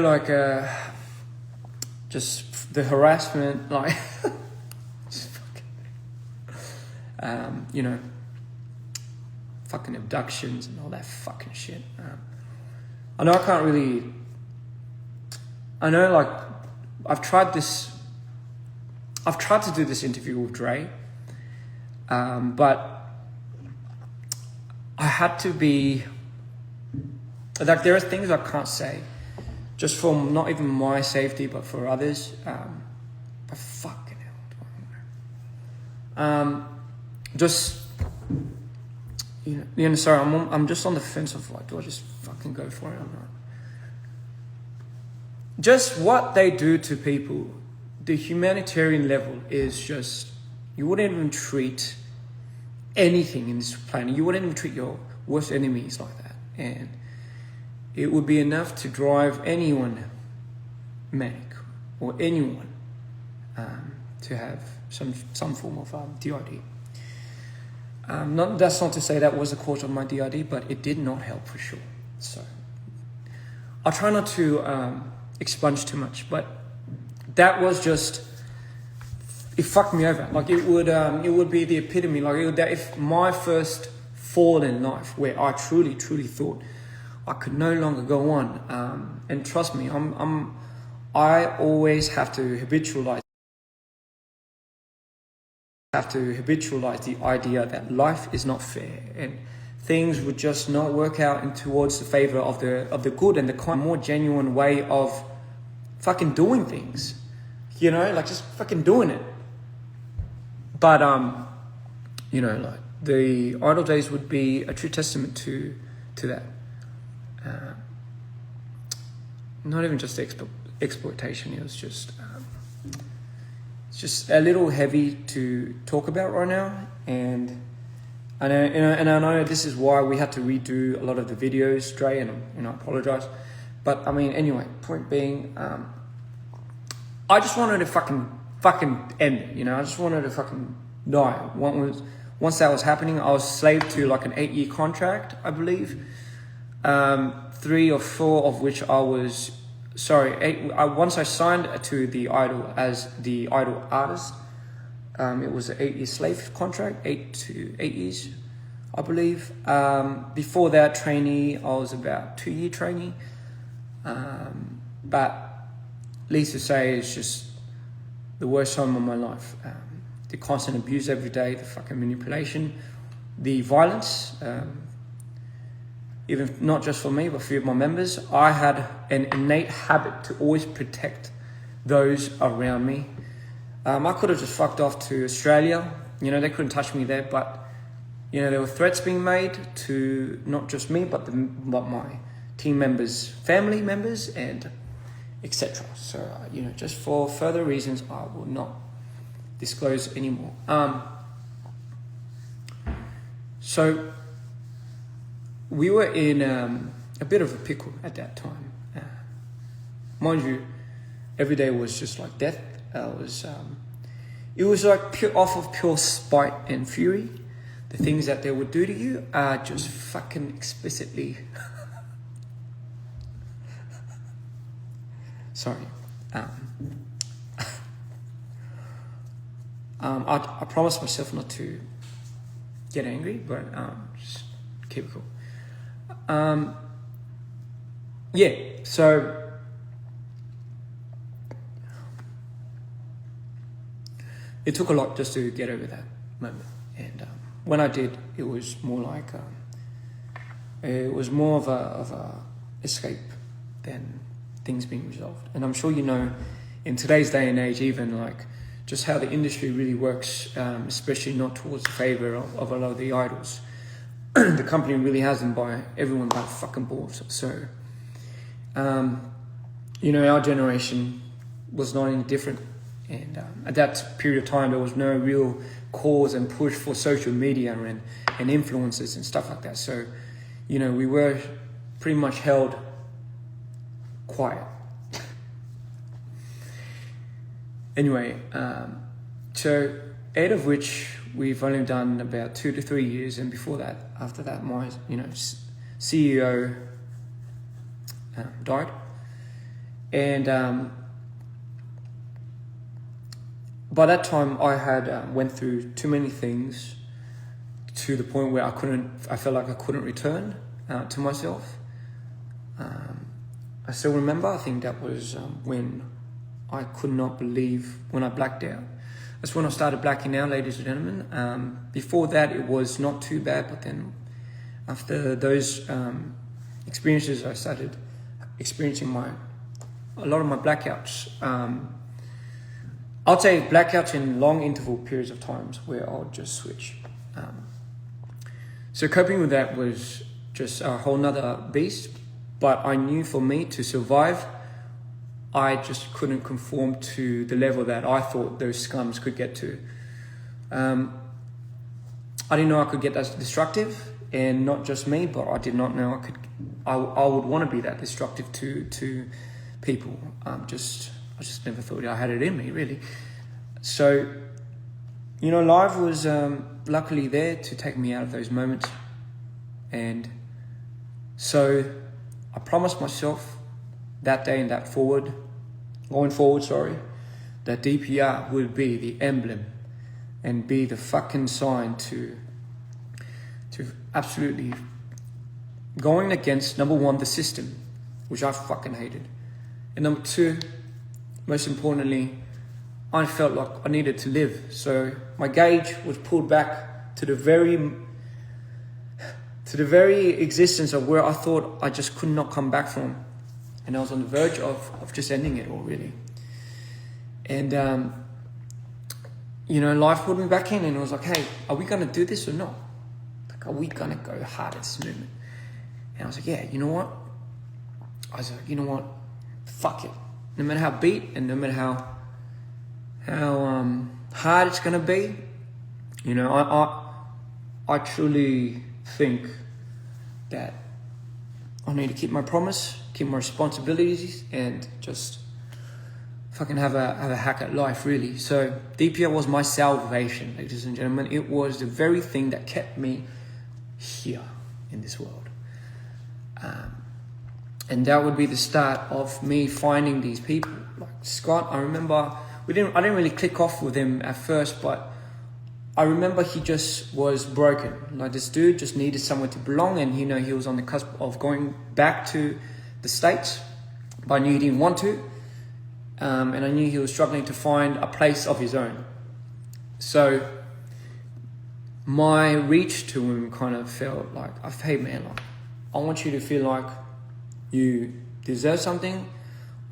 like just the harassment, like just fucking, you know, fucking abductions and all that fucking shit. I know I can't really. I know, like, I've tried to do this interview with Dre, but I had to be like, there are things I can't say, just for not even my safety, but for others. But fucking hell, just you know, sorry, I'm just on the fence of like, do I just fucking go for it or not? Just what they do to people, the humanitarian level is just, you wouldn't even treat anything in this planet. You wouldn't even treat your worst enemies like that, and it would be enough to drive anyone manic, or anyone to have some form of DID. That's not to say that was the cause of my DID, but it did not help for sure. So I'll try not to expunge too much, but that was just, it fucked me over. Like, it would be the epitome. Like, if my first fall in life, where I truly thought I could no longer go on, and trust me, I always have to habitualize the idea that life is not fair, and things would just not work out in towards the favor of the good and the kind, more genuine way of fucking doing things, you know, like just fucking doing it. But you know, like, the idle days would be a true testament to that. Not even just exploitation. It was just it's just a little heavy to talk about right now, and I know this is why we had to redo a lot of the videos, Dre, and I apologize. But I mean, anyway, point being, I just wanted to fucking end it, you know. I just wanted to fucking die. Once that was happening, I was slave to like an 8-year contract, I believe. 3 or 4 of which I was, once I signed to the Idol as the Idol artist, it was an 8-year slave contract, 8 years, I believe. Before that, trainee, I was about 2-year trainee. But least to say, it's just the worst time of my life. The constant abuse every day, the fucking manipulation, the violence, even not just for me, but for my members. I had an innate habit to always protect those around me. I could have just fucked off to Australia. You know, they couldn't touch me there, but, you know, there were threats being made to not just me, but my team members, family members, and etc. So, you know, just for further reasons, I will not disclose anymore. So we were in a bit of a pickle at that time. Mind you, every day was just like death. It was like off of pure spite and fury. The things that they would do to you are just fucking explicitly. Sorry. I promised myself not to get angry, but just keep it cool. Yeah, so it took a lot just to get over that moment, and when I did, it was more like of a escape than things being resolved. And I'm sure you know, in today's day and age, even like just how the industry really works, especially not towards the favor of a lot of the idols. The company really has them by everyone by the fucking balls. So, you know, our generation was not any different. And at that period of time, there was no real cause and push for social media and influences and stuff like that. So, you know, we were pretty much held quiet. Anyway, so 8 of which we've only done about 2 to 3 years, and before that, after that, my CEO died, And by that time, I had went through too many things to the point where I felt like I couldn't return to myself. I still remember, I think that was when I could not believe when I blacked out. That's when I started blacking out, ladies and gentlemen. Before that, it was not too bad, but then after those experiences, I started experiencing a lot of my blackouts. I'll say blackouts in long interval periods of times where I'll just switch. So coping with that was just a whole nother beast, but I knew for me to survive, I just couldn't conform to the level that I thought those scums could get to. I didn't know I could get that destructive, and not just me, but I did not know I would want to be that destructive to people. I just never thought I had it in me, really. So, life was luckily there to take me out of those moments. And so I promised myself that day and going forward, that DPR would be the emblem and be the fucking sign to absolutely going against, number one, the system, which I fucking hated. And number two, most importantly, I felt like I needed to live. So my gauge was pulled back to the very existence of where I thought I just could not come back from. And I was on the verge of just ending it all, really. And, life pulled me back in, and it was like, hey, are we going to do this or not? Like, are we going to go hard at this movement? And I was like, yeah, you know what? I was like, you know what? Fuck it. No matter how beat and no matter how hard it's going to be, I truly think that I need to keep my promise, keep my responsibilities, and just fucking have a hack at life, really. So DPR was my salvation, ladies and gentlemen. It was the very thing that kept me here in this world. And that would be the start of me finding these people. Like Scott, I remember I didn't really click off with him at first, but I remember he just was broken. Like, this dude just needed somewhere to belong, and he was on the cusp of going back to the States, but I knew he didn't want to, and I knew he was struggling to find a place of his own. So my reach to him kind of felt like, hey man, I want you to feel like you deserve something.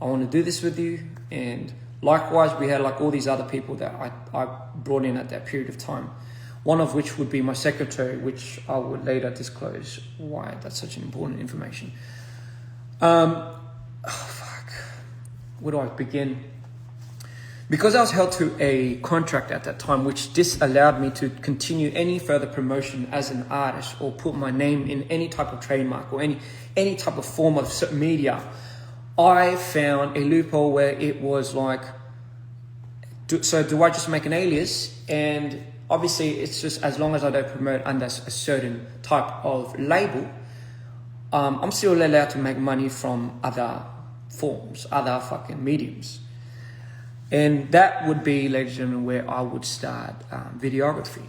I want to do this with you. And likewise, we had all these other people that I brought in at that period of time. One of which would be my secretary, which I would later disclose why that's such an important information. Where do I begin? Because I was held to a contract at that time, which disallowed me to continue any further promotion as an artist or put my name in any type of trademark or any type of form of media, I found a loophole where it was like, do I just make an alias? And obviously it's just, as long as I don't promote under a certain type of label, I'm still allowed to make money from other forms, other fucking mediums. And that would be, ladies and gentlemen, where I would start videography.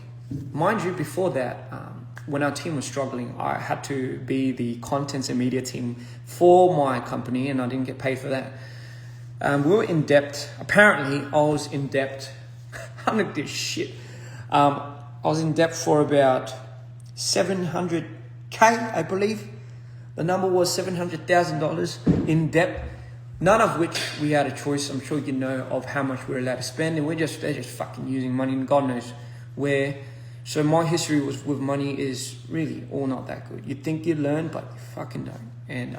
Mind you, before that, when our team was struggling, I had to be the contents and media team for my company, and I didn't get paid for that. We were in debt. Apparently, I was in debt. I look this shit. I was in debt for about 700K, I believe. The number was $700,000 in debt. None of which we had a choice, I'm sure you know, of how much we're allowed to spend, and they're just fucking using money, and God knows where. So my history with money is really all not that good. You think you learn, but you fucking don't. And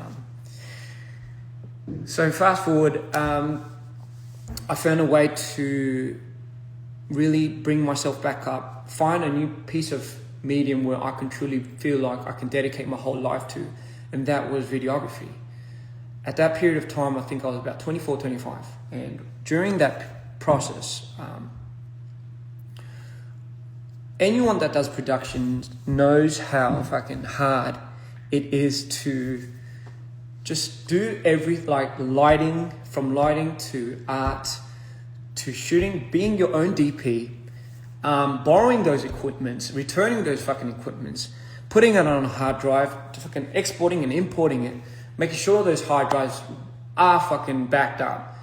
so fast forward, I found a way to really bring myself back up, find a new piece of medium where I can truly feel like I can dedicate my whole life to, and that was videography. At that period of time, I think I was about 24, 25. And during that process, anyone that does production knows how fucking hard it is to just do lighting, from lighting to art to shooting, being your own DP, borrowing those equipments, returning those fucking equipments, putting it on a hard drive, to fucking exporting and importing it, making sure those hard drives are fucking backed up,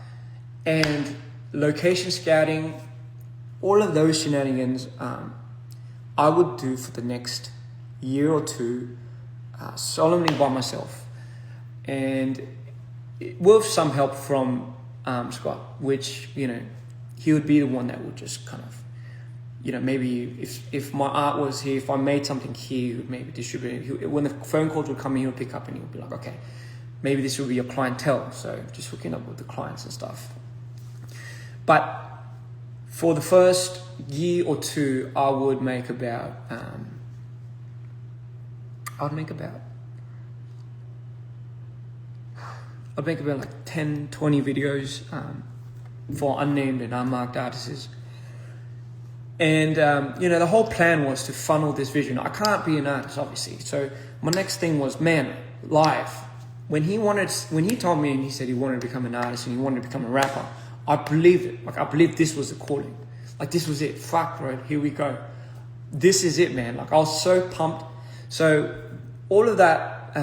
and location scouting, all of those shenanigans, I would do for the next year or two, solemnly by myself, and with some help from Scott, which, you know, he would be the one that would just kind of, you know, maybe if my art was here, if I made something here, he would maybe distribute it. When the phone calls would come in, he would pick up and he would be like, okay, maybe this will be your clientele, so just hooking up with the clients and stuff. But for the first year or two, I would make about, I'd make about like 10, 20 videos for unnamed and unmarked artists. And, you know, the whole plan was to funnel this vision. I can't be an artist, obviously. So my next thing was, man, live. When he told me and he said he wanted to become an artist and he wanted to become a rapper, I believed it. Like, I believed this was the calling. Like, this was it. Fuck, bro, here we go. This is it, man. Like, I was so pumped. So all of that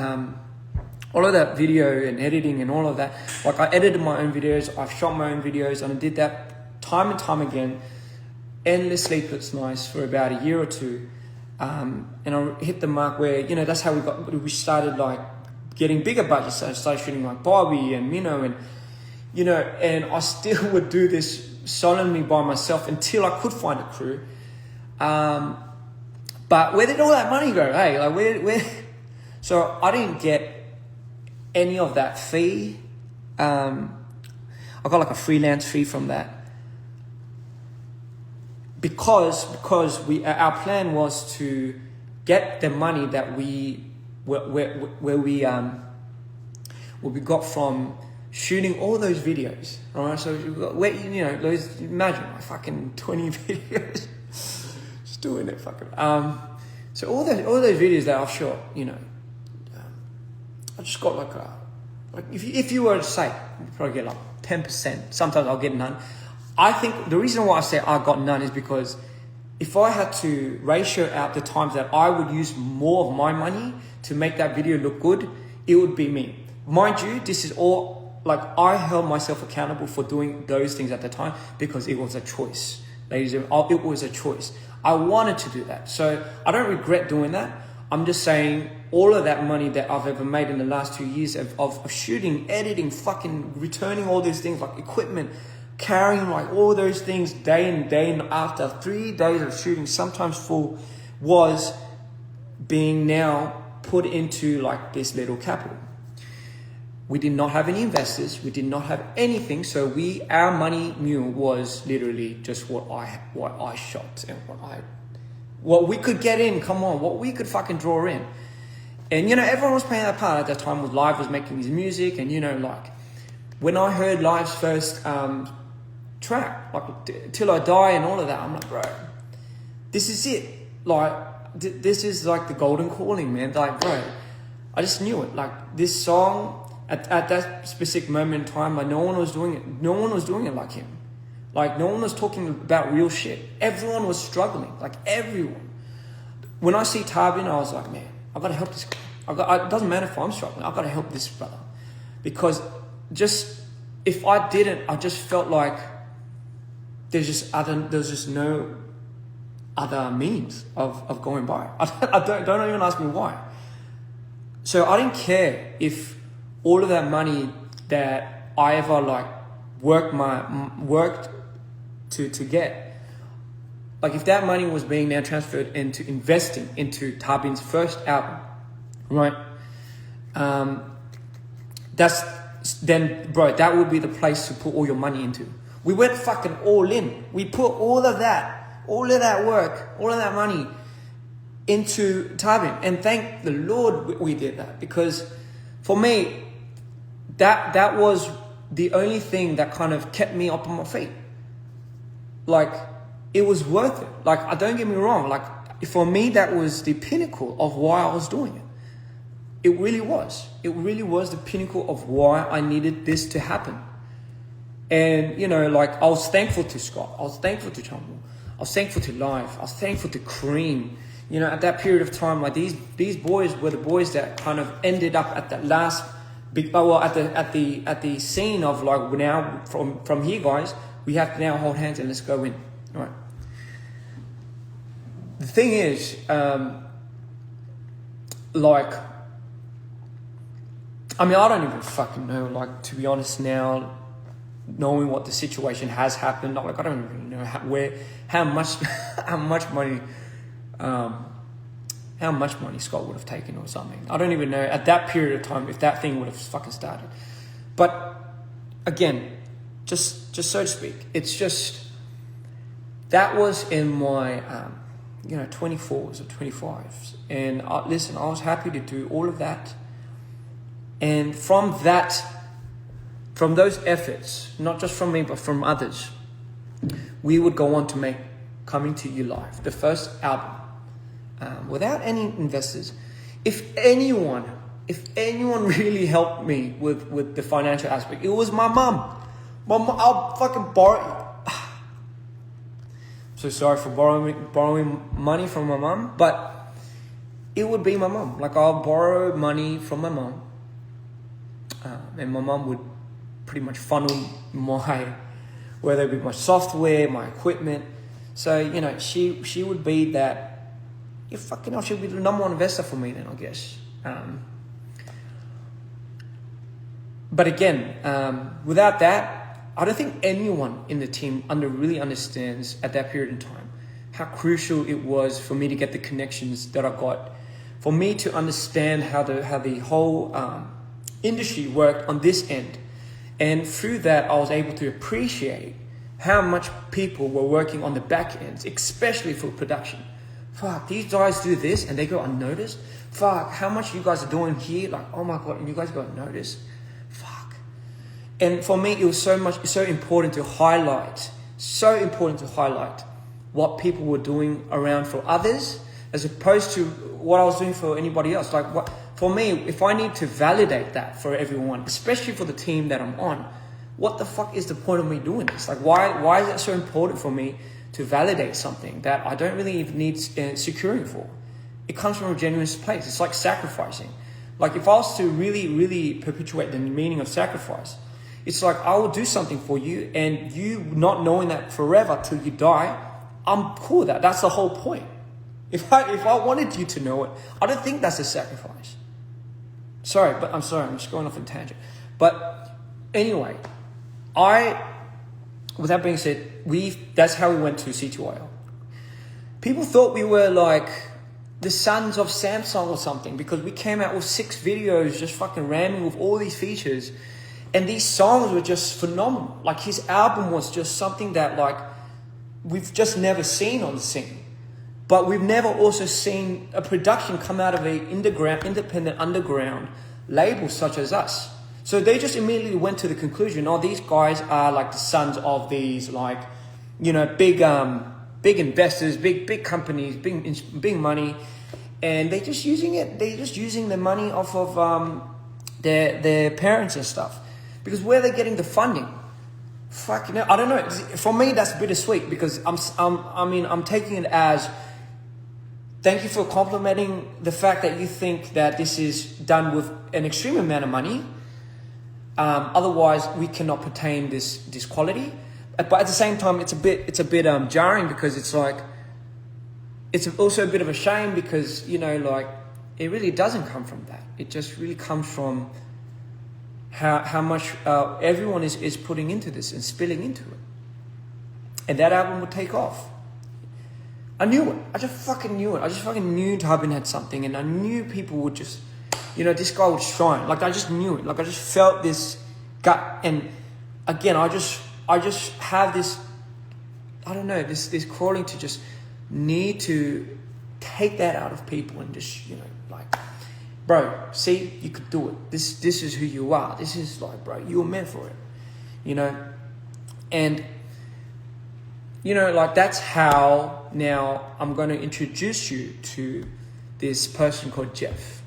video and editing and all of that, like, I edited my own videos, I shot my own videos, and I did that time and time again, endless sleepless nights for about a year or two. And I hit the mark where, you know, that's how we started, like, getting bigger budgets. So I started shooting like Barbie and Minnow, and, you know, and I still would do this solemnly by myself until I could find a crew. But where did all that money go? Hey, like, where? So I didn't get any of that fee. I got like a freelance fee from that, because our plan was to get the money that we got from shooting all those videos. All right, so where, you know, those, imagine like fucking 20 videos, just doing it fucking. So all those videos that I've shot, you know, I just got like if you were to say, you probably get like 10%. Sometimes I'll get none. I think the reason why I say I got none is because if I had to ratio out the times that I would use more of my money to make that video look good, it would be me. Mind you, this is all, like, I held myself accountable for doing those things at the time because it was a choice. Ladies and gentlemen, it was a choice. I wanted to do that. So I don't regret doing that. I'm just saying all of that money that I've ever made in the last 2 years of shooting, editing, fucking returning all these things like equipment, carrying like all those things day in, day in, after 3 days of shooting, sometimes full, was being now put into like this little capital. We did not have any investors. We did not have anything. So our money mule was literally just what I shot and what we could get in. Come on, what we could fucking draw in. And, you know, everyone was playing that part at that time. With Live was making his music, and, you know, like when I heard Live's first track, like Till I Die and all of that, I'm like, bro, this is it. Like, this is like the golden calling, man. Like, bro, I just knew it. Like, this song at that specific moment in time, like, no one was doing it. No one was doing it like him. Like, no one was talking about real shit. Everyone was struggling. Like, everyone. When I see Tarbin, I was like, man, I gotta help this guy. It doesn't matter if I'm struggling. I gotta help this brother, because just if I didn't, I just felt like there's just no other means of going by. Don't even ask me why. So I didn't care if all of that money that I ever like worked to get, like if that money was being now transferred into investing into Tarbin's first album, right? Then bro, that would be the place to put all your money into. We went fucking all in. We put all of that work, all of that money into Tarbin, and thank the Lord we did that, because for me, that was the only thing that kind of kept me up on my feet. Like, it was worth it. Like, don't get me wrong. Like, for me, that was the pinnacle of why I was doing it. It really was. It really was the pinnacle of why I needed this to happen. And, you know, like, I was thankful to Scott. I was thankful to Chumble. I was thankful to Live. I was thankful to Cream. You know, at that period of time, like, these boys were the boys that kind of ended up at that last big, well, at the scene of, like, now from here, guys, we have to now hold hands and let's go in. All right. The thing is, like, I mean, I don't even fucking know, like, to be honest now, knowing what the situation has happened, like, I don't even know how much money Scott would have taken or something. I don't even know at that period of time if that thing would have fucking started. But again, just so to speak, it's just, that was in my, 24s or 25s. And listen, I was happy to do all of that. And from those efforts, not just from me, but from others, we would go on to make Coming to You Live, the first album, without any investors. If anyone really helped me with the financial aspect, it was my mum. I'll fucking borrow. So sorry for borrowing money from my mum, but it would be my mum. Like, I'll borrow money from my mum, and my mum would pretty much funnel whether it be my software, my equipment. So, you know, she would be that, she'd be the number one investor for me then, I guess. But again, without that, I don't think anyone in the team really understands at that period in time how crucial it was for me to get the connections that I got, for me to understand how the whole industry worked on this end. And through that, I was able to appreciate how much people were working on the back ends, especially for production. Fuck, these guys do this and they go unnoticed. Fuck, how much you guys are doing here? Like, oh my God, and you guys got unnoticed. Fuck. And for me, it was so important to highlight what people were doing around for others, as opposed to what I was doing for anybody else. Like, for me, if I need to validate that for everyone, especially for the team that I'm on, what the fuck is the point of me doing this? Like, why is it so important for me to validate something that I don't really even need securing for? It comes from a genuine place. It's like sacrificing. Like, if I was to really, really perpetuate the meaning of sacrifice, it's like, I will do something for you, and you not knowing that forever till you die, I'm cool with that. That's the whole point. If I wanted you to know it, I don't think that's a sacrifice. Sorry, I'm just going off on a tangent. But anyway, with that being said, that's how we went to C2IL. People thought we were like the sons of Samsung or something, because we came out with 6 videos just fucking ramming with all these features. And these songs were just phenomenal. Like, his album was just something that, like, we've just never seen on the scene. But we've never also seen a production come out of an independent underground label such as us. So they just immediately went to the conclusion, these guys are like the sons of these, like, you know, big investors, big companies, big money, and they're just using the money off of their parents and stuff. Because where they're getting the funding, fucking hell, I don't know. For me, that's bittersweet, because I'm taking it as, thank you for complimenting the fact that you think that this is done with an extreme amount of money. Otherwise, we cannot pertain this quality. But at the same time, it's a bit jarring, because it's like, it's also a bit of a shame, because, you know, like, it really doesn't come from that. It just really comes from how much everyone is putting into this and spilling into it. And that album would take off. I knew it. I just fucking knew it. I just fucking knew Tubin had something, and I knew people would just, you know, this guy would shine. Like, I just knew it. Like, I just felt this gut. And again, I just have this, I don't know, this crawling to just need to take that out of people and just, you know, like, bro, see, you could do it. This is who you are. This is like, bro, you were meant for it, you know? And, you know, like, that's how now I'm going to introduce you to this person called Jeff.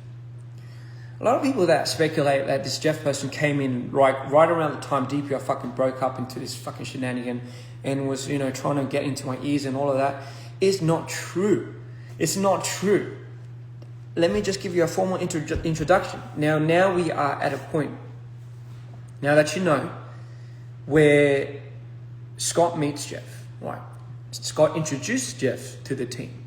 A lot of people that speculate that this Jeff person came in right around the time DPR fucking broke up into this fucking shenanigan and was, you know, trying to get into my ears and all of that is not true. It's not true. Let me just give you a formal introduction. Now we are at a point, now that you know, where Scott meets Jeff, right? Scott introduced Jeff to the team.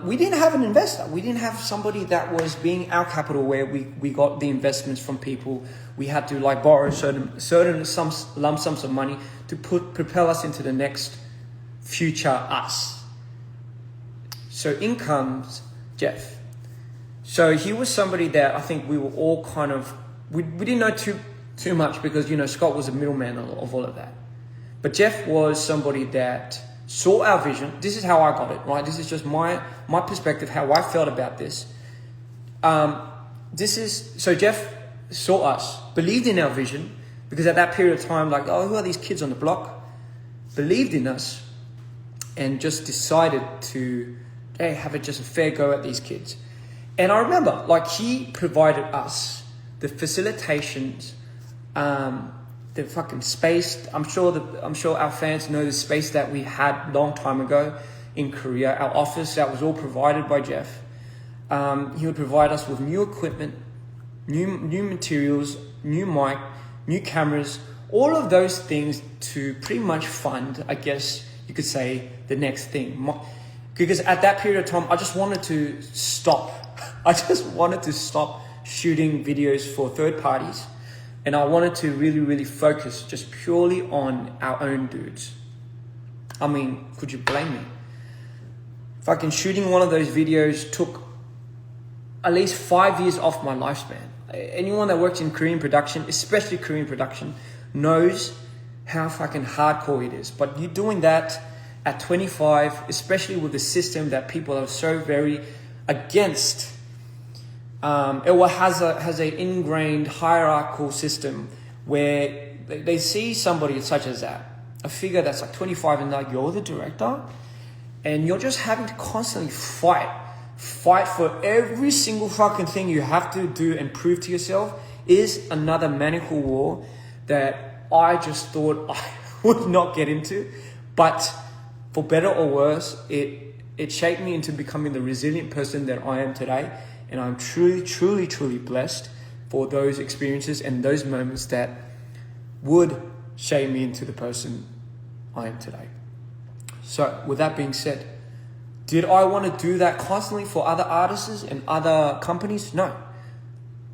We didn't have an investor. We didn't have somebody that was being our capital where we got the investments from people. We had to like borrow certain lump sums of money to propel us into the next future us. So in comes Jeff. So he was somebody that I think we were all kind of, we didn't know too much because, you know, Scott was a middleman of all of that. But Jeff was somebody that saw our vision. This is how I got it, right? This is just my perspective, how I felt about this. So Jeff saw us, believed in our vision, because at that period of time, like, oh, who are these kids on the block? Believed in us and just decided to, hey, have just a fair go at these kids. And I remember, like, he provided us the facilitations, the fucking space. I'm sure our fans know the space that we had long time ago in Korea. Our office, that was all provided by Jeff. He would provide us with new equipment, new materials, new mic, new cameras, all of those things to pretty much fund, I guess you could say, the next thing. Because at that period of time, I just wanted to stop. I just wanted to stop shooting videos for third parties. And I wanted to really, really focus just purely on our own dudes. I mean, could you blame me? Fucking shooting one of those videos took at least 5 years off my lifespan. Anyone that works in Korean production, especially Korean production, knows how fucking hardcore it is. But you're doing that at 25, especially with the system that people are so very against. It has a ingrained hierarchical system where they see somebody such as that, a figure that's like 25 and like, you're the director, and you're just having to constantly fight for every single fucking thing you have to do and prove to yourself is another maniacal war that I just thought I would not get into. But for better or worse, it shaped me into becoming the resilient person that I am today. And I'm truly, truly, truly blessed for those experiences and those moments that would shape me into the person I am today. So with that being said, did I want to do that constantly for other artists and other companies? No.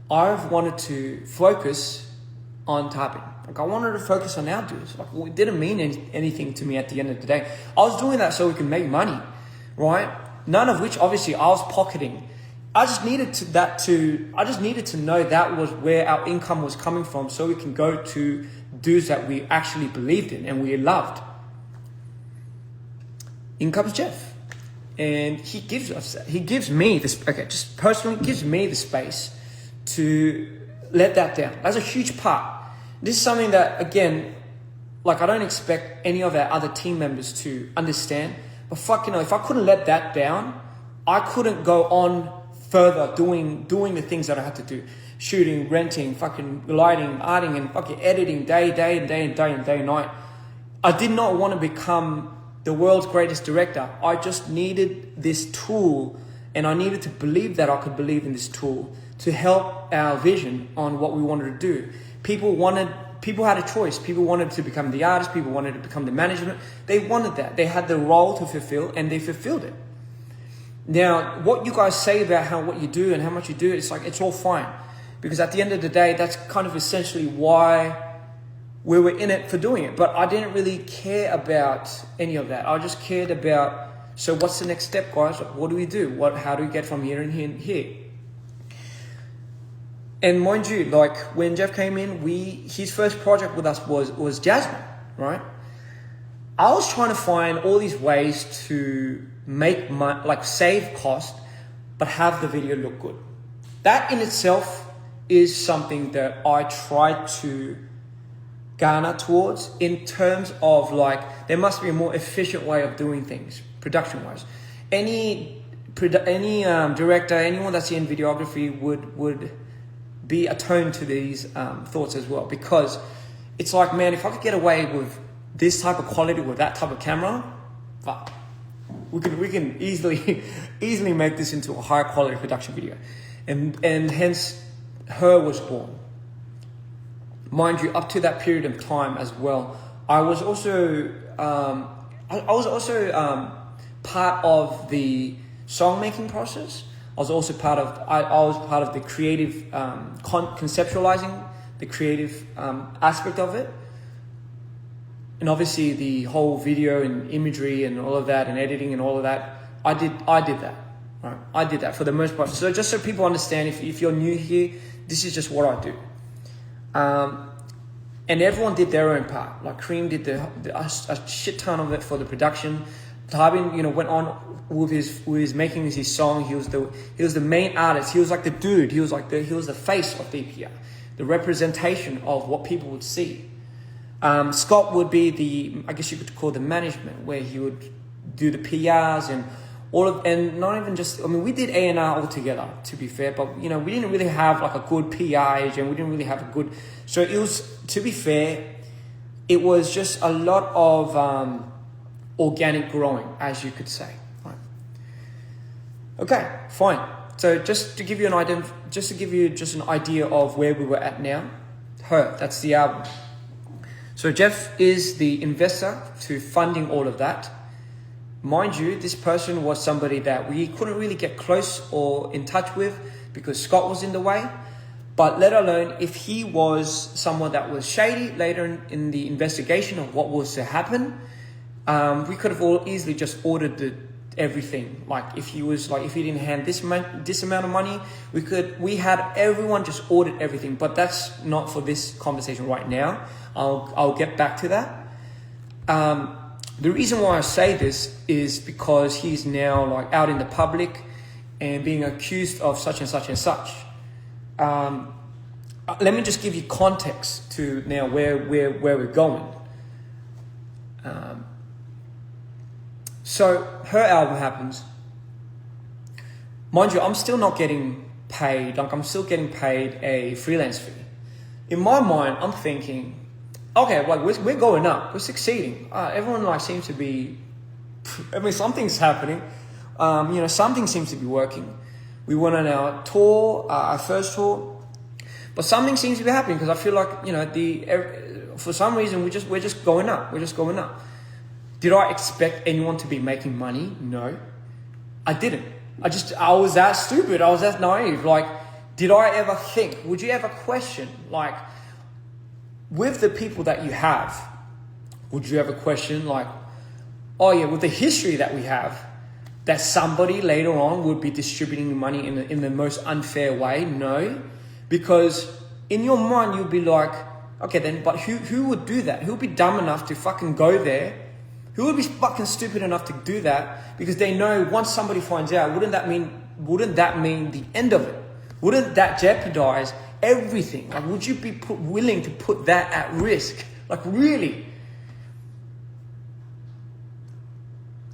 I've wanted to focus on tapping. Like, I wanted to focus on our dudes. Like, it didn't mean anything to me at the end of the day. I was doing that so we can make money, right? None of which obviously I was pocketing. I just needed to know that was where our income was coming from, so we can go to dudes that we actually believed in and we loved. In comes Jeff, and he gives me this. Okay, just personally gives me the space to let that down. That's a huge part. This is something that, again, like, I don't expect any of our other team members to understand. But fuck, you know, if I couldn't let that down, I couldn't go on further doing the things that I had to do. Shooting, renting, fucking lighting, arting, and fucking editing day and night. I did not want to become the world's greatest director. I just needed this tool, and I needed to believe that I could believe in this tool to help our vision on what we wanted to do. People had a choice. People wanted to become the artist. People wanted to become the management. They wanted that. They had the role to fulfill, and they fulfilled it. Now, what you guys say about what you do and how much you do, it's like, it's all fine. Because at the end of the day, that's kind of essentially why we were in it for doing it. But I didn't really care about any of that. I just cared about, so what's the next step, guys? What do we do? How do we get from here and here and here? And mind you, like, when Jeff came in, his first project with us was Jasmine, right? I was trying to find all these ways to make money, like save cost, but have the video look good. That in itself is something that I try to garner towards, in terms of, like, there must be a more efficient way of doing things, production-wise. Any director, anyone that's in videography would be attuned to these thoughts as well, because it's like, man, if I could get away with this type of quality with that type of camera, fuck, we can easily make this into a higher quality production video, and hence Her was born. Mind you, up to that period of time as well, I was also part of the song making process. I was also part of the creative conceptualizing, the creative aspect of it, and obviously the whole video and imagery and all of that and editing and all of that. I did that. Right? I did that for the most part. So just so people understand, if you're new here, this is just what I do. And everyone did their own part. Like Cream did a shit ton of it for the production. Tarbin, went on with his making his song. He was the main artist. He was like the dude. He was the face of DPR, the representation of what people would see. Scott would be I guess you could call the management, where he would do the PRs and and not even just, we did A&R all together, to be fair, but we didn't really have like a good PR agent. We didn't really have a good, so it was, to be fair, it was just a lot of organic growing, as you could say. Right. Okay, fine. So just to give you an idea of where we were at now. Her, that's the album. So Jeff is the investor to funding all of that. Mind you, this person was somebody that we couldn't really get close or in touch with because Scott was in the way. But let alone if he was someone that was shady later in the investigation of what was to happen, we could have all easily just ordered everything. Like if he didn't hand this amount of money, we had everyone just ordered everything. But that's not for this conversation right now. I'll get back to that. The reason why I say this is because he's now like out in the public and being accused of such and such and such. Let me just give you context to now where we're going. So her album happens. Mind you, I'm still not getting paid. Like I'm still getting paid a freelance fee. In my mind, I'm thinking, okay, like we're going up, we're succeeding. Everyone seems to be, something's happening. Something seems to be working. We went on our tour, our first tour, but something seems to be happening because I feel like for some reason we're just going up. We're just going up. Did I expect anyone to be making money? No, I didn't. I was that stupid. I was that naive. Like, did I ever think? Would you ever question like? With the people that you have, would you ever question like, oh yeah, with the history that we have, that somebody later on would be distributing money in the most unfair way? No, because in your mind you'll be like, okay then, but who would do that? Who would be dumb enough to fucking go there? Who would be fucking stupid enough to do that? Because they know once somebody finds out, wouldn't that mean the end of it? Wouldn't that jeopardize everything? Like, would you be willing to put that at risk? Like, really?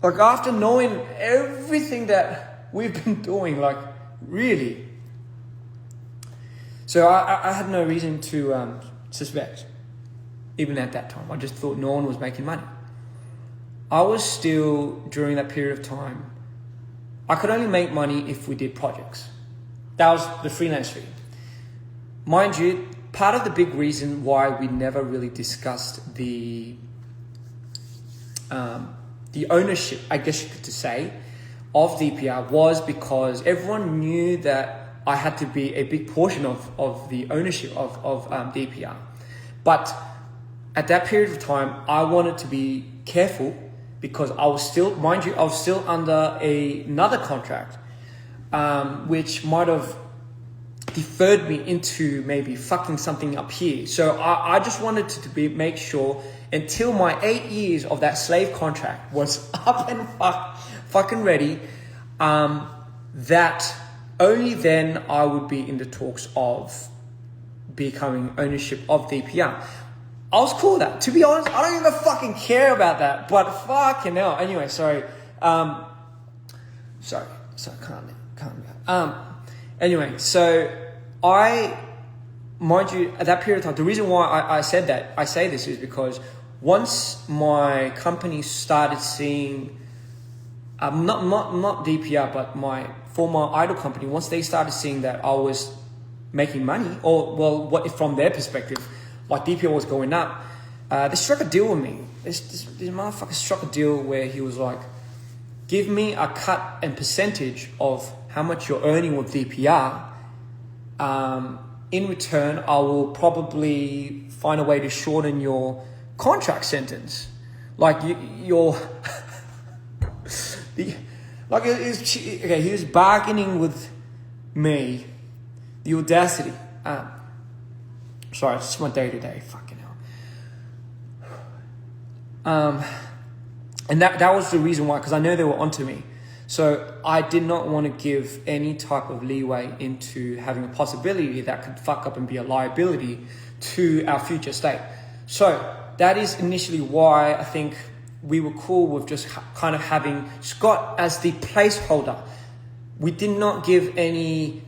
Like, after knowing everything that we've been doing, like, really? So I had no reason to suspect, even at that time. I just thought no one was making money. I was still, during that period of time, I could only make money if we did projects. That was the freelance fee. Mind you, part of the big reason why we never really discussed the ownership, I guess you could say, of DPR was because everyone knew that I had to be a big portion of the ownership of DPR. But at that period of time, I wanted to be careful because I was still, mind you, I was still under another contract, which might have deferred me into maybe fucking something up here. So I just wanted to make sure until my 8 years of that slave contract was up and fucking ready, that only then I would be in the talks of becoming ownership of DPR. I was cool with that. To be honest, I don't even fucking care about that, but fucking hell. Anyway, sorry. So I can't. Anyway, so mind you, at that period of time, the reason why I say this is because once my company started seeing, not DPR, but my former idol company, once they started seeing that I was making money, or well, what from their perspective, like DPR was going up, they struck a deal with me. This motherfucker struck a deal where he was like, give me a cut and percentage of how much you're earning with DPR. In return, I will probably find a way to shorten your contract sentence. Like your, he was bargaining with me. The audacity. Sorry, it's just my day-to-day. Fucking hell. And that was the reason why, because I know they were onto me. So I did not want to give any type of leeway into having a possibility that could fuck up and be a liability to our future state. So that is initially why I think we were cool with just kind of having Scott as the placeholder. We did not give any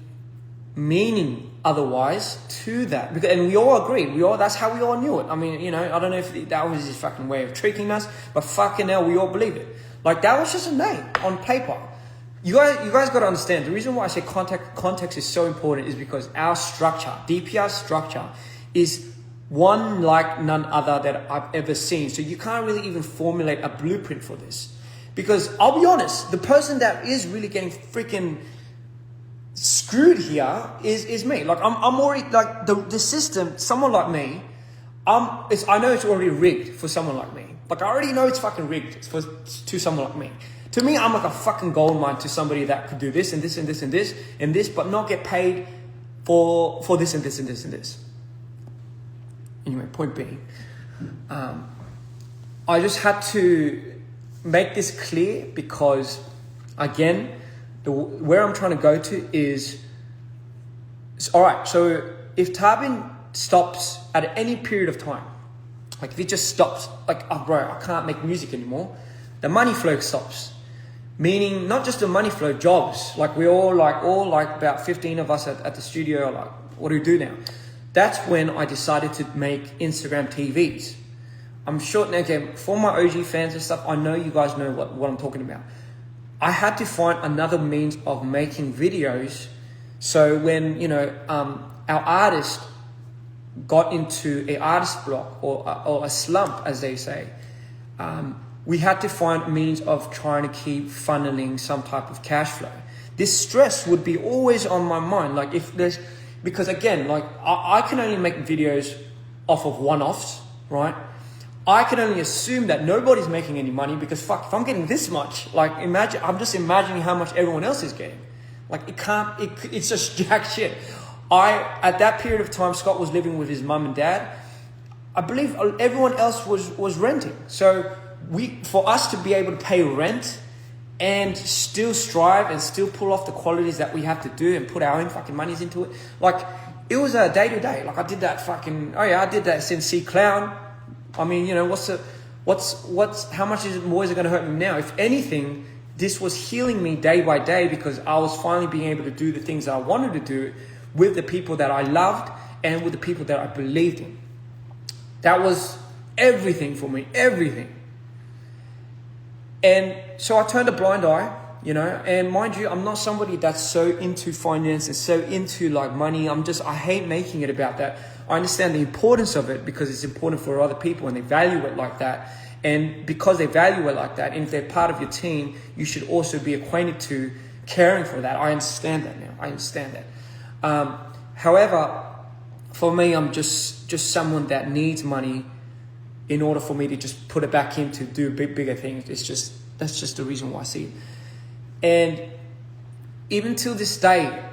meaning otherwise to that, and we all agreed. That's how we all knew it. I mean, you know, I don't know if that was his fucking way of tricking us, but fucking hell, we all believed it. Like, that was just a name on paper. You guys got to understand, the reason why I say context is so important is because our structure, DPR's structure, is one like none other that I've ever seen. So you can't really even formulate a blueprint for this. Because I'll be honest, the person that is really getting freaking screwed here is me. Like, I'm already, like, the system, someone like me, I know it's already rigged for someone like me. Like, I already know it's fucking rigged to someone like me. To me, I'm like a fucking gold mine to somebody that could do this and this and this and this and this, but not get paid for this and this and this and this. Anyway, point being, I just had to make this clear because, again, where I'm trying to go to is, all right, so if Tarbin stops at any period of time, like if he just stops, like, oh bro, I can't make music anymore, the money flow stops. Meaning not just the money flow, jobs. Like we all about 15 of us at the studio are like, what do we do now? That's when I decided to make Instagram TVs. I'm sure, again, for my OG fans and stuff, I know you guys know what I'm talking about. I had to find another means of making videos. So when, our artist got into an artist block or a slump, as they say, we had to find means of trying to keep funneling some type of cash flow. This stress would be always on my mind. Like because again, like I can only make videos off of one-offs, right? I can only assume that nobody's making any money because fuck, if I'm getting this much, like I'm just imagining how much everyone else is getting. Like it's just jack shit. At that period of time, Scott was living with his mum and dad. I believe everyone else was renting. So for us to be able to pay rent and still strive and still pull off the qualities that we have to do and put our own fucking monies into it, like it was a day to day. Like I did that I did that since C Clown. I mean, how much is it going to hurt me now? If anything, this was healing me day by day because I was finally being able to do the things that I wanted to do with the people that I loved and with the people that I believed in. That was everything for me, everything. And so I turned a blind eye, and mind you, I'm not somebody that's so into finance and so into like money. I hate making it about that. I understand the importance of it because it's important for other people and they value it like that. And because they value it like that, and if they're part of your team, you should also be acquainted to caring for that. I understand that now. I understand that. However, for me, I'm just someone that needs money in order for me to just put it back in to do bigger things. That's just the reason why I see it. And even till this day,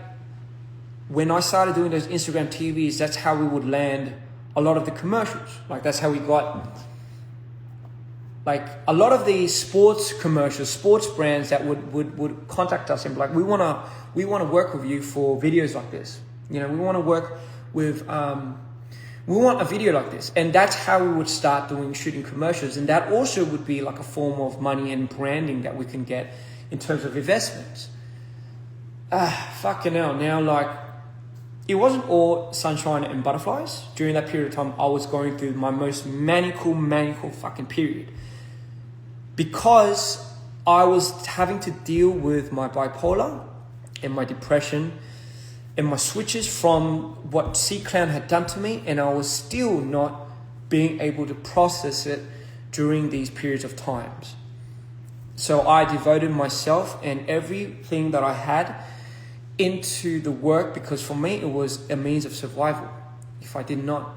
when I started doing those Instagram TVs, that's how we would land a lot of the commercials. Like that's how we got like a lot of the sports commercials, sports brands that would contact us and be like, we wanna work with you for videos like this. We want to work with we want a video like this. And that's how we would start shooting commercials. And that also would be like a form of money and branding that we can get in terms of investments. fucking hell. Now, like, it wasn't all sunshine and butterflies. During that period of time, I was going through my most maniacal fucking period. Because I was having to deal with my bipolar and my depression and my switches from what C-Clan had done to me, and I was still not being able to process it during these periods of times. So I devoted myself and everything that I had into the work, because for me it was a means of survival. If I did not,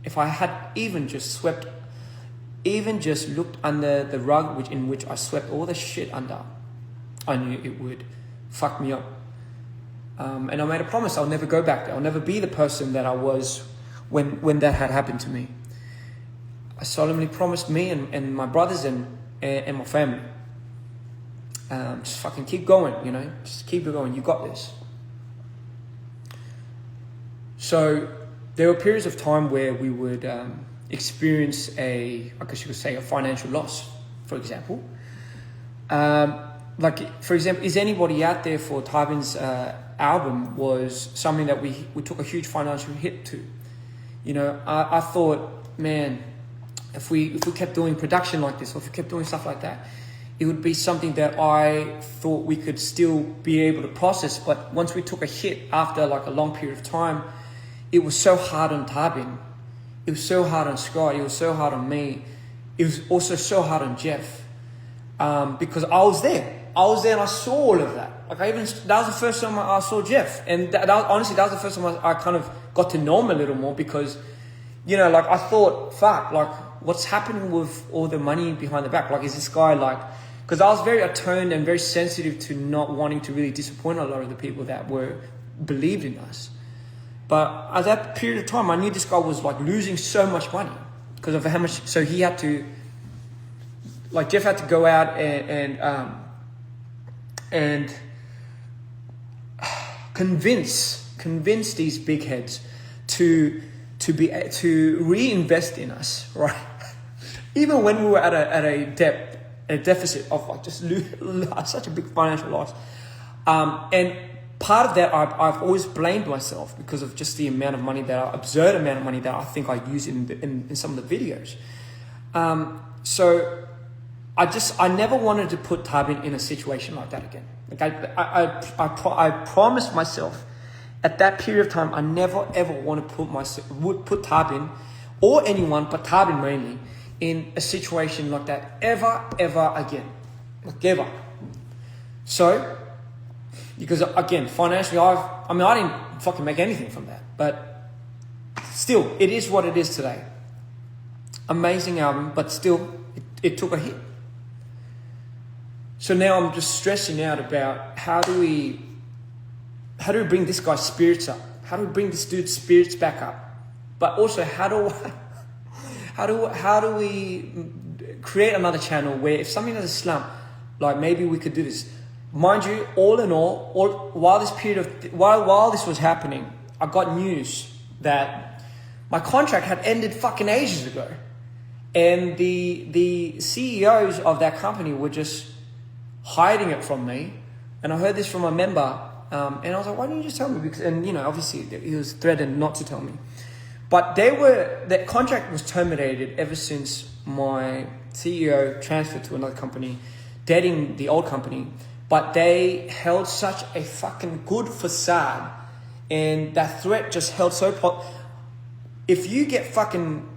if I had even just looked under the rug in which I swept all the shit under, I knew it would fuck me up. And I made a promise I'll never go back there. I'll never be the person that I was when that had happened to me. I solemnly promised me and my brothers and my family, just fucking keep going, you know, just keep it going. You got this. So there were periods of time where we would experience I guess you could say, a financial loss, for example. Like, for example, is anybody out there for Tybin's album was something that we took a huge financial hit to. You know, I thought, man, if we kept doing production like this, or if we kept doing stuff like that, it would be something that I thought we could still be able to process. But once we took a hit after like a long period of time, it was so hard on Tybin. It was so hard on Scott. It was so hard on me. It was also so hard on Jeff. Because I was there and I saw all of that. Like that was the first time I saw Jeff. And honestly, that was the first time I kind of got to know him a little more, because, you know, like I thought, fuck, like what's happening with all the money behind the back? Like, is this guy like, because I was very attuned and very sensitive to not wanting to really disappoint a lot of the people that believed in us. But at that period of time, I knew this guy was like losing so much money because of how much, so he had to, like Jeff had to go out and convince these big heads to reinvest in us, right? Even when we were at a deficit of like just such a big financial loss, and part of that I've always blamed myself because of just the amount of money absurd amount of money that I think I use in some of the videos. So I never wanted to put Tybin in a situation like that again. Like I promised myself at that period of time I never ever want to put Tybin or anyone, but Tybin mainly, in a situation like that ever again, like ever. So, because again, financially, I didn't fucking make anything from that, but still, it is what it is today. Amazing album, but still, it took a hit. So now I'm just stressing out about how do we bring this guy's spirits up? How do we bring this dude's spirits back up? But also, how do we create another channel where if something has a slump, like maybe we could do this. Mind you, all in all, while this was happening, I got news that my contract had ended fucking ages ago, and the CEOs of that company were just hiding it from me. And I heard this from a member, and I was like, why didn't you just tell me? Because, and you know, obviously he was threatened not to tell me. But that contract was terminated ever since my CEO transferred to another company, dating the old company. But they held such a fucking good facade, and that threat just held so. If you're getting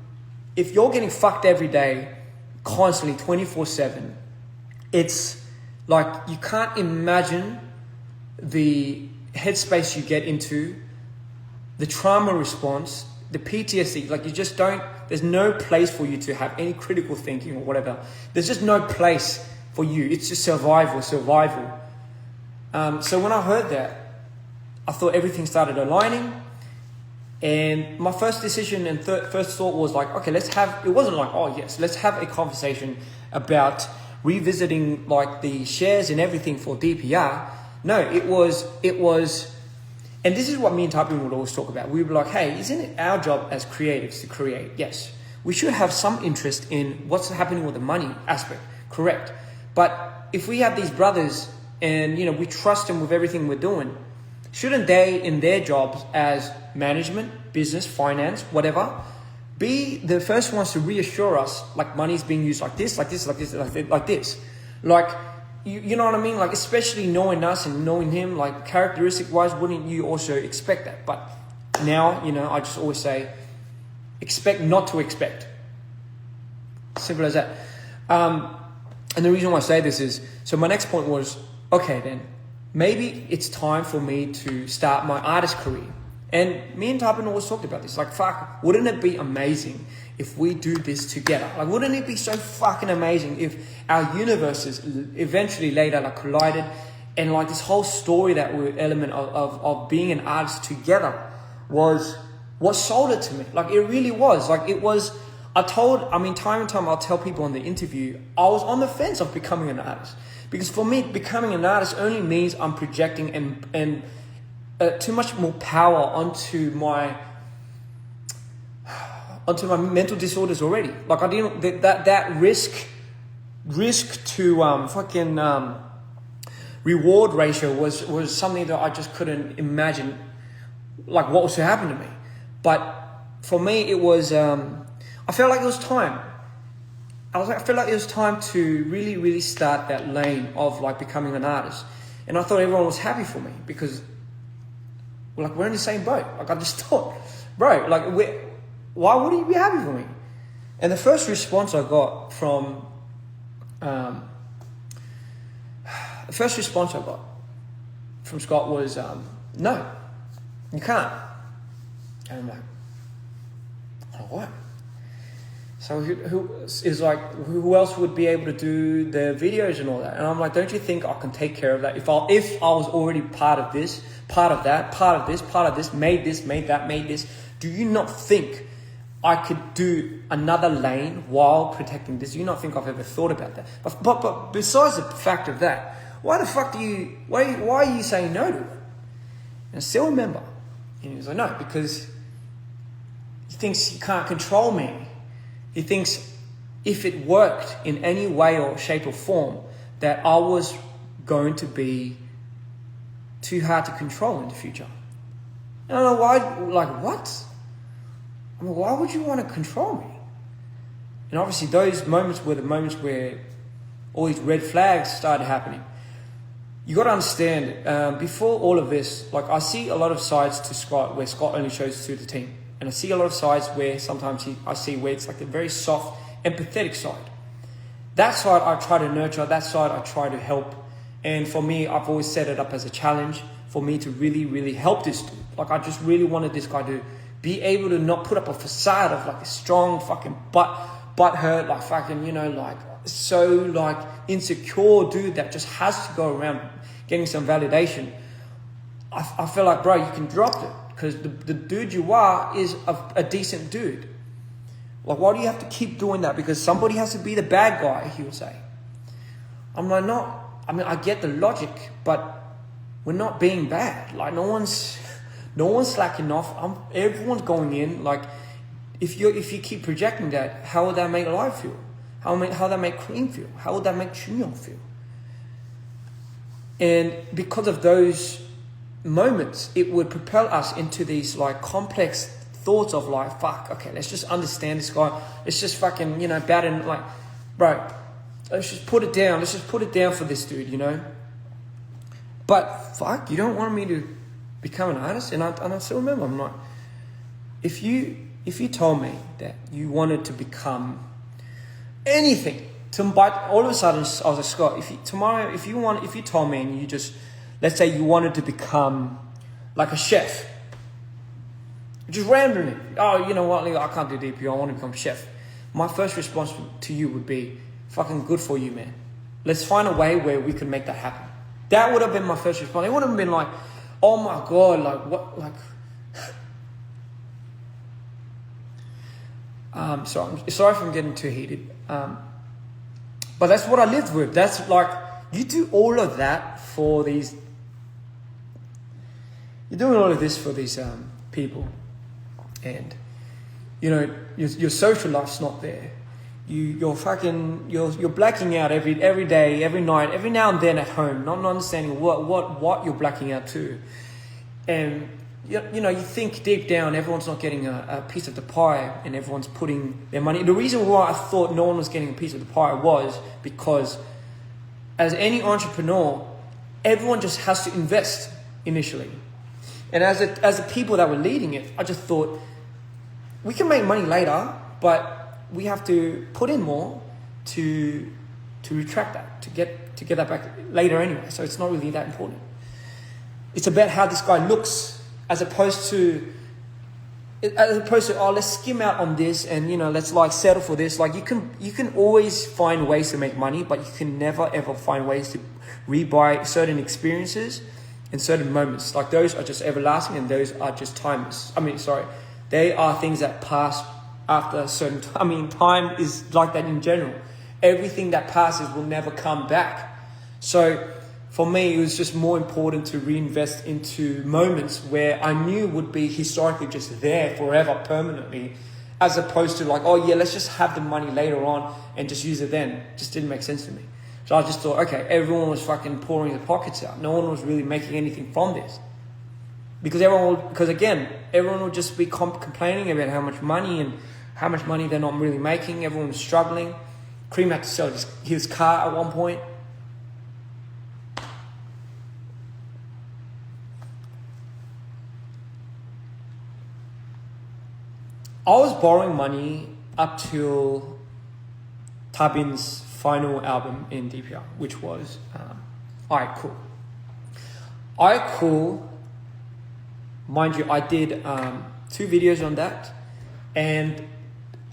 fucked every day, constantly, 24/7, it's like you can't imagine the headspace you get into, the trauma response, the PTSD. Like you just don't. There's no place for you to have any critical thinking or whatever. There's just no place for you. It's just survival. So when I heard that, I thought everything started aligning, and my first decision and first thought was like, okay, it wasn't like, oh yes, let's have a conversation about revisiting like the shares and everything for DPR. No, it was, and this is what me and Tybin would always talk about. We would be like, hey, isn't it our job as creatives to create? Yes. We should have some interest in what's happening with the money aspect, correct. But if we have these brothers and, you know, we trust them with everything we're doing. Shouldn't they, in their jobs as management, business, finance, whatever, be the first ones to reassure us, like, money's being used like this, like this, like this, like this. Like, you know what I mean? Like, especially knowing us and knowing him, like, characteristic-wise, wouldn't you also expect that? But now, you know, I just always say, expect not to expect. Simple as that. And the reason why I say this is, so my next point was, okay then, maybe it's time for me to start my artist career. And me and Tarbin always talked about this. Like, fuck, wouldn't it be amazing if we do this together? Like, wouldn't it be so fucking amazing if our universes eventually later like collided, and like this whole story that we're element of being an artist together was what sold it to me. Like, it really was. Like, it was, time and time I'll tell people in the interview, I was on the fence of becoming an artist. Because for me, becoming an artist only means I'm projecting and too much more power onto my mental disorders already. Like, I didn't, that risk to reward ratio was something that I just couldn't imagine, like, what was to happen to me. But for me, it was, I felt like it was time. I felt like it was time to really, really start that lane of like becoming an artist. And I thought everyone was happy for me because, like, we're in the same boat. Like, I just thought, bro, like, why would he be happy for me? And the first response I got from, Scott was, no, you can't. And I'm like, oh, what? So who else would be able to do the videos and all that? And I'm like, don't you think I can take care of that? If I was already part of this, part of that, part of this, made this, do you not think I could do another lane while protecting this? Do you not think I've ever thought about that? But besides the fact of that, why are you saying no to it? And I still remember. And he was like, no, because he thinks he can't control me. He thinks if it worked in any way or shape or form, that I was going to be too hard to control in the future. And I don't know why, like, what? I mean, why would you want to control me? And obviously those moments were the moments where all these red flags started happening. You got to understand, before all of this, like, I see a lot of sides to Scott where Scott only shows to the team. And I see a lot of sides where sometimes I see where it's like a very soft, empathetic side. That side I try to nurture, that side I try to help. And for me, I've always set it up as a challenge for me to really, really help this dude. Like, I just really wanted this guy to be able to not put up a facade of like a strong fucking butt hurt, like fucking, you know, like so like insecure dude that just has to go around getting some validation. I feel like, bro, you can drop it. Because the dude you are is a decent dude. Like, why do you have to keep doing that? Because somebody has to be the bad guy, he would say. I'm like, I get the logic, but we're not being bad. Like, no one's slacking off. Everyone's going in. Like, if you keep projecting that, how would that make life feel? How would that make Cream feel? How would that make Chunyong feel? And because of those moments, it would propel us into these like complex thoughts of like, fuck, okay, let's just understand this guy. Let's just fucking, you know, batten, like, bro, let's just put it down. Let's just put it down for this dude, you know. But fuck, you don't want me to become an artist? And I still remember, I'm like, if you told me that you wanted to become anything, but all of a sudden I was like, Scott, if you told me and you just, let's say you wanted to become like a chef. Just randomly. Oh, you know what, Leo, I can't do DPR, I want to become a chef. My first response to you would be, fucking good for you, man. Let's find a way where we can make that happen. That would have been my first response. It would have been like, oh my God, like what, like... sorry if I'm getting too heated. But that's what I lived with. That's like, you do all of that for these... You're doing all of this for these people, and you know your social life's not there. you're blacking out every day, every night, every now and then at home, not understanding what you're blacking out to. And you know, you think deep down everyone's not getting a piece of the pie, and everyone's putting their money. The reason why I thought no one was getting a piece of the pie was because, as any entrepreneur, everyone just has to invest initially. And as the people that were leading it, I just thought, we can make money later, but we have to put in more to retract that, to get that back later anyway. So it's not really that important. It's about how this guy looks, as opposed to oh, let's skim out on this, and you know, let's like settle for this. Like you can always find ways to make money, but you can never ever find ways to rebuy certain experiences and certain moments. Like those are just everlasting, and those are just timeless. They are things that pass after a certain time. I mean, time is like that in general. Everything that passes will never come back. So for me, it was just more important to reinvest into moments where I knew would be historically just there forever, permanently, as opposed to like, oh yeah, let's just have the money later on and just use it then. It just didn't make sense to me. So I just thought, okay, everyone was fucking pouring their pockets out. No one was really making anything from this. Because everyone would just be complaining about how much money they're not really making. Everyone was struggling. Cream had to sell his car at one point. I was borrowing money up till Tabin's final album in DPR, which was I Cool. Mind you, I did 2 videos on that, and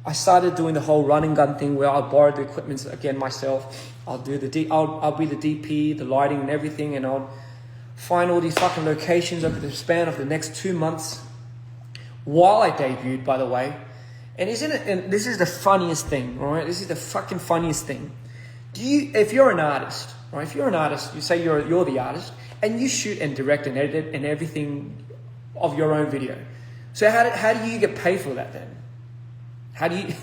I started doing the whole run and gun thing where I'll borrow the equipment again myself. I'll be the DP, the lighting and everything, and I'll find all these fucking locations over the span of the next 2 months. While I debuted, by the way, and this is the funniest thing, all right? This is the fucking funniest thing. If you're an artist, right? If you're an artist, you say you're the artist, and you shoot and direct and edit and everything of your own video. So how do you get paid for that then? How do you?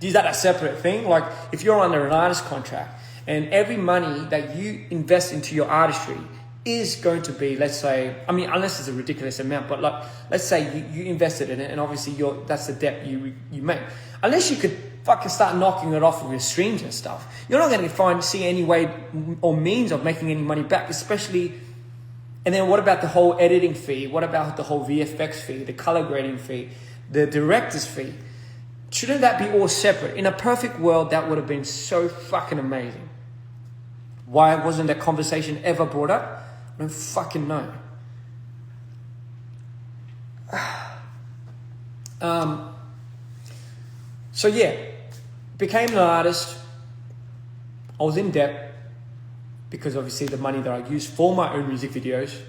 Is that a separate thing? Like if you're under an artist contract and every money that you invest into your artistry is going to be, let's say, I mean, unless it's a ridiculous amount, but like, let's say you invested in it, and obviously that's the debt you make. Unless you could fucking start knocking it off of your streams and stuff, you're not going to see any way or means of making any money back, especially. And then what about the whole editing fee? What about the whole VFX fee, the color grading fee, the director's fee? Shouldn't that be all separate? In a perfect world, that would have been so fucking amazing. Why wasn't that conversation ever brought up? I don't fucking know. So yeah, became an artist. I was in debt because obviously the money that I used for my own music videos,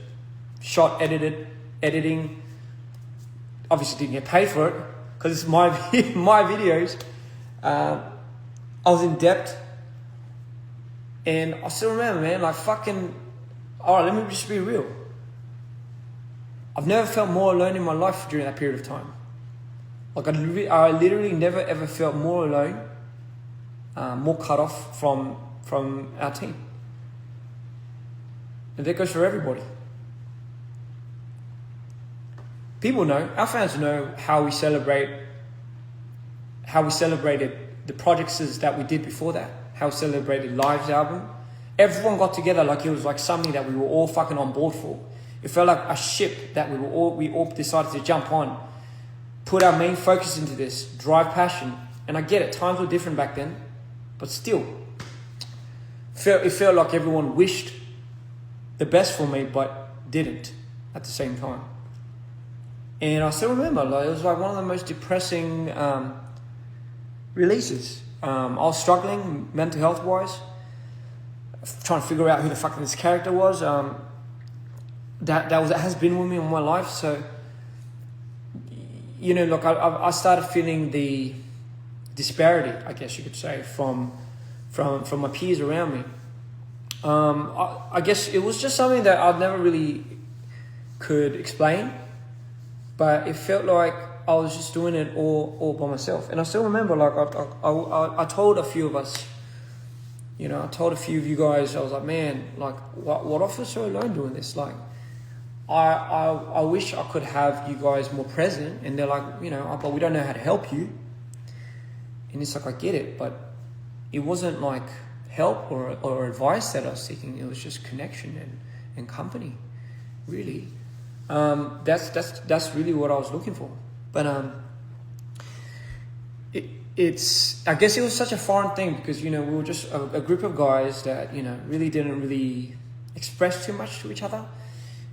editing, obviously didn't get paid for it because it's my videos. I was in debt, and I still remember, man, like fucking. Alright, let me just be real. I've never felt more alone in my life during that period of time. Like I literally never ever felt more alone, more cut off from our team. And that goes for everybody. People know, our fans know how we celebrated the projects that we did before that, how we celebrated Live's album. Everyone got together like it was like something that we were all fucking on board for. It felt like a ship that we all decided to jump on, put our main focus into this, drive passion. And I get it, times were different back then, but still, it felt like everyone wished the best for me, but didn't at the same time. And I still remember, like, it was like one of the most depressing releases. I was struggling mental health wise, trying to figure out who the fuck this character was. That has been with me all my life. So, you know, look, I started feeling the disparity, I guess you could say, from my peers around me. I guess it was just something that I never really could explain, but it felt like I was just doing it all by myself. And I still remember, like, I told a few of us, I told a few of you guys, I was like, man, like, what I feel so alone doing this? Like, I wish I could have you guys more present. And they're like, but we don't know how to help you. And it's like, I get it, but it wasn't like help or advice that I was seeking. It was just connection and company, really. That's really what I was looking for. But I guess it was such a foreign thing because, we were just a group of guys that, really didn't really express too much to each other.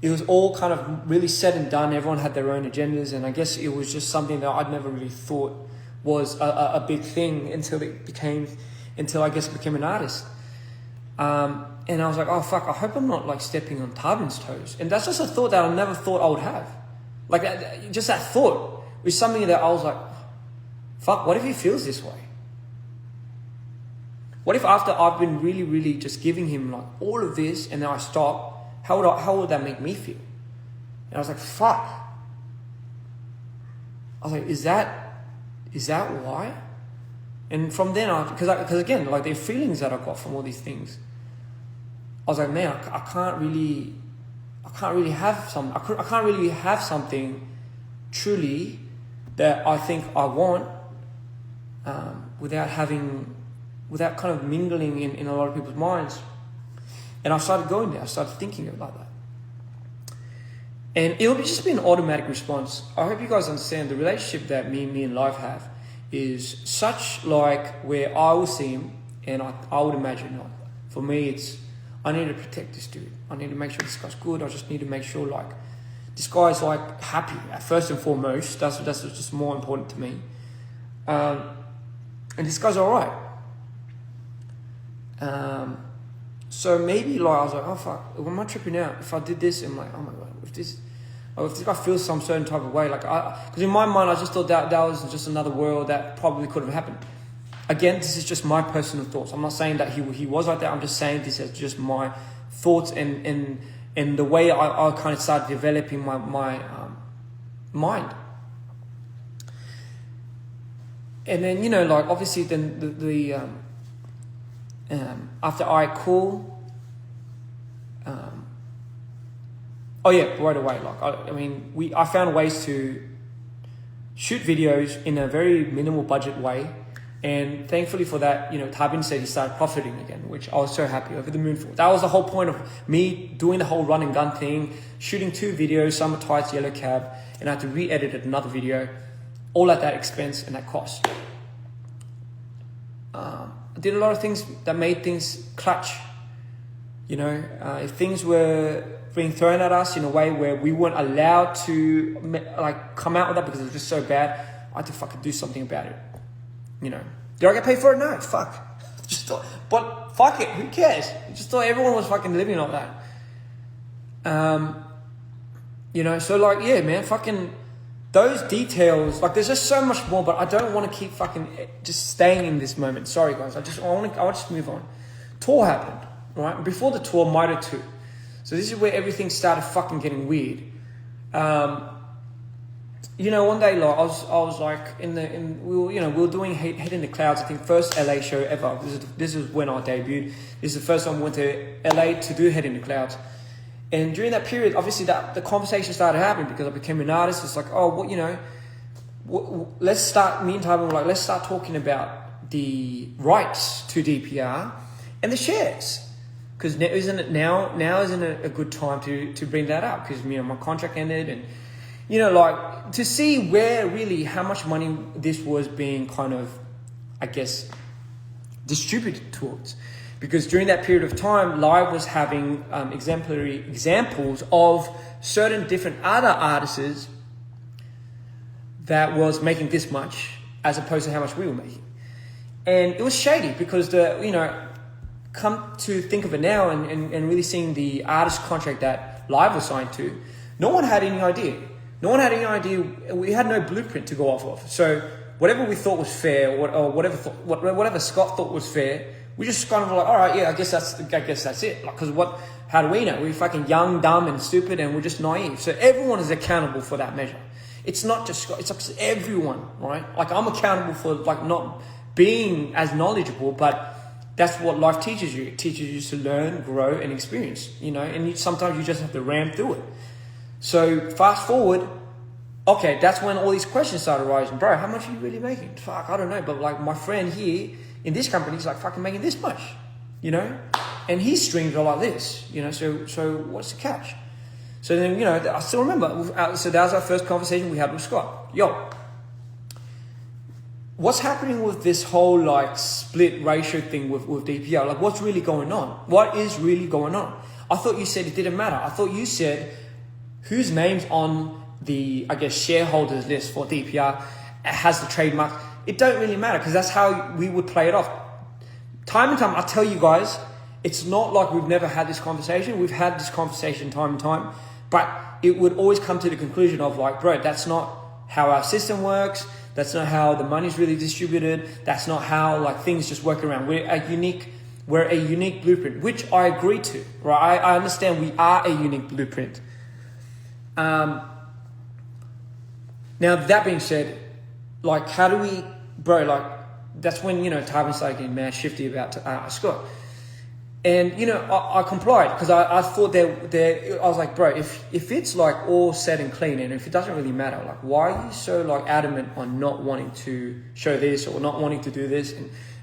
It was all kind of really said and done. Everyone had their own agendas, and I guess it was just something that I'd never really thought was a big thing until I guess it became an artist. And I was like, oh fuck, I hope I'm not like stepping on Tarbin's toes. And that's just a thought that I never thought I would have. Like just that thought was something that I was like, fuck, what if he feels this way? What if after I've been really, really just giving him like all of this and then I stop, how would that make me feel? And I was like, fuck. I was like, is that why? And from then on, because again, like the feelings that I got from all these things, I was like, man, I can't really have something truly that I think I want without kind of mingling in a lot of people's minds. And I started going there. I started thinking about that. And it will just be an automatic response. I hope you guys understand the relationship that me and Live have is such like where I will see him and I would imagine not. For me, it's I need to protect this dude. I need to make sure this guy's good. I just need to make sure like this guy's like happy first and foremost. That's just more important to me. And this guy's all right. So maybe like I was like, oh fuck, am I tripping out? If I did this, I'm like, oh my god, if this guy feels some certain type of way, like because in my mind I just thought that was just another world that probably could have happened. Again, this is just my personal thoughts. I'm not saying that he was like that. I'm just saying this as just my thoughts and the way I kind of started developing my mind. And then like obviously then the after I call. Oh yeah, right away. Like I found ways to shoot videos in a very minimal budget way. And thankfully for that, Tarbin said he started profiting again, which I was so happy, over the moon for. That was the whole point of me doing the whole run and gun thing, shooting 2 videos, Summer Tights, Yellow Cab, and I had to re-edit another video, all at that expense and that cost. I did a lot of things that made things clutch. If things were being thrown at us in a way where we weren't allowed to like come out with that because it was just so bad, I had to fucking do something about it. Did I get paid for it? No, fuck. But fuck it, who cares? I just thought everyone was fucking living like that. So like, yeah, man, fucking those details, like there's just so much more, but I don't want to keep fucking just staying in this moment. Sorry guys, I want to just move on. Tour happened, right? Before the tour, Mida 2. So this is where everything started fucking getting weird. One day, like I was like we were doing Head in the Clouds. I think first LA show ever. This is when I debuted. This is the first time I went to LA to do Head in the Clouds. And during that period, obviously the conversation started happening because I became an artist. It's like, oh, let's start. Me and Tarbin were like, let's start talking about the rights to DPR and the shares. Because isn't it a good time to bring that up? Because my contract ended and. Like to see how much money this was being kind of, I guess, distributed towards. Because during that period of time, Live was having exemplary examples of certain different other artists that was making this much as opposed to how much we were making. And it was shady because come to think of it now and really seeing the artist contract that Live was signed to, no one had any idea. No one had any idea. We had no blueprint to go off of. So whatever we thought was fair, or whatever Scott thought was fair, we just kind of like, all right, yeah, I guess that's it. Like, because how do we know? We're fucking young, dumb, and stupid, and we're just naive. So everyone is accountable for that measure. It's not just Scott, it's like everyone, right? Like I'm accountable for like not being as knowledgeable, but that's what life teaches you. It teaches you to learn, grow, and experience, you know, and sometimes you just have to ram through it. So fast forward, okay, that's when all these questions started arising. Bro, how much are you really making? Fuck, I don't know. But like my friend here in this company is like fucking making this much, you know? And his streams are like this, you know? So what's the catch? So then, you know, I still remember. So that was our first conversation we had with Scott. Yo, what's happening with this whole like split ratio thing with DPR? Like what's really going on? What is really going on? I thought you said it didn't matter. I thought you said whose name's on the, I guess, shareholders list for DPR has the trademark. It don't really matter because that's how we would play it off. Time and time, I tell you guys, it's not like we've never had this conversation. We've had this conversation time and time, but it would always come to the conclusion of like, bro, that's not how our system works. That's not how the money's really distributed. That's not how like things just work around. We're a unique blueprint, which I agree to, right? I understand we are a unique blueprint. Now that being said, like how do we, bro, like that's when, you know, Tywin started getting mad shifty about Scott. And, you know, I complied because I thought I was like, bro, if it's like all set and clean and if it doesn't really matter, like why are you so like adamant on not wanting to show this or not wanting to do this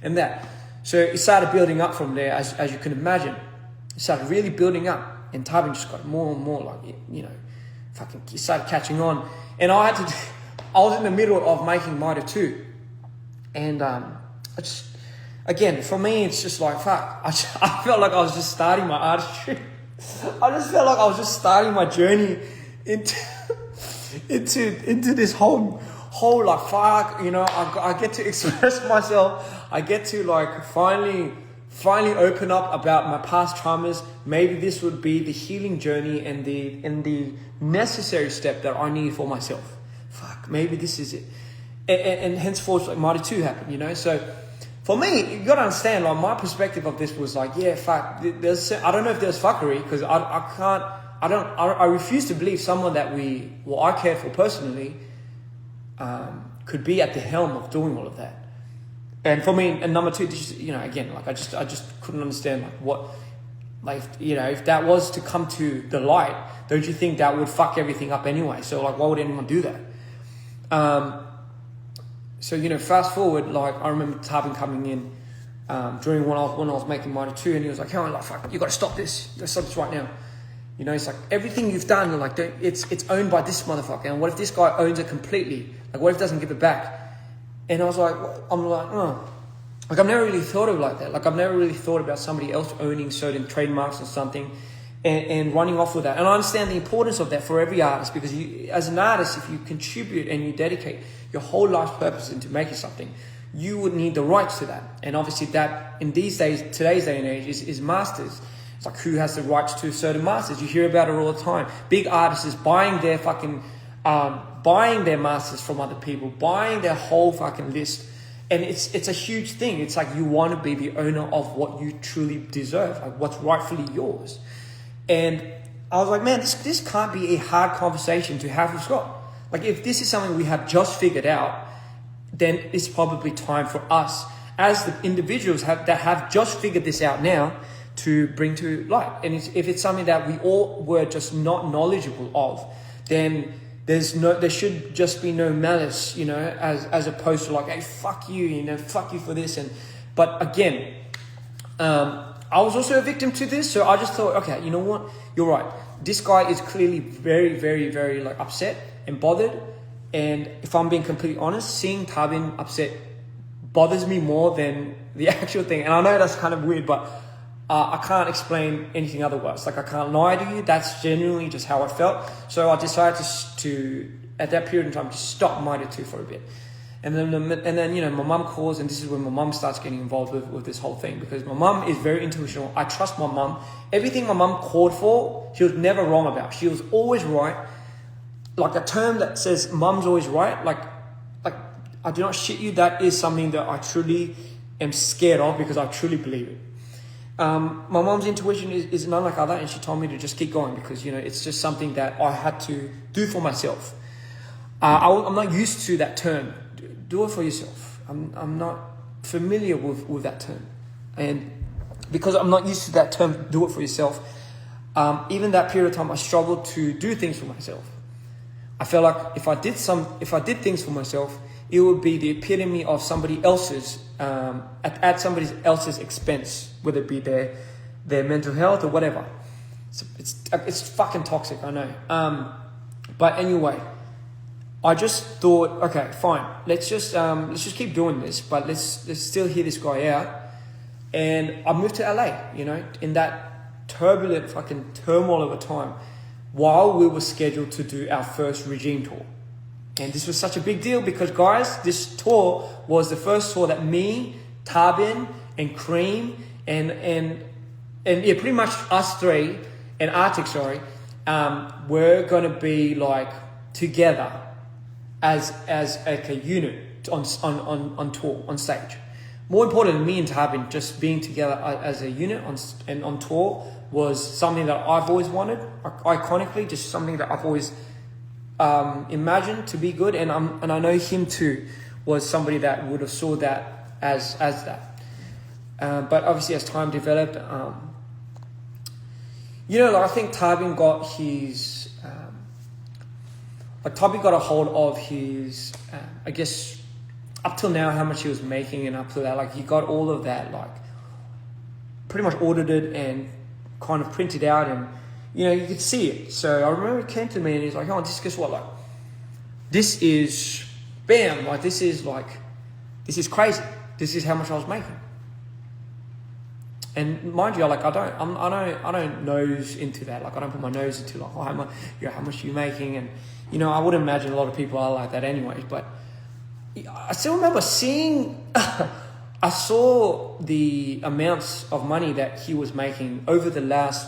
and that? So it started building up from there, as you can imagine. It started really building up and Tywin just got more and more like, you know, fucking he started catching on. And I was in the middle of making Mitre 2. And again, for me, it's just like, fuck. I felt like I was just starting my artistry. I just felt like I was just starting my journey into this whole like, fuck, you know, I get to express myself. I get to like finally open up about my past traumas. Maybe this would be the healing journey and the necessary step that I need for myself. Fuck, maybe this is it. And henceforth, like Mitre 2 happened, you know? So for me, you gotta understand, like my perspective of this was like, yeah, fuck, I don't know if there's fuckery, because I refuse to believe someone that I care for personally, could be at the helm of doing all of that. And for me, and number two, this is, you know, again, like I just couldn't understand like what, like, you know, if that was to come to the light, don't you think that would fuck everything up anyway? So like, why would anyone do that? So, you know, fast forward, like I remember Tarbin coming in during when I was making Mitre 2, and he was like, "Hey, like, fuck, you got to stop this. You got to stop this right now." You know, it's like everything you've done, like it's owned by this motherfucker. And what if this guy owns it completely? Like, what if he doesn't give it back? And I was like, oh. Like I've never really thought of it like that. Like I've never really thought about somebody else owning certain trademarks or something and running off with that. And I understand the importance of that for every artist, because you, as an artist, if you contribute and you dedicate your whole life's purpose into making something, you would need the rights to that. And obviously that in these days, today's day and age, is masters. It's like, who has the rights to certain masters? You hear about it all the time. Big artists is buying their buying their masters from other people, buying their whole fucking list. And it's a huge thing. It's like you want to be the owner of what you truly deserve, like what's rightfully yours. And I was like, man, this can't be a hard conversation to have with Scott. Like, if this is something we have just figured out, then it's probably time for us as the individuals that have just figured this out now to bring to light. And if it's something that we all were just not knowledgeable of, then there should just be no malice, you know, as opposed to like, hey, fuck you, you know, fuck you for this. But again, I was also a victim to this, so I just thought, okay, you know what, you're right. This guy is clearly very, very, very like upset and bothered. And if I'm being completely honest, seeing Tarbin upset bothers me more than the actual thing. And I know that's kind of weird, but I can't explain anything otherwise. Like, I can't lie to you. That's genuinely just how I felt. So I decided to at that period in time, to stop Mitre 2 for a bit. And then, you know, my mum calls, and this is when my mum starts getting involved with this whole thing, because my mum is very intuitional. I trust my mum. Everything my mum called for, she was never wrong about. She was always right. Like, a term that says mum's always right, like I do not shit you, that is something that I truly am scared of, because I truly believe it. My mom's intuition is none like other, and she told me to just keep going, because, you know, it's just something that I had to do for myself. I'm not used to that term. Do it for yourself. I'm not familiar with that term. And because I'm not used to that term, do it for yourself, even that period of time, I struggled to do things for myself. I felt like if I did things for myself, it would be the epitome of somebody else's, at somebody else's expense, whether it be their mental health or whatever. It's fucking toxic, I know. But anyway, I just thought, okay, fine, let's just keep doing this, but let's still hear this guy out. And I moved to LA, in that turbulent fucking turmoil of a time, while we were scheduled to do our first regime tour. And this was such a big deal because, guys, this tour was the first tour that me, Tarbin, and Cream, and yeah, pretty much us three, and Arctic, we're going to be like together as like a unit on tour, on stage. More important than me and Tarbin just being together as a unit on tour was something that I've always wanted, iconically, just something that I've always imagined to be good, and I know him too was somebody that would have saw that as that. But obviously, as time developed, I think Tarbin got his, Tarbin got a hold of his, I guess, up till now, how much he was making, and up to that, he got all of that, pretty much audited and kind of printed out, and you could see it. So I remember he came to me and he's like, "Oh, guess what? This is bam! This is crazy. This is how much I was making." And mind you, I don't nose into that. I don't put my nose into how much are you making? And I would imagine a lot of people are like that anyways. But I still remember seeing. I saw the amounts of money that he was making over the last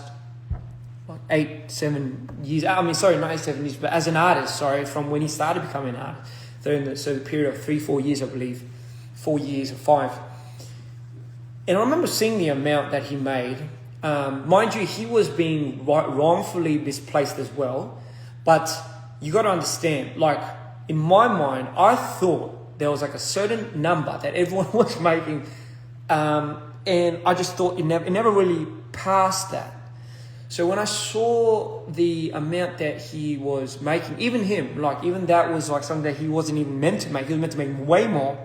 7 years. I mean, sorry, not 7 years, but as an artist, from when he started becoming an artist. So the period of 3-4 years, I believe, 4 years or 5. And I remember seeing the amount that he made. Mind you, he was being wrongfully misplaced as well. But you got to understand, in my mind, I thought there was a certain number that everyone was making. And I just thought it never really passed that. So when I saw the amount that he was making, even him, even that was something that he wasn't even meant to make. He was meant to make way more.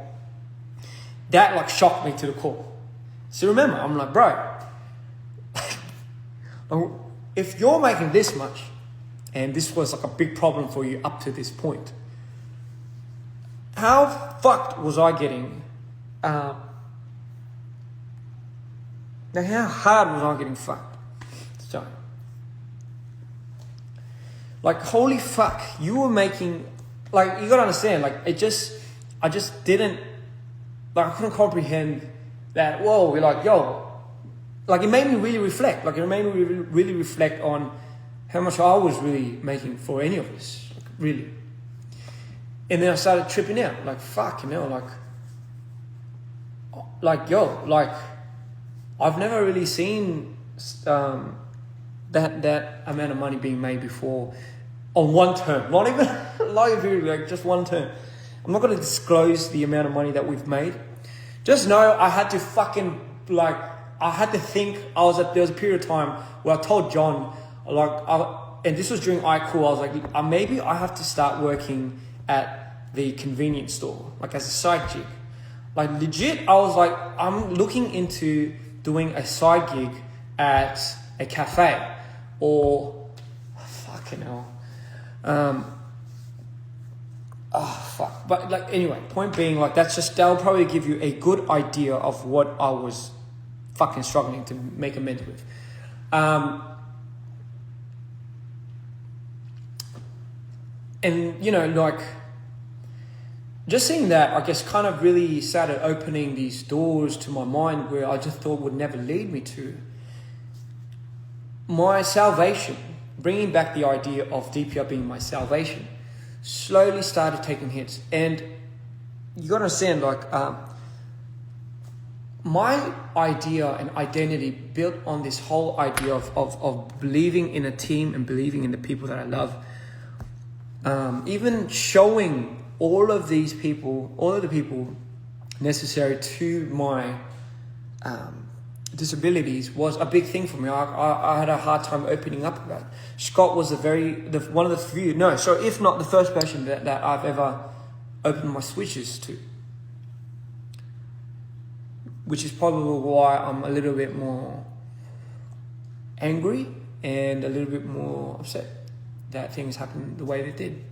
That shocked me to the core. So remember, I'm like, bro, if you're making this much, and this was a big problem for you up to this point, how fucked was I getting? How hard was I getting fucked? So, holy fuck, you were making, you gotta understand, I just didn't, I couldn't comprehend that. Whoa, we're it made me really reflect. It made me really reflect on how much I was really making for any of this, really. And then I started tripping out, fuck, I've never really seen that amount of money being made before on one term. Not even just one term. I'm not going to disclose the amount of money that we've made. Just know I had to fucking I had to think. There was a period of time where I told John and this was during iCool. I was like, maybe I have to start working at the convenience store, as a side gig. Legit, I was I'm looking into doing a side gig at a cafe or fucking hell. Fuck. But anyway, point being, that'll probably give you a good idea of what I was fucking struggling to make amends with. And just seeing that, I guess, kind of really started opening these doors to my mind where I just thought would never lead me to my salvation. Bringing back the idea of DPR being my salvation slowly started taking hits. And you got to understand, my idea and identity built on this whole idea of believing in a team and believing in the people that I love even showing all of the people necessary to my disabilities was a big thing for me. I had a hard time opening up about it. Scott was one of the few, if not the first person that I've ever opened my switches to. Which is probably why I'm a little bit more angry and a little bit more upset that things happened the way they did.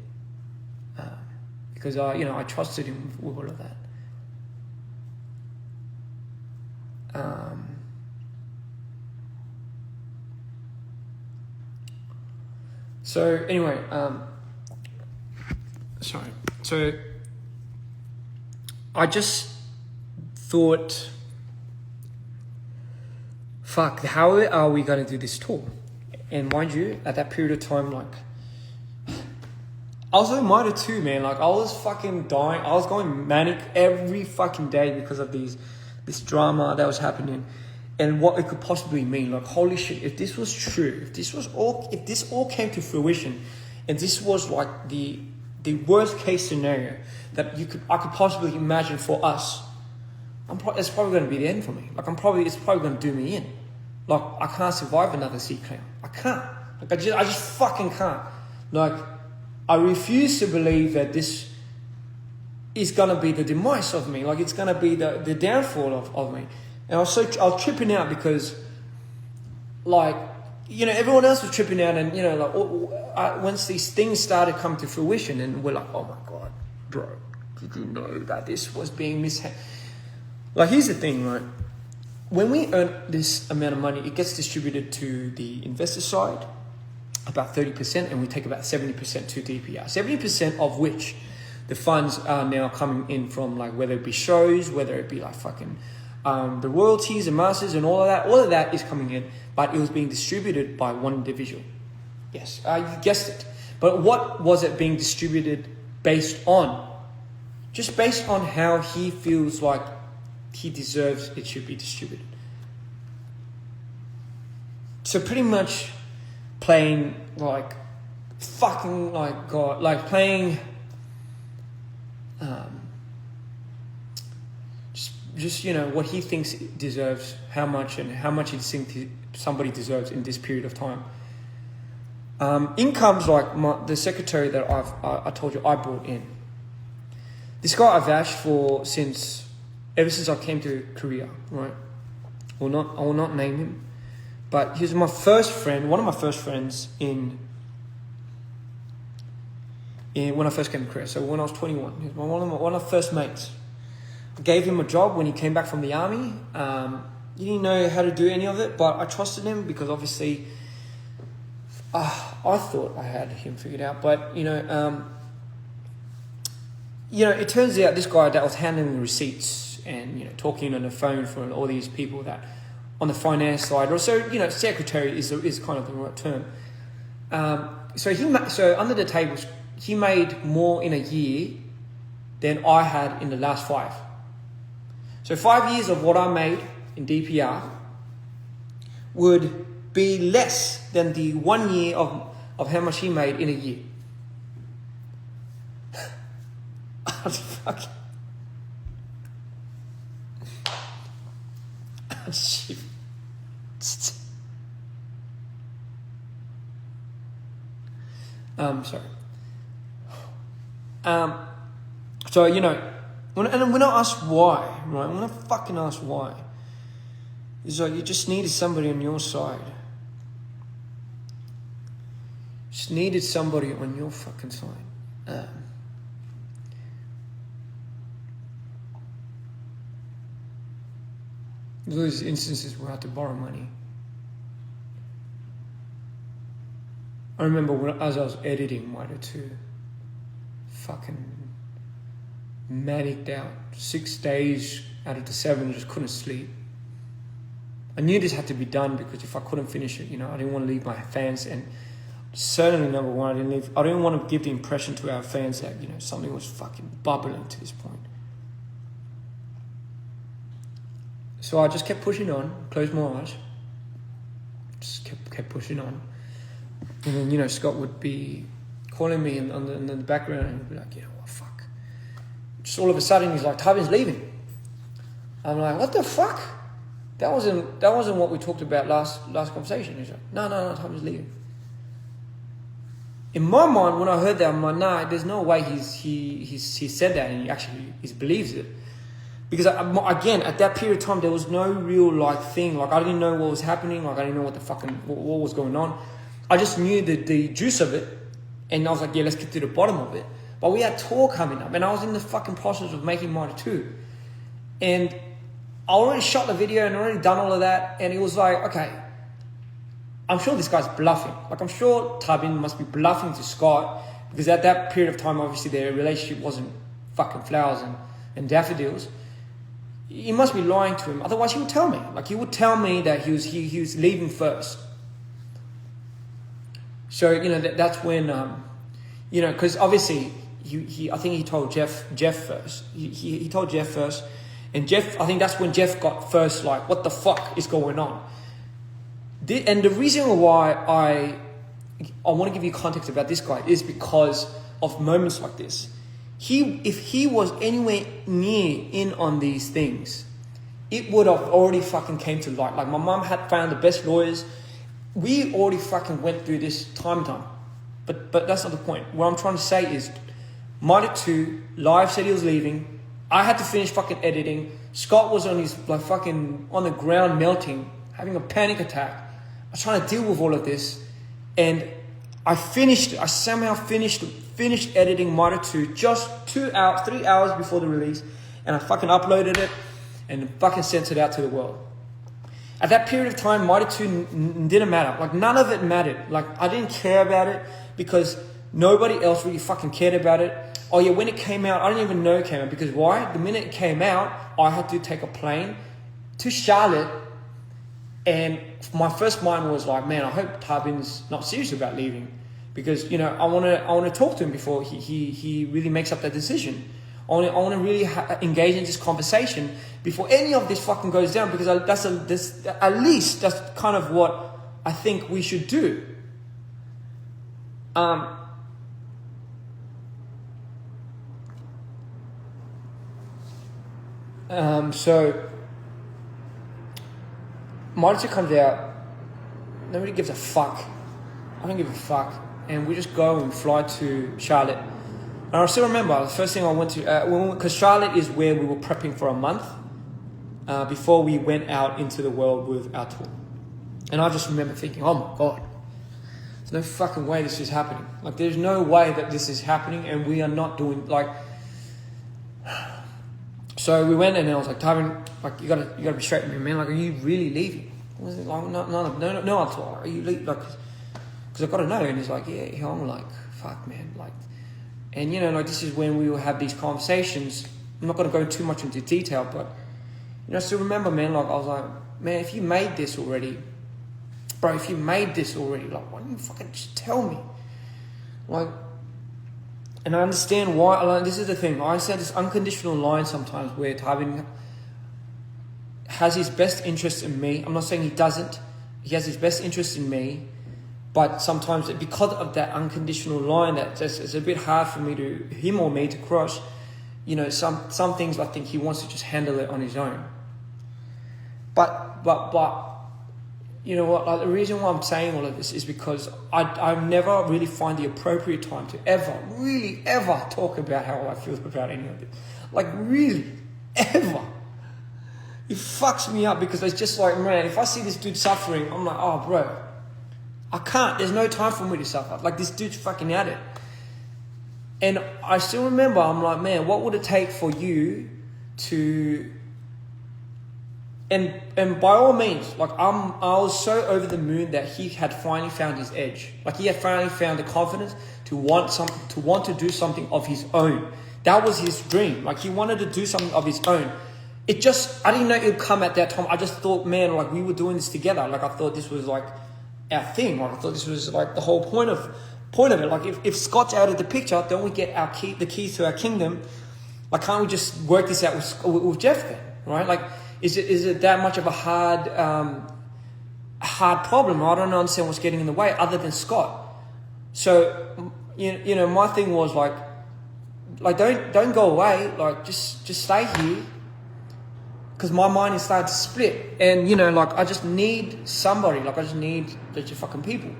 Because I trusted him with all of that. So anyway, sorry. So I just thought, fuck, how are we going to do this tour? And mind you, at that period of time, like, I was so minded too, man. Like, I was fucking dying. I was going manic every fucking day because of this drama that was happening and what it could possibly mean. Like, holy shit, if this was true, if this all came to fruition, and this was like the worst case scenario that I could possibly imagine for us, it's probably going to be the end for me. Like, it's probably going to do me in. Like, I can't survive another sea clown. I can't. Like, I just fucking can't. Like, I refuse to believe that this is going to be the demise of me. Like, it's going to be the downfall of me. And I was tripping out because, like, everyone else was tripping out, and, once these things started coming to fruition, and we're like, oh my God, bro, did you know that this was being mishandled? Like, here's the thing, right? When we earn this amount of money, it gets distributed to the investor side, about 30%, and we take about 70% to DPR. 70% of which the funds are now coming in from, like, whether it be shows, whether it be like fucking the royalties and masters and all of that is coming in, but it was being distributed by one individual. Yes, you guessed it. But what was it being distributed based on? Just based on how he feels like he deserves it should be distributed. So pretty much playing like fucking like God, like playing just what he thinks it deserves, how much he thinks somebody deserves in this period of time. In comes like the secretary that I told you I brought in. This guy I've vouched for ever since I came to Korea, right? I will not name him, but he was my first friend, one of my first friends in when I first came to Korea. So when I was 21, he was one of my first mates. I gave him a job when he came back from the army. He didn't know how to do any of it, but I trusted him because obviously I thought I had him figured out. But it turns out this guy that was handling the receipts and talking on the phone for all these people that on the finance side, or so secretary is kind of the right term. So under the tables, he made more in a year than I had in the last 5. So 5 years of what I made in DPR would be less than the 1 year of how much he made in a year. I was fucking... Shit. Sorry. So when I asked why, right? When I fucking asked why, it's like you just needed somebody on your side. Just needed somebody on your fucking side. Those instances where I had to borrow money. I remember as I was editing Mitre 2, fucking manicked out. 6 days out of the 7, just couldn't sleep. I knew this had to be done because if I couldn't finish it, I didn't want to leave my fans, and certainly number one, I didn't want to give the impression to our fans that something was fucking bubbling to this point. So I just kept pushing on, closed my eyes, just kept pushing on. And then, Scott would be calling me in the background, and he'd be like, you know what, fuck. Just all of a sudden, he's like, Tubby's leaving. I'm like, what the fuck? That wasn't what we talked about last conversation. He's like, no, Tubby's leaving. In my mind, when I heard that, I'm like, nah, there's no way he said that and he believes it. Because again, at that period of time, there was no real like thing. Like I didn't know what was happening. Like I didn't know what was going on. I just knew the juice of it, and I was like, yeah, let's get to the bottom of it. But we had tour coming up, and I was in the fucking process of making Mitre 2, and I already shot the video and already done all of that, and it was like, okay, I'm sure this guy's bluffing. Like I'm sure Tabin must be bluffing to Scott, because at that period of time, obviously their relationship wasn't fucking flowers and daffodils. He must be lying to him. Otherwise, he would tell me. Like he would tell me that he was leaving first. So that's when because obviously I think he told Jeff first. He told Jeff first, and Jeff, I think that's when Jeff got first like, what the fuck is going on? And the reason why I want to give you context about this guy is because of moments like this. If he was anywhere near in on these things, it would have already fucking came to light. Like my mum had found the best lawyers. We already fucking went through this time. But that's not the point. What I'm trying to say is, Mitre 2, Live said he was leaving. I had to finish fucking editing. Scott was on his like fucking on the ground melting, having a panic attack. I was trying to deal with all of this, and I somehow finished editing Mitre 2 just 3 hours before the release, and I fucking uploaded it and fucking sent it out to the world. At that period of time, Mitre 2 didn't matter. Like none of it mattered. Like I didn't care about it because nobody else really fucking cared about it. Oh yeah, when it came out, I didn't even know it came out, because why? The minute it came out, I had to take a plane to Charlotte, and my first mind was like, man, I hope Tarbin's not serious about leaving. Because I want to talk to him before he really makes up that decision. I want to really engage in this conversation before any of this fucking goes down. Because at least that's kind of what I think we should do. So Mitre 2 comes out. Nobody gives a fuck. I don't give a fuck. And we just go and fly to Charlotte. And I still remember the first thing I went to, because Charlotte is where we were prepping for a month before we went out into the world with our tour. And I just remember thinking, oh my God, there's no fucking way this is happening. Like there's no way that this is happening, and we are not doing like. So we went, and I was like, Tyrone, like you gotta be straight with me, man. Like, are you really leaving? I was like, no, I told her, are you leaving? Like, because I've got to know. And he's like, yeah. I'm like, fuck, man. Like, and like this is when we will have these conversations. I'm not going to go too much into detail, but I still remember, man. Like, I was like, man, if you made this already, bro, like, why don't you fucking just tell me? Like, and I understand why. Like, this is the thing. I understand this unconditional line sometimes where Tywin has his best interest in me. I'm not saying he doesn't. He has his best interest in me. But sometimes because of that unconditional line, it's a bit hard for him or me to cross. Some things I think he wants to just handle it on his own. But you know what? Like, the reason why I'm saying all of this is because I never really find the appropriate time to ever talk about how I feel about any of it. Like really, ever. It fucks me up because it's just like, man, if I see this dude suffering, I'm like, oh, bro. I can't. There's no time for me to suffer. Like, this dude's fucking at it. And I still remember, I'm like, man, what would it take for you to... And by all means, like, I was so over the moon that he had finally found his edge. Like, he had finally found the confidence to want to do something of his own. That was his dream. Like, he wanted to do something of his own. I didn't know it would come at that time. I just thought, man, like, we were doing this together. Like, I thought this was, like... our thing. Like, I thought this was like the whole point of it. Like, if Scott's out of the picture, don't we get the keys to our kingdom? Like, can't we just work this out with Jeff then, right? Like, is it that much of a hard problem? I don't understand what's getting in the way other than Scott. So you know, my thing was like don't go away, like just stay here, because my mind is starting to split, and you know, like I just need somebody, like I just need just fucking people.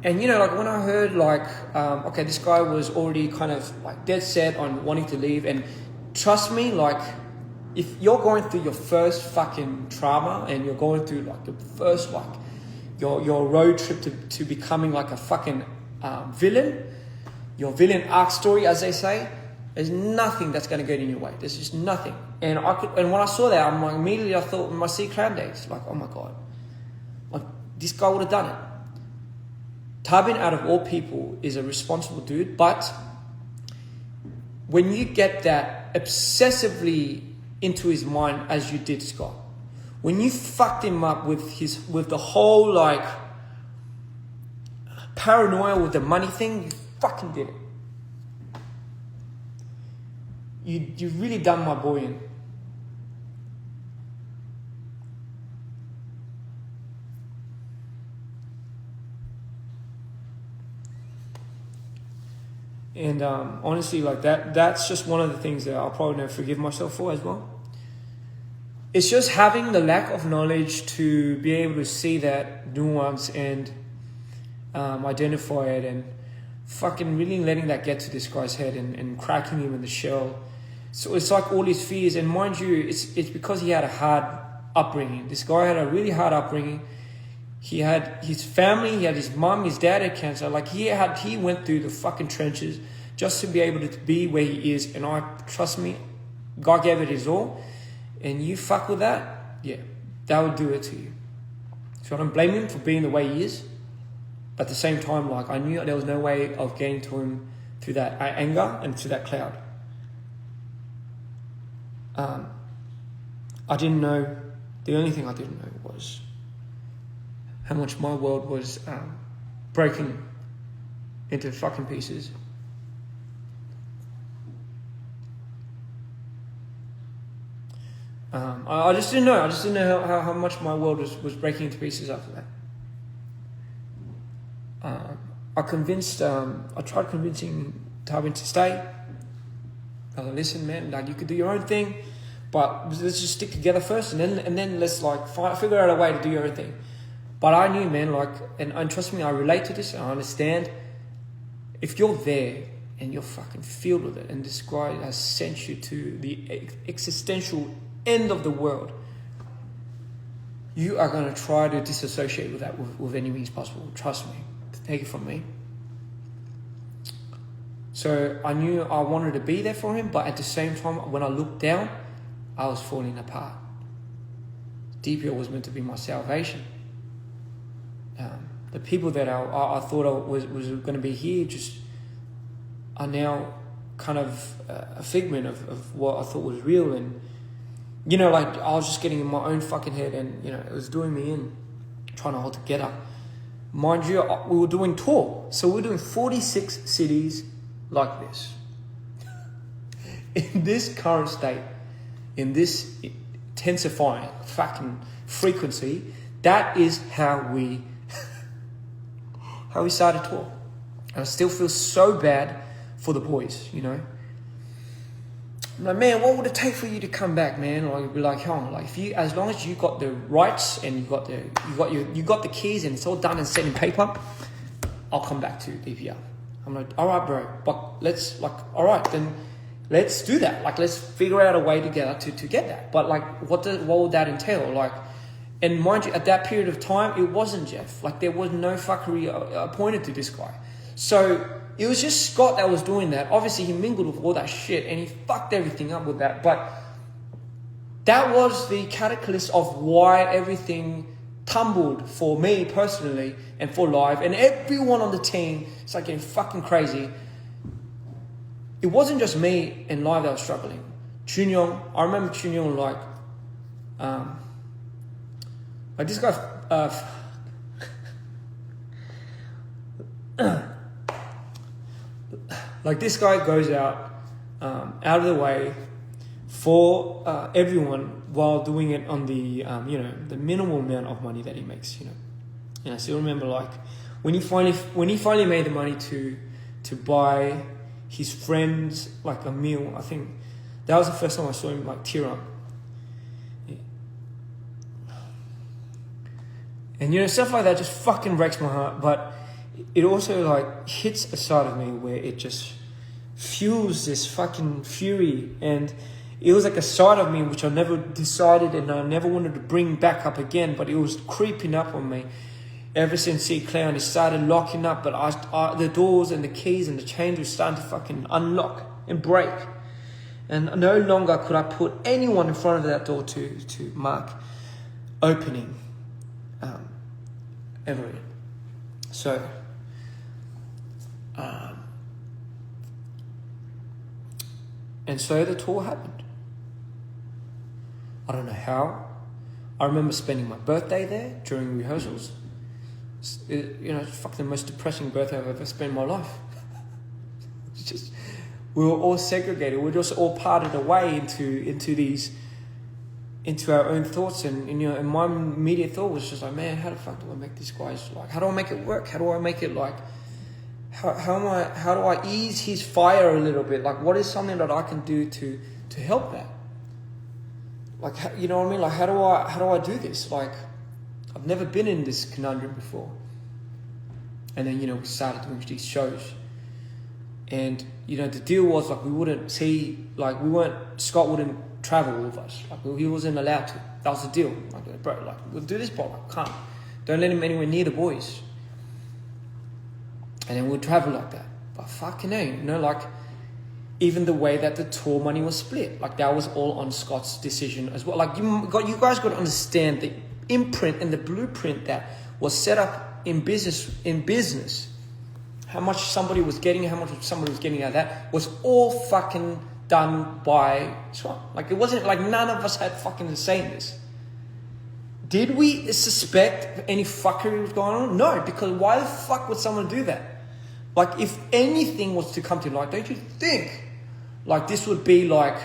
And you know, like when I heard like, okay, this guy was already kind of like dead set on wanting to leave, and trust me, like if you're going through your first fucking trauma and you're going through like the first like your road trip to becoming like a fucking villain, your villain arc story, as they say, there's nothing that's going to get in your way. There's just nothing. And when I saw that, I'm like, immediately I thought my C Clan days, like, oh my god, like this guy would have done it. Tabin, out of all people, is a responsible dude, but when you get that obsessively into his mind as you did Scott, when you fucked him up with the whole like paranoia with the money thing, you fucking did it. You really done my boy in. And honestly, like that's just one of the things that I'll probably never forgive myself for as well. It's just having the lack of knowledge to be able to see that nuance and identify it, and fucking really letting that get to this guy's head and cracking him in the shell. So it's like all his fears, and mind you, it's because he had a hard upbringing. This guy had a really hard upbringing. He had his family, he had his mom, his dad had cancer. Like he went through the fucking trenches just to be able to be where he is. And trust me, God gave it his all. And you fuck with that, yeah, that would do it to you. So I don't blame him for being the way he is. But at the same time, like I knew there was no way of getting to him through that anger and through that cloud. I didn't know, the only thing I didn't know was how much my world was breaking into fucking pieces. I just didn't know. I just didn't know how much my world was breaking into pieces after that. I tried convincing Tarbin to stay. I was like, listen, man, like you could do your own thing, but let's just stick together first, and then let's like figure out a way to do your own thing. But I knew, man, like, and trust me, I relate to this, and I understand. If you're there and you're fucking filled with it, and this guy has sent you to the existential end of the world, you are going to try to disassociate with that with any means possible. Trust me. Take it from me. So I knew I wanted to be there for him, but at the same time, when I looked down, I was falling apart. DPR was meant to be my salvation. The people that I thought was going to be here just are now kind of a figment of what I thought was real. And, you know, like I was just getting in my own fucking head, and, you know, it was doing me in, trying to hold together. Mind you, we were doing tour. So we were doing 46 cities like this. In this current state, in this intensifying fucking frequency, that is how we started tour. And I still feel so bad for the boys, you know. I'm like, man, what would it take for you to come back, man? Like, be like, hell, like if you, as long as you got the rights and you got the keys and it's all done and set in paper, I'll come back to DPR. I'm like, all right, bro, but let's then let's do that. Like, let's figure out a way together to get that. But like, what would that entail? Like, and mind you, at that period of time, it wasn't Jeff. Like, there was no fuckery appointed to this guy. So it was just Scott that was doing that. Obviously, he mingled with all that shit and he fucked everything up with that. But that was the catalyst of why everything tumbled for me personally and for Live and everyone on the team. It's like getting fucking crazy. It wasn't just me and Live that was struggling. Chunyong, I remember Chunyong like this guy, like this guy goes out of the way for everyone while doing it on the the minimal amount of money that he makes, you know. And I still remember, like, when he finally made the money to buy his friends like a meal, I think that was the first time I saw him like tear up. And you know, stuff like that just fucking breaks my heart, but it also like hits a side of me where it just fuels this fucking fury. And it was like a side of me which I never decided and I never wanted to bring back up again, but it was creeping up on me ever since he started locking up. But the doors and the keys and the chains were starting to fucking unlock and break, and no longer could I put anyone in front of that door to mark opening ever. So and so the tour happened. I don't know how. I remember spending my birthday there during rehearsals. It's fucking the most depressing birthday I've ever spent in my life. It's just, we were all segregated. We were just all parted away into our own thoughts, and my immediate thought was just like, man, how the fuck do I make these guys like? How do I make it work? How do I make it like? How do I ease his fire a little bit? Like, what is something that I can do to help that? Like, you know what I mean? Like, how do I do this? Like, I've never been in this conundrum before. And then, we started doing these shows. And, the deal was, like, Scott wouldn't travel with us. Like, he wasn't allowed to. That was the deal. Like, bro, like, we'll do this, but I can't. Don't let him anywhere near the boys. And then we'll travel like that. But fucking hell, like, even the way that the tour money was split, like, that was all on Scott's decision as well. Like, you guys got to understand the imprint and the blueprint that was set up in business. How much somebody was getting, how much somebody was getting out of that was all fucking done by Scott. Like, it wasn't like none of us had fucking the say in this. Did we suspect any fuckery was going on? No, because why the fuck would someone do that? Like, if anything was to come to light, don't you think, like, this would be like,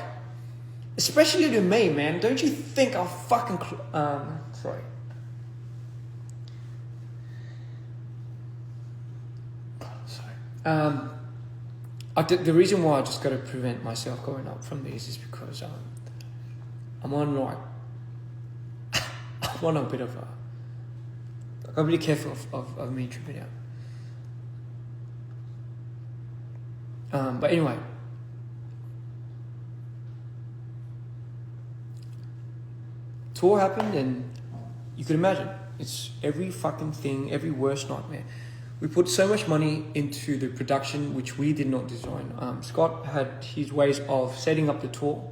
especially to me, man, don't you think I'll fucking, sorry. The reason why I just got to prevent myself going up from these is because I'm on like, I'm on a bit of a, like, I'm really careful of me tripping out. But anyway, tour happened, and you could imagine it's every fucking thing, every worst nightmare. We put so much money into the production, which we did not design. Scott had his ways of setting up the tour.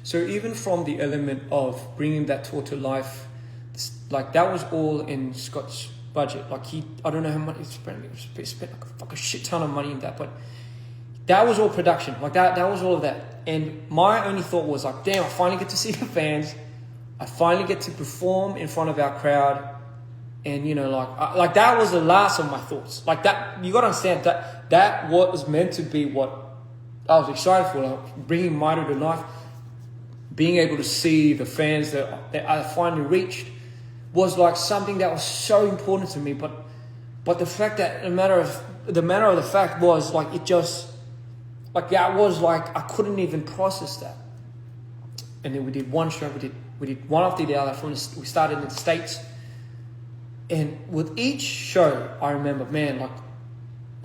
So even from the element of bringing that tour to life, like, that was all in Scott's budget. Like, I don't know how much he spent like a fucking shit ton of money in that, but that was all production. Like, that was all of that. And my only thought was like, damn, I finally get to see the fans. I finally get to perform in front of our crowd. And, like that was the last of my thoughts. Like, that, you got to understand that was meant to be what I was excited for, like, bringing Mitre to life, being able to see the fans that I finally reached was like something that was so important to me. But the fact that the matter of the fact was, like, it just, like, that was like, I couldn't even process that. And then we did one show, we did one after the other. We started in the States. And with each show, I remember, man, like,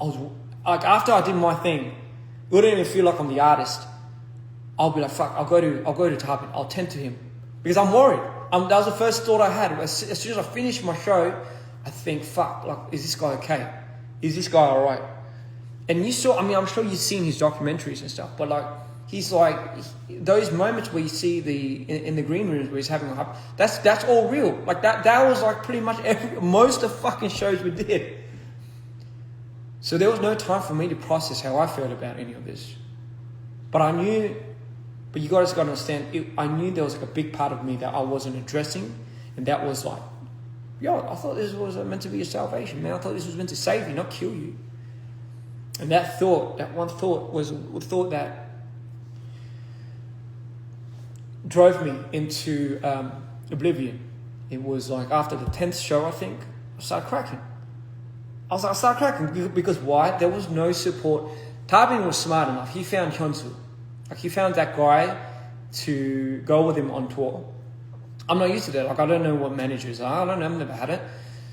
I was like, after I did my thing, it wouldn't even feel like I'm the artist. I'll be like, fuck, I'll go to Tarbin, I'll tend to him, because I'm worried. That was the first thought I had. As soon as I finished my show, I think, fuck, like, is this guy okay? Is this guy all right? And you saw, I'm sure you've seen his documentaries and stuff, but like, he's like, those moments where you see in the green rooms where he's having a hype, that's all real. Like, that was like pretty much most of the fucking shows we did. So there was no time for me to process how I felt about any of this. But you guys got to understand, I knew there was like a big part of me that I wasn't addressing, and that was like, I thought this was meant to be your salvation, man. I thought this was meant to save you, not kill you. And that one thought was a thought that drove me into oblivion. It was like after the 10th show, I think, I started cracking. I started cracking because why? There was no support. Tarbin was smart enough. He found Hyunsu. Like, he found that guy to go with him on tour. I'm not used to that. Like, I don't know what managers are. I don't know. I've never had it.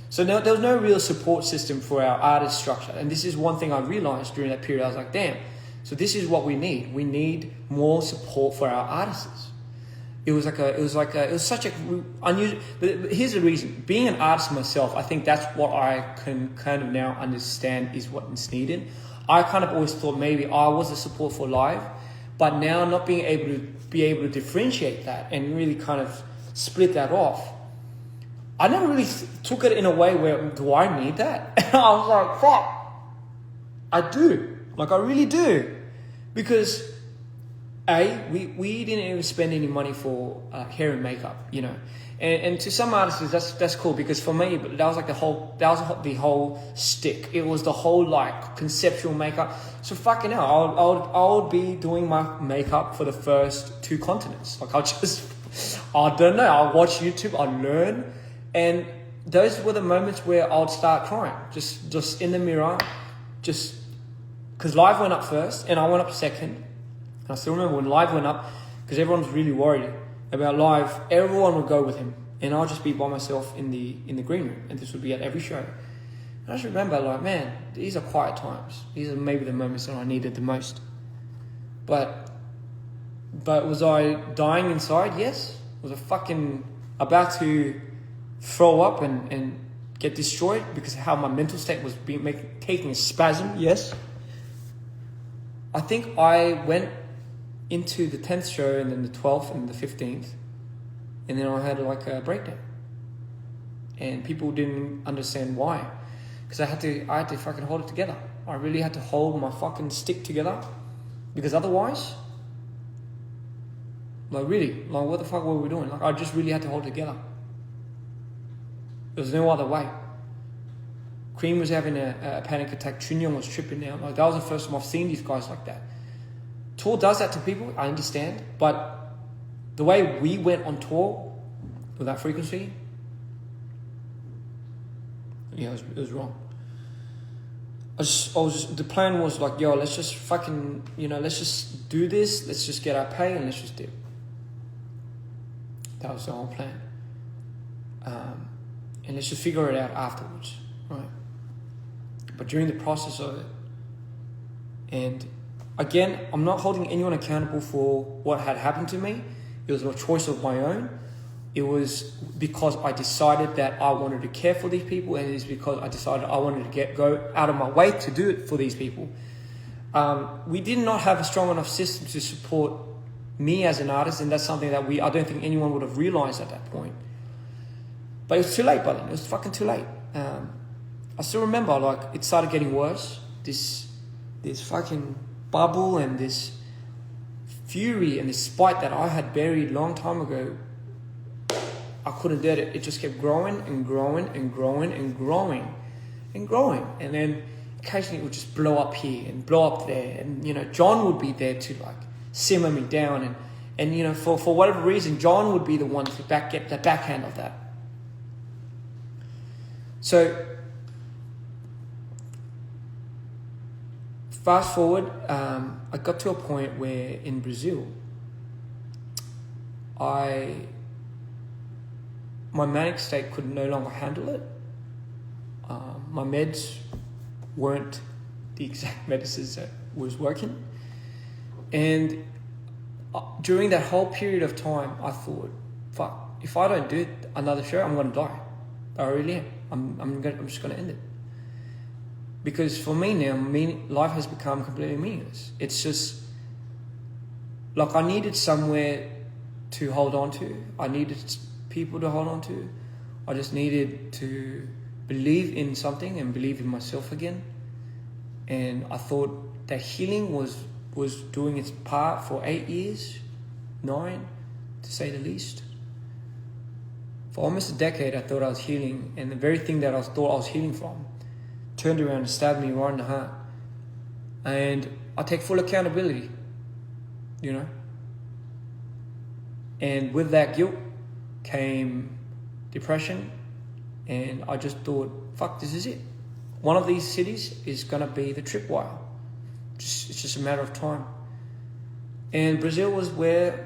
So there was no real support system for our artist structure. And this is one thing I realized during that period. I was like, damn. So this is what we need. We need more support for our artists. It was such a unusual. But here's the reason. Being an artist myself, I think that's what I can kind of now understand is what is needed. I kind of always thought maybe I was the support for live, but now not being able to differentiate that and really kind of split that off. I never really took it in a way where, do I need that? And I was like, fuck, I do. Like, I really do. Because we didn't even spend any money for hair and makeup, you know. And to some artists, that's cool, because for me, that was the whole stick. It was the whole like conceptual makeup. So fucking hell, I would be doing my makeup for the first 2 continents. Like, I don't know. I'll watch YouTube. I'll learn, and those were the moments where I'd start crying, just in the mirror, just because live went up first and I went up second. And I still remember when live went up, because everyone was really worried about live. Everyone would go with him, and I'll just be by myself in the green room, and this would be at every show. And I just remember, like, man, these are quiet times. These are maybe the moments that I needed the most. But was I dying inside? Yes. Was I fucking about to throw up and get destroyed because of how my mental state was taking a spasm? Yes. I think I went into the 10th show, and then the 12th and the 15th, and then I had like a breakdown, and people didn't understand why, because I had to fucking hold it together. I really had to hold my fucking stick together, because otherwise, like, really, like, what the fuck were we doing? Like, I just really had to hold it together. There was no other way. Cream was having a panic attack. Chunyoung was tripping out. Like, that was the first time I've seen these guys like that. Tour does that to people, I understand, but the way we went on tour with that frequency, yeah, it was wrong. The plan was like, yo, let's just fucking, let's just do this, let's just get our pay, and let's just dip. That was the whole plan. And let's just figure it out afterwards, right? But during the process of it, and again, I'm not holding anyone accountable for what had happened to me. It was a choice of my own. It was because I decided that I wanted to care for these people, and it is because I decided I wanted to go out of my way to do it for these people. We did not have a strong enough system to support me as an artist, and that's something that I don't think anyone would have realized at that point. But it was too late by then. It was fucking too late. I still remember, like, it started getting worse. This fucking bubble and this fury and this spite that I had buried long time ago, I couldn't get it. It just kept growing and growing and growing and growing and growing. And then occasionally it would just blow up here and blow up there. And, John would be there to, like, simmer me down. And for whatever reason, John would be the one to get the backhand of that. So, fast forward, I got to a point where in Brazil, my manic state could no longer handle it. My meds weren't the exact medicines that was working. And during that whole period of time, I thought, fuck, if I don't do another show, I'm going to die. I really am. I'm just going to end it. Because for me now, life has become completely meaningless. It's just, like, I needed somewhere to hold on to. I needed people to hold on to. I just needed to believe in something and believe in myself again. And I thought that healing was doing its part for 8 years, 9, to say the least. For almost a decade, I thought I was healing, and the very thing that I thought I was healing from turned around and stabbed me right in the heart. And I take full accountability, And with that guilt came depression, and I just thought, fuck, this is it. one of these cities is going to be the tripwire. It's just a matter of time. And Brazil was where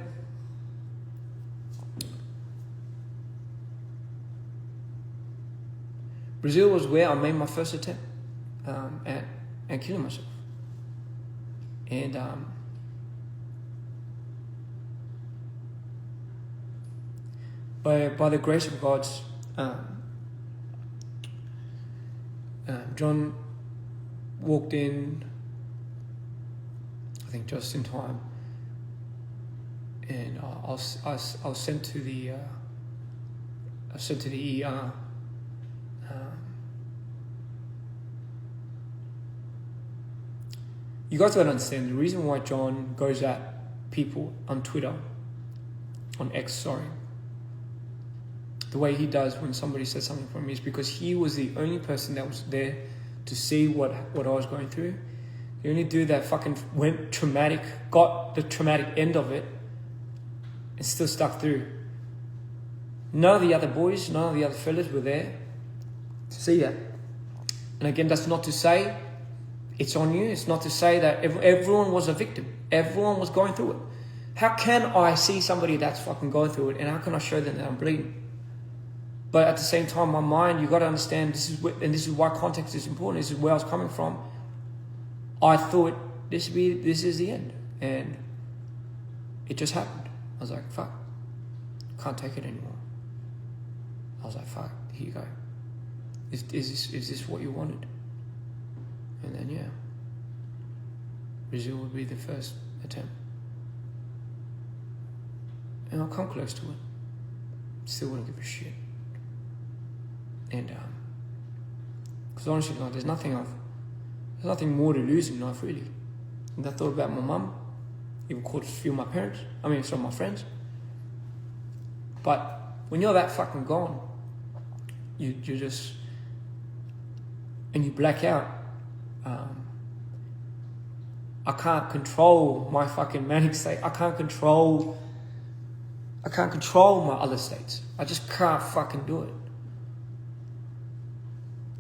I made my first attempt at killing myself. And by the grace of God, John walked in, I think just in time, and I was sent to the ER. You guys gotta understand the reason why John goes at people on Twitter, on X, sorry, the way he does when somebody says something from me is because he was the only person that was there to see what I was going through. The only dude that fucking went traumatic, got the traumatic end of it, and still stuck through. None of the other boys, none of the other fellas were there to see that. And again, that's not to say it's on you. It's not to say that everyone was a victim. Everyone was going through it. How can I see somebody that's fucking going through it, and how can I show them that I'm bleeding? But at the same time, my mind, you got to understand, this is why context is important. This is where I was coming from. I thought this is the end, and it just happened. I was like, fuck, can't take it anymore. I was like, fuck, here you go. Is this what you wanted? And then yeah, Brazil would be the first attempt, and I'll come close to it. Still wouldn't give a shit. And because honestly, like, there's nothing more to lose in life, really. And I thought about my mum, even called a few of my parents. Some of my friends. But when you're that fucking gone, you just, and you black out. I can't control my fucking manic state. I can't control my other states. I just can't fucking do it.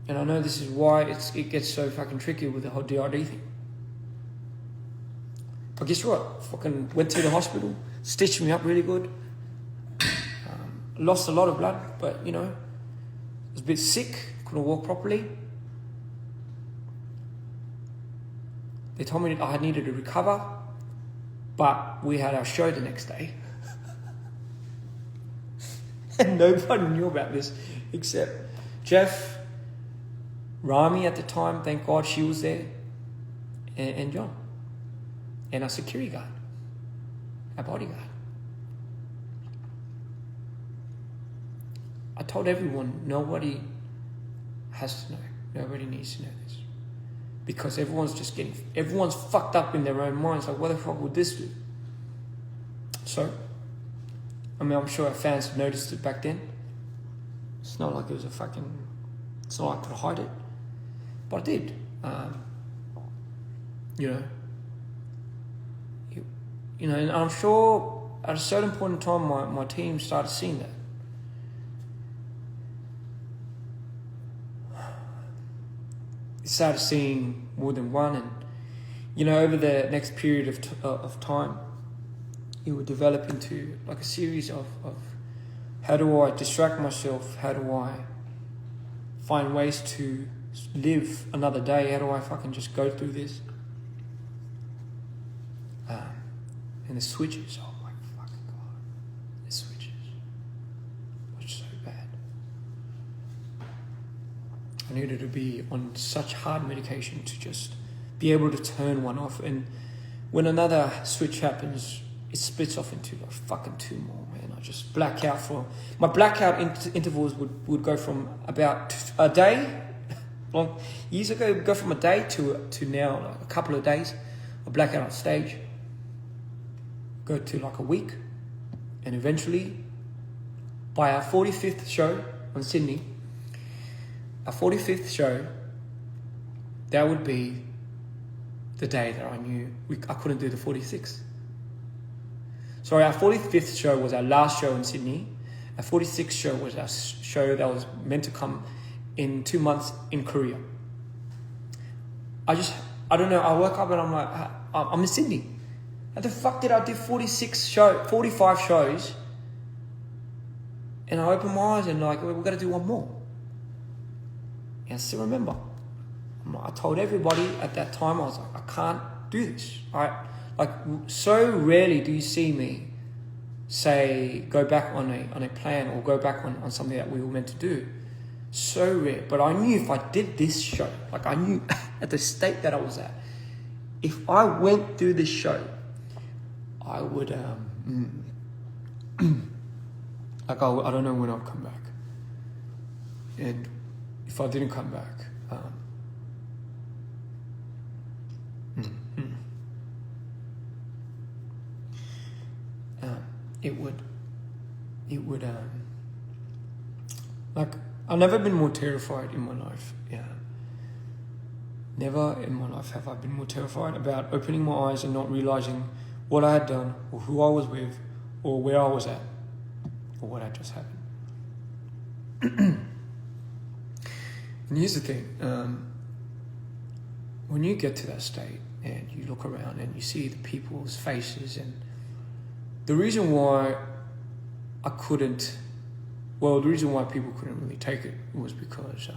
And I know this is why it gets so fucking tricky with the whole DRD thing. But guess what? Fucking went to the hospital, stitched me up really good. Lost a lot of blood, but I was a bit sick, couldn't walk properly. They told me that I needed to recover, but we had our show the next day. And nobody knew about this except Jeff, Rami at the time, thank God she was there, and John, and our security guard, our bodyguard. I told everyone, nobody has to know, nobody needs to know this. Because everyone's fucked up in their own minds, like what the fuck would this do? So, I'm sure our fans noticed it back then. It's not like it was it's not like I could hide it. But I did. And I'm sure at a certain point in time, my team started seeing that. They started seeing more than one, and over the next period of time, it would develop into like a series of how do I distract myself? How do I find ways to live another day? How do I fucking just go through this? And the switches, oh my fucking God. The switches were so bad. I needed to be on such hard medication to just be able to turn one off. And when another switch happens, it splits off into like fucking two more, man. I just black out my blackout intervals would go from about a day, long years ago, it would go from a day to now like a couple of days. I black out on stage, go to like a week, and eventually by our 45th show on Sydney, our 45th show, that would be the day that I knew I couldn't do the 46th. Sorry, our 45th show was our last show in Sydney. Our 46th show was our show that was meant to come in 2 months in Korea. I don't know, I woke up and I'm like, I'm in Sydney. How the fuck did I do 45 shows, and I opened my eyes and like, we've got to do one more. And I still remember. I told everybody at that time, I was like, I can't do this. So rarely do you see me say, go back on a plan or go back on something that we were meant to do. So rare. But I knew if I did this show, like I knew at the state that I was at, if I went through this show, I would, I don't know when I'd come back. And if I didn't come back, it would, like, I've never been more terrified in my life. Yeah. Never in my life have I been more terrified about opening my eyes and not realizing what I had done, or who I was with, or where I was at, or what had just happened. And here's the thing, when you get to that state and you look around and you see the people's faces, and the reason why the reason why people couldn't really take it was because,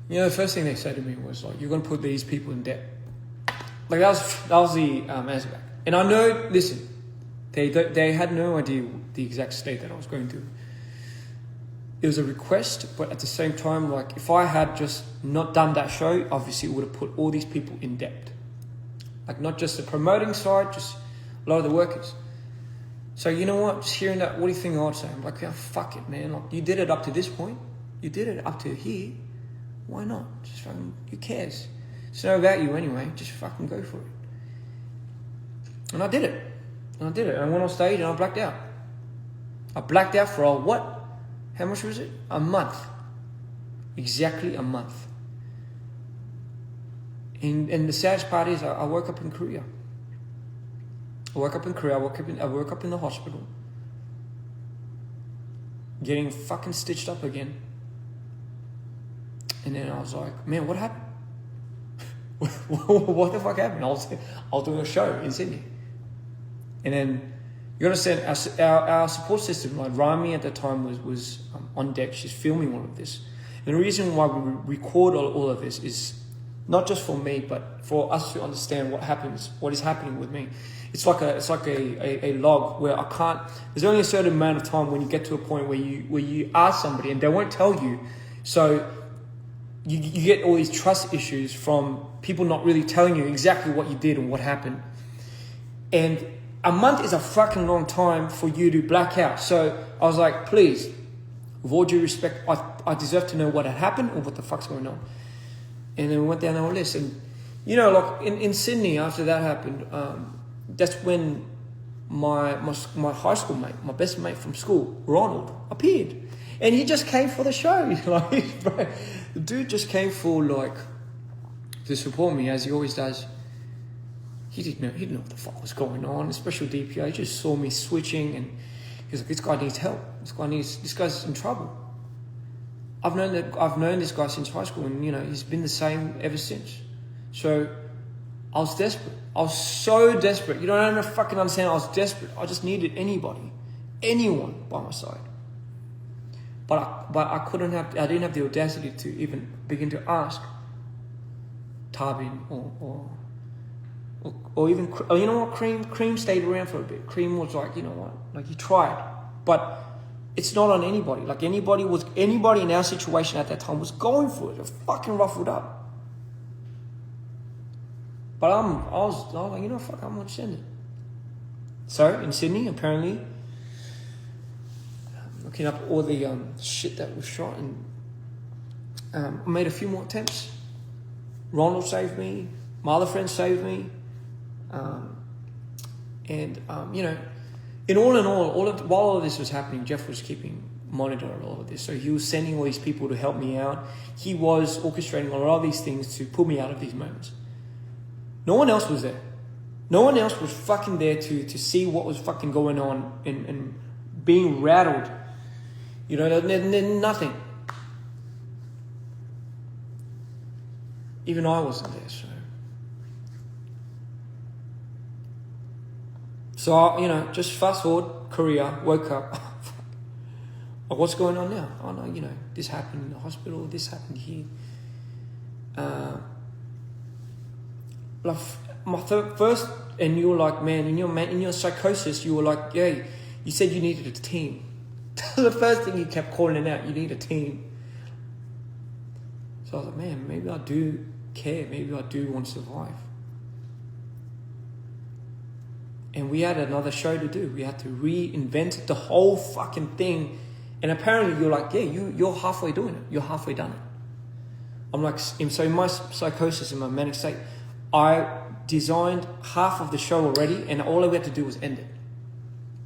the first thing they said to me was like, you're going to put these people in debt. Like that was the answer back. And I know, listen, they had no idea the exact state that I was going through. It was a request, but at the same time, like if I had just not done that show, obviously it would have put all these people in debt. Like not just the promoting side, just a lot of the workers. So you know what? Just hearing that, what do you think I'd say? I'm like, yeah, fuck it, man. Like you did it up to this point. You did it up to here. Why not? Just fucking, who cares? It's not about you anyway. Just fucking go for it. And I did it. And I went on stage and I blacked out. I blacked out for what? How much was it? A month. Exactly a month. And the saddest part is I woke up in Korea. I woke up in the hospital. Getting fucking stitched up again. And then I was like, man, what happened? What the fuck happened? I was doing a show in Sydney. And then, you understand, our support system, like Rami at the time was on deck. She's filming all of this. And the reason why we record all of this is not just for me, but for us to understand what is happening with me. It's like a log where there's only a certain amount of time when you get to a point where you ask somebody and they won't tell you. So you get all these trust issues from people not really telling you exactly what you did and what happened. And a month is a fucking long time for you to black out. So I was like, please, with all due respect, I deserve to know what had happened or what the fuck's going on. And then we went down our list. And, like in Sydney, after that happened, that's when my high school mate, my best mate from school, Ronald, appeared. And he just came for the show. Like, bro, the dude just came for, like, to support me, as he always does. He didn't know what the fuck was going on, especially DPR. He just saw me switching and he was like, this guy needs help. This guy's in trouble. I've known this guy since high school, and he's been the same ever since. So I was desperate. I was so desperate. You don't even fucking understand. I was desperate. I just needed anyone by my side. But I didn't have the audacity to even begin to ask Tarbin or even, you know what, Cream stayed around for a bit. Cream was like, you know what, like he tried, but it's not on anybody. Like anybody in our situation at that time was going for it. They're fucking ruffled up. But I was like, fuck, I'm gonna send it. So in Sydney, apparently, looking up all the shit that was shot, and I made a few more attempts. Ronald saved me. My other friends saved me. In all, while all of this was happening, Jeff was keeping monitor of all of this. So he was sending all these people to help me out. He was orchestrating a lot of these things to pull me out of these moments. No one else was there. No one else was fucking there to see what was fucking going on and being rattled. Nothing. even I wasn't there. So just fast forward, Korea, woke up. Like, what's going on now? Oh no, this happened in the hospital, this happened here. Like my first, and you were like, man, in your psychosis, you were like, yeah, you said you needed a team. The first thing you kept calling out, you need a team. So I was like, man, maybe I do care, maybe I do want to survive. And we had another show to do. We had to reinvent the whole fucking thing. And apparently you're like, yeah, you're halfway doing it. You're halfway done it. I'm like, so in my psychosis, in my manic state, I designed half of the show already, and all we had to do was end it.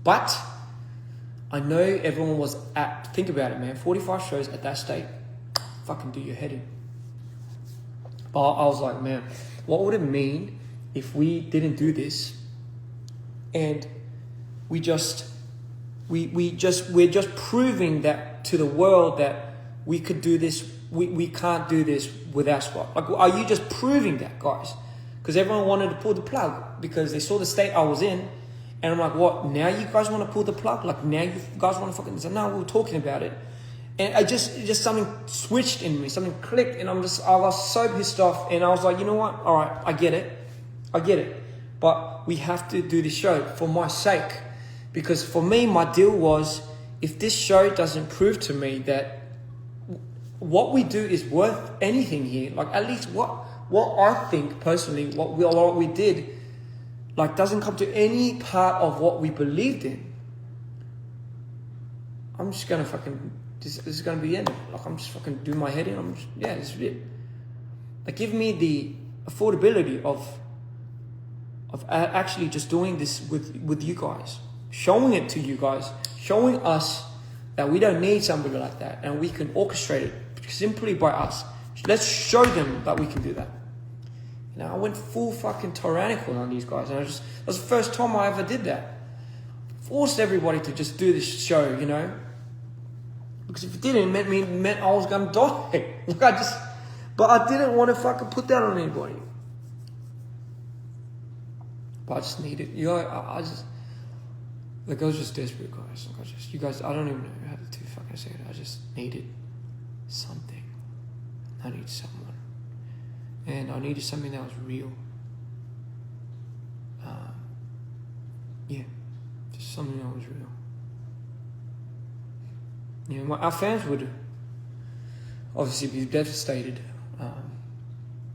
But I know everyone was think about it, man, 45 shows at that state, fucking do your head in. But I was like, man, what would it mean if we didn't do this, and we're just proving that to the world that we could do this. We can't do this without Spot. Like, are you just proving that, guys? Because everyone wanted to pull the plug because they saw the state I was in, and I'm like, what? Now you guys want to pull the plug? Like, now you guys want to fucking? So no, we were talking about it, and it just something switched in me, something clicked, and I was so pissed off, and I was like, you know what? All right, I get it, but we have to do this show for my sake, because for me, my deal was, if this show doesn't prove to me that what we do is worth anything here, like at least what I think personally, what we did, like doesn't come to any part of what we believed in, I'm just gonna fucking, this is gonna be the end. Like, I'm just fucking doing my head in. This is it. Like, give me the affordability of actually just doing this with you guys, showing it to you guys, showing us that we don't need somebody like that, and we can orchestrate it simply by us. Let's show them that we can do that. I went full fucking tyrannical on these guys, and that was the first time I ever did that. Forced everybody to just do this show, because if it didn't, it meant I was gonna die. But I didn't want to fucking put that on anybody. But I just needed, like, I was just desperate, guys. Like, you guys, I don't even know how to fucking say it. I just needed something. I needed someone. And I needed something that was real. Just something that was real. Our fans would obviously be devastated.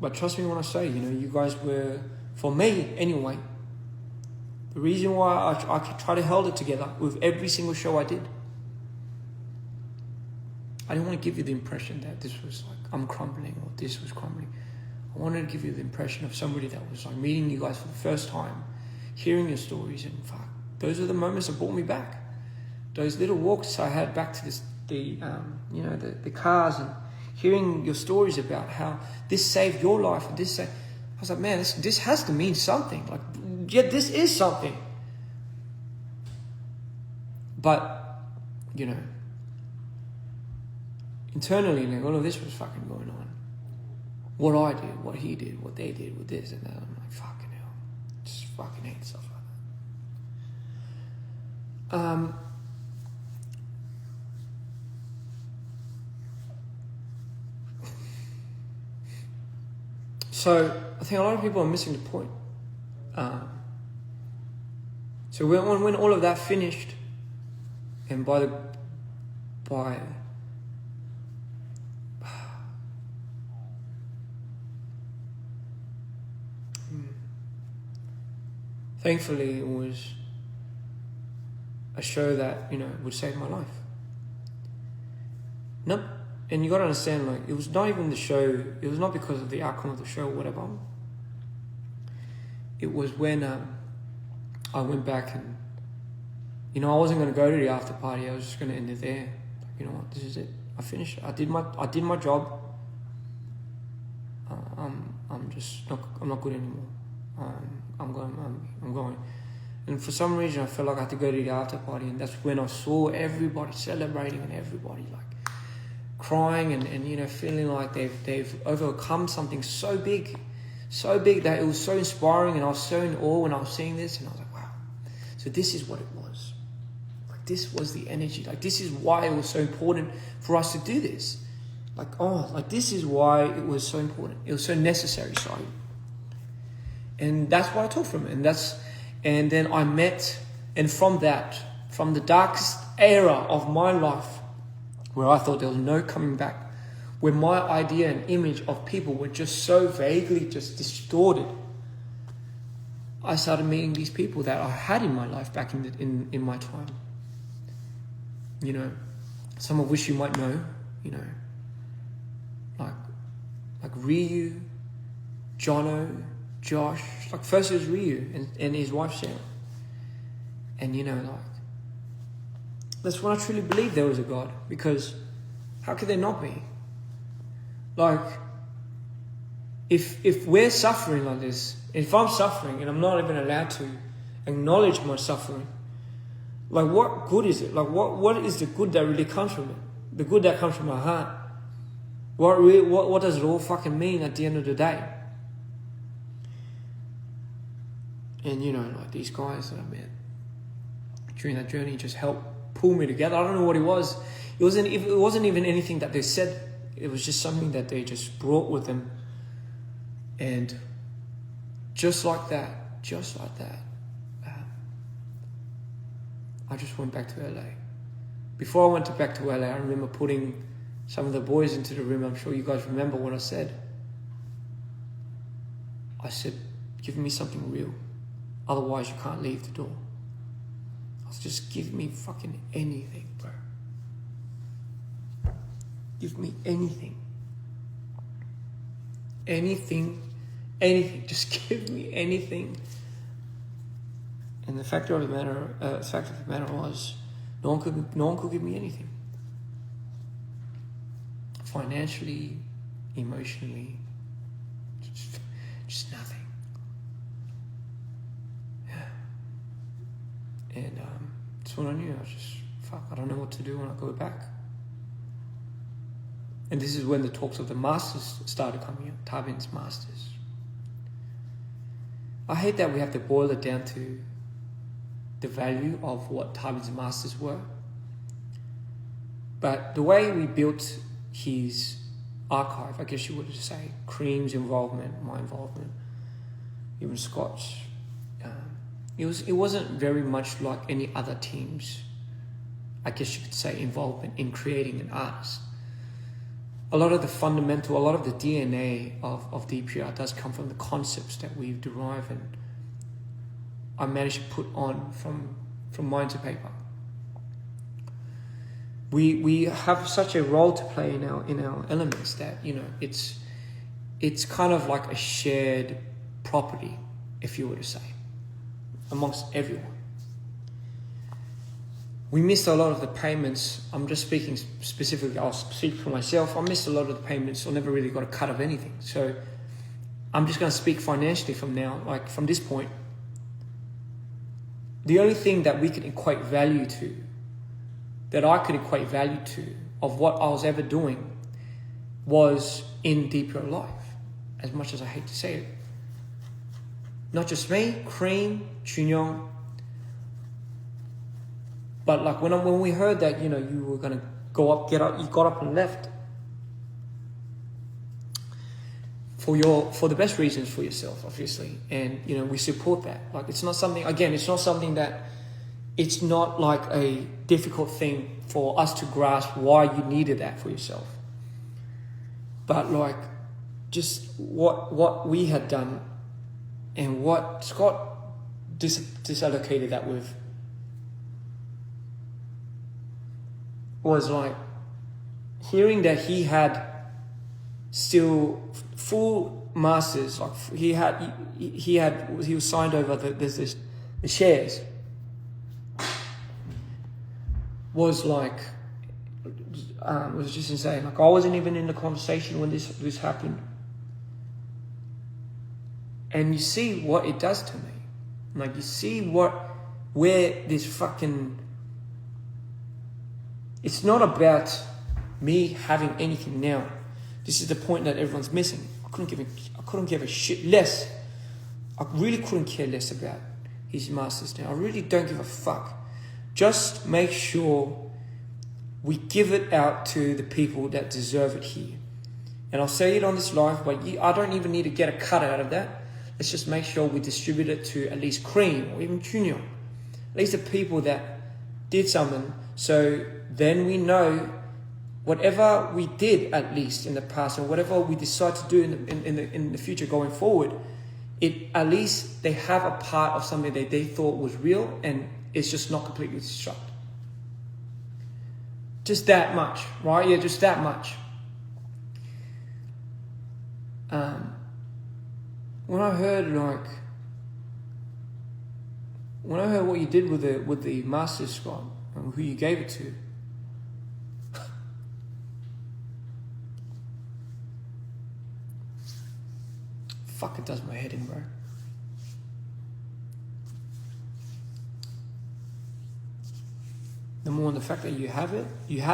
But trust me when I say, you guys were, for me anyway, the reason why I try to hold it together with every single show I did. I didn't want to give you the impression that this was like, I'm crumbling, or this was crumbling. I wanted to give you the impression of somebody that was like meeting you guys for the first time, hearing your stories, and fuck, those are the moments that brought me back. Those little walks I had back to the cars, and hearing your stories about how this saved your life, and I was like, man, this has to mean something. Like, yeah, this is something. But, internally, like, all of this was fucking going on. What I did, what he did, what they did, with this and that. I'm like, fucking hell. Just fucking hate stuff like that. So I think a lot of people are missing the point. So when all of that finished, and thankfully, it was a show that, would save my life. Nope. And you got to understand, like, it was not even the show. It was not because of the outcome of the show or whatever. It was when I went back and, I wasn't going to go to the after party. I was just going to end it there. Like, you know what? This is it. I finished. I did my job. I'm not good anymore. I'm going. And for some reason, I felt like I had to go to the after party, and that's when I saw everybody celebrating and everybody like crying and feeling like they've overcome something so big that it was so inspiring, and I was so in awe when I was seeing this, and I was like, wow, so this is what it was. Like, this was the energy. Like, this is why it was so important for us to do this. Like, this is why it was so important. It was so necessary, sorry. And that's what I took from it. And then I met, and from the darkest era of my life, where I thought there was no coming back, where my idea and image of people were just so vaguely just distorted, I started meeting these people that I had in my life back in my time. Some of which you might know, like Ryu, Jono, Josh. Like, first it was Ryu and his wife Sarah. And that's when I truly believed there was a God, because how could there not be? Like, if we're suffering like this, if I'm suffering and I'm not even allowed to acknowledge my suffering, like, what good is it? Like, what is the good that really comes from it? The good that comes from my heart. What does it all fucking mean at the end of the day? And like, these guys that I met during that journey just helped pull me together. I don't know what it was. It wasn't even anything that they said. It was just something that they just brought with them. And just like that, I just went back to LA. Before I went back to LA, I remember putting some of the boys into the room. I'm sure you guys remember what I said. I said, give me something real. Otherwise, you can't leave the door. I was just, give me fucking anything, bro. Give me anything. Anything. Just give me anything. And the fact of the matter was, no one could give me anything. Financially, emotionally, just nothing. And that's when I knew. I was just, I don't know what to do when I go back. And this is when the talks of the masters started coming out, Tabin's masters. I hate that we have to boil it down to the value of what Tabin's masters were. But the way we built his archive, I guess you would say, Cream's involvement, my involvement, even Scott's, it wasn't very much like any other team's, I guess you could say, involvement in creating an artist. A lot of the DNA of DPR does come from the concepts that we've derived and I managed to put on from mind to paper. We have such a role to play in our elements that it's kind of like a shared property, if you were to say, amongst everyone. We missed a lot of the payments. I'm just speaking specifically, I'll speak for myself. I missed a lot of the payments. I never really got a cut of anything. So I'm just going to speak financially from now, like from this point. The only thing that we can equate value to, that I could equate value to, of what I was ever doing, was in DPR Life, as much as I hate to say it. Not just me, Cream, Chunyong, but like when we heard that, you were going to you got up and left for the best reasons for yourself, obviously. And, we support that. Like, it's not something that, it's not like a difficult thing for us to grasp why you needed that for yourself. But like, just what we had done and what Scott disallocated that with was like hearing that he had still full masters, like he was signed over the shares, was like was just insane. Like, I wasn't even in the conversation when this happened, and you see what it does to me. Like, you see where this fucking. It's not about me having anything now. This is the point that everyone's missing. I couldn't give a shit less. I really couldn't care less about his masters now. I really don't give a fuck. Just make sure we give it out to the people that deserve it here. And I'll say it on this live, but I don't even need to get a cut out of that. Let's just make sure we distribute it to at least Cream or even Junior. At least the people that did something. So then we know whatever we did at least in the past, or whatever we decide to do in the future going forward, at least they have a part of something that they thought was real and it's just not completely destructed. Just that much, right? Yeah, just that much. When I heard what you did with the Masters squad and who you gave it to, fuck, it does my head in, bro. Number one, the fact that you had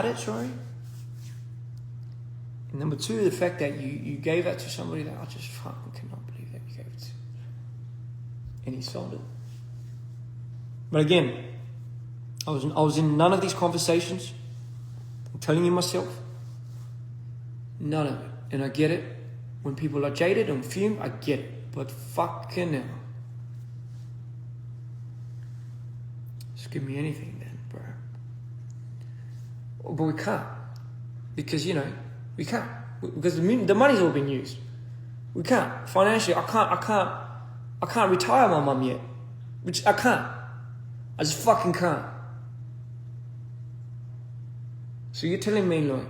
it, sorry. And number two, the fact that you gave that to somebody that I just fucking cannot believe that you gave it to. And he sold it. But again, I was in none of these conversations. I'm telling you myself. None of it. And I get it. When people are jaded and fumed, I get it. But fucking hell. Just give me anything then, bro. But we can't. Because, we can't. Because the money's all been used. We can't. Financially, I can't retire my mum yet. Which I can't. I just fucking can't. So you're telling me, like,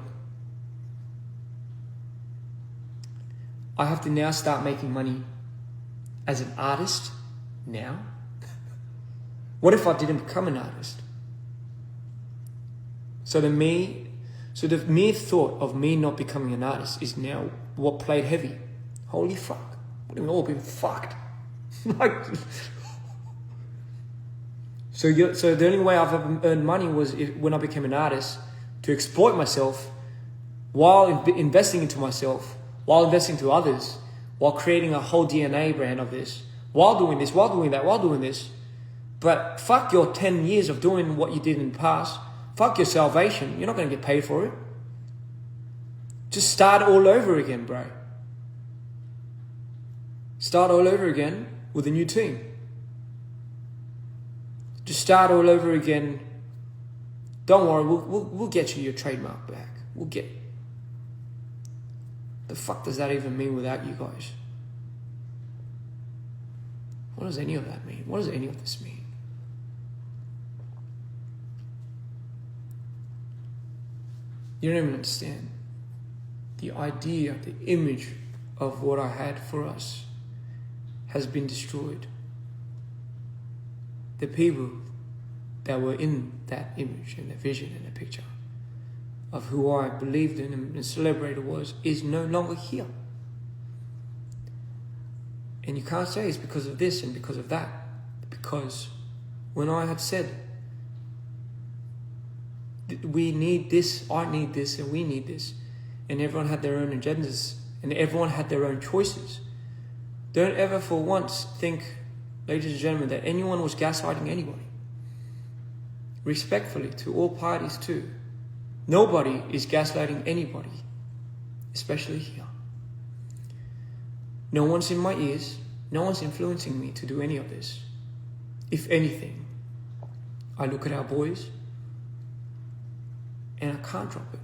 I have to now start making money as an artist now? What if I didn't become an artist? So the mere thought of me not becoming an artist is now what played heavy. Holy fuck. We've all been fucked. Like, so the only way I've ever earned money was when I became an artist, to exploit myself while investing into myself, while investing to others, while creating a whole DNA brand of this, while doing this, while doing that, while doing this. But fuck your 10 years of doing what you did in the past. Fuck your salvation. You're not going to get paid for it. Just start all over again, bro. Start all over again with a new team. Just start all over again. Don't worry, we'll get you your trademark back. We'll get it. The fuck does that even mean without you guys? What does any of that mean? What does any of this mean? You don't even understand. The idea, the image of what I had for us has been destroyed. The people that were in that image and the vision and the picture of who I believed in and celebrated is no longer here. And you can't say it's because of this and because of that. Because when I had said, we need this, I need this, and we need this, and everyone had their own agendas, and everyone had their own choices, don't ever for once think, ladies and gentlemen, that anyone was gaslighting anybody. Respectfully to all parties too. Nobody is gaslighting anybody, especially here. No one's in my ears. No one's influencing me to do any of this. If anything, I look at our boys and I can't drop it.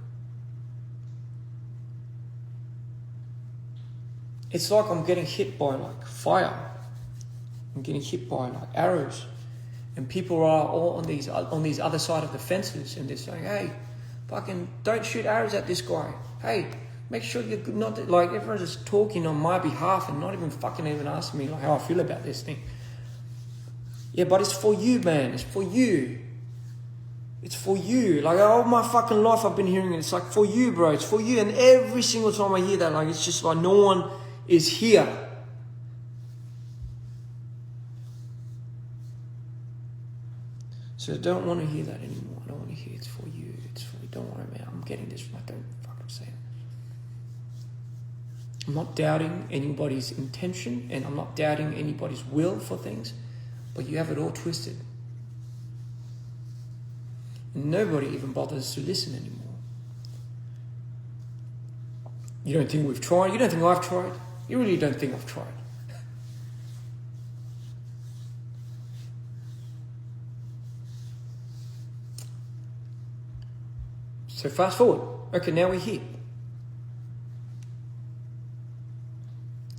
It's like I'm getting hit by like fire. I'm getting hit by like arrows. And people are all on these other side of the fences and they're saying, hey, fucking don't shoot arrows at this guy. Hey, make sure you're not, like, everyone's just talking on my behalf and not even asking me like how I feel about this thing. Yeah, but it's for you, man. It's for you. It's for you. Like, all my fucking life I've been hearing it. It's like, for you, bro. It's for you. And every single time I hear that, like, it's just like no one is here. So I don't want to hear that anymore. I don't want to hear. It's for you. It's for you. Don't worry, man. I'm getting this right. Don't fucking say it. I'm not doubting anybody's intention, and I'm not doubting anybody's will for things, but you have it all twisted. And nobody even bothers to listen anymore. You don't think we've tried? You don't think I've tried? You really don't think I've tried? So fast forward. Okay, now we're here.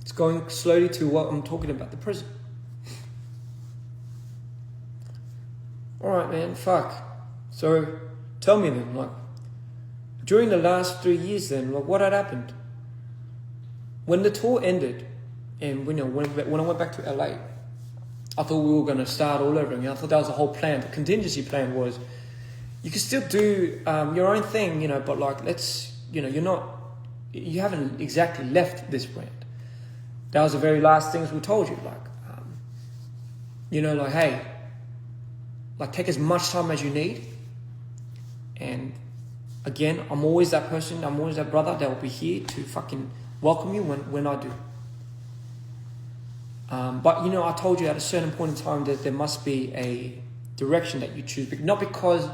It's going slowly to what I'm talking about, the prison. Alright, man, fuck. So, tell me then, like, during the last 3 years then, like, what had happened? When the tour ended, and when I went back to LA, I thought we were going to start all over again. I thought that was the whole plan. The contingency plan was, you can still do your own thing, you know, but like, you haven't exactly left this brand. That was the very last things we told you, like, like, hey, like, take as much time as you need. And again, I'm always that person, I'm always that brother that will be here to fucking welcome you when I do. But, I told you at a certain point in time that there must be a direction that you choose. Not because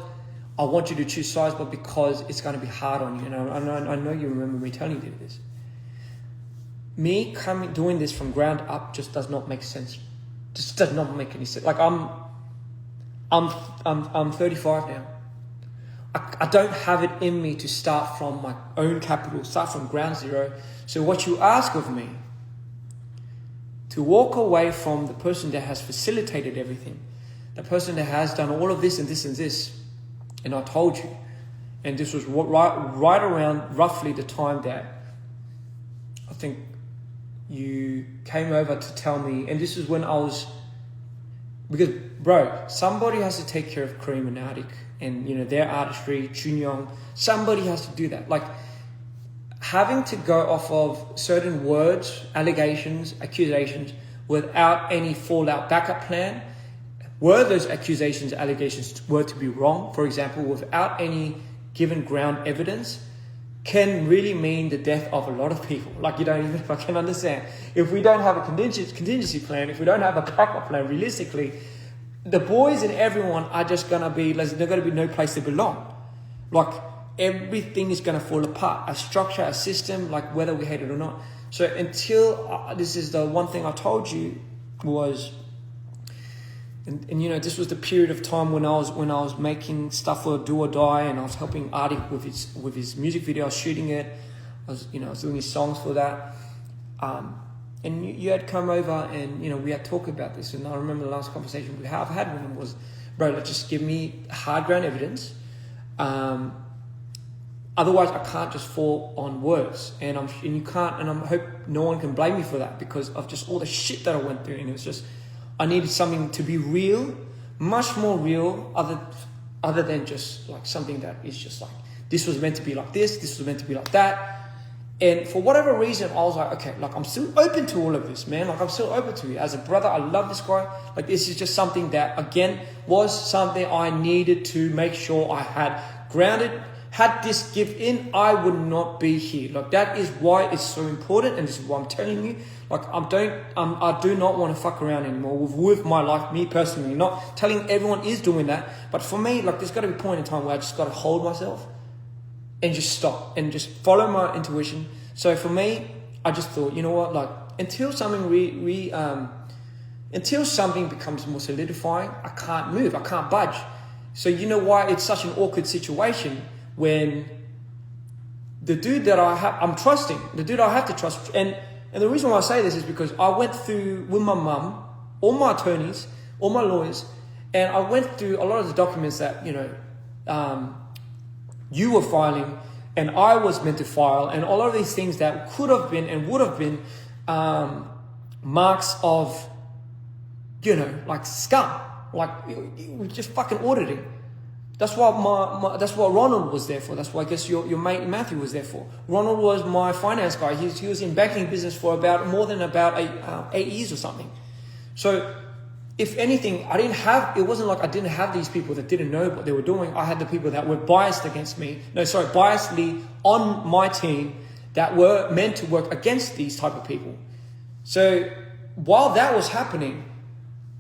I want you to choose sides, but because it's going to be hard on you. And I know you remember me telling you this. Me doing this from ground up just does not make sense. Just does not make any sense. Like, I'm 35 now. I don't have it in me to start from my own capital, start from ground zero. So what you ask of me, to walk away from the person that has facilitated everything, the person that has done all of this and this and this, and I told you, and this was right around roughly the time that I think you came over to tell me, and this is when I was, because bro, somebody has to take care of Kareem and Arctic and their artistry, Chunyong. Somebody has to do that. Like, having to go off of certain words, allegations, accusations without any fallout backup plan. Were those accusations, allegations were to be wrong, for example, without any given ground evidence, can really mean the death of a lot of people. Like, you don't even fucking understand. If we don't have a contingency plan, if we don't have a backup plan, realistically, the boys and everyone are just going to be, there's going to be no place to belong. Like, everything is going to fall apart. A structure, a system, like, whether we hate it or not. So until, this is the one thing I told you was, and this was the period of time when I was making stuff for Do or Die, and I was helping Artie with his music video. I was shooting it. I was doing his songs for that. And you had come over and, we had talked about this. And I remember the last conversation we have had with him was, bro, let's just give me hard ground evidence. Otherwise, I can't just fall on words. And you can't, and I hope no one can blame me for that because of just all the shit that I went through. And it was just, I needed something to be real, much more real, other than just like something that is just like, this was meant to be like this was meant to be like that. And for whatever reason, I was like, okay, like, I'm still open to all of this, man. Like, I'm still open to it. As a brother, I love this guy. Like, this is just something that, again, was something I needed to make sure I had grounded. Had this give in, I would not be here. Like, that is why it's so important. And this is why I'm telling you, like, I do not want to fuck around anymore with my life, me personally. Not telling everyone is doing that. But for me, like, there's got to be a point in time where I just got to hold myself and just stop and just follow my intuition. So for me, I just thought, you know what, like, until something until something becomes more solidifying, I can't move, I can't budge. So you know why it's such an awkward situation when the dude that I'm trusting, the dude I have to trust, and the reason why I say this is because I went through with my mum, all my attorneys, all my lawyers, and I went through a lot of the documents that, you were filing and I was meant to file, and all of these things that could have been and would have been marks of, like scum, like we just fucking auditing. That's what that's what Ronald was there for. That's what I guess your mate Matthew was there for. Ronald was my finance guy. He was in banking business for more than 8 years or something. So if anything, it wasn't like I didn't have these people that didn't know what they were doing. I had the people that were biasedly on my team that were meant to work against these type of people. So while that was happening,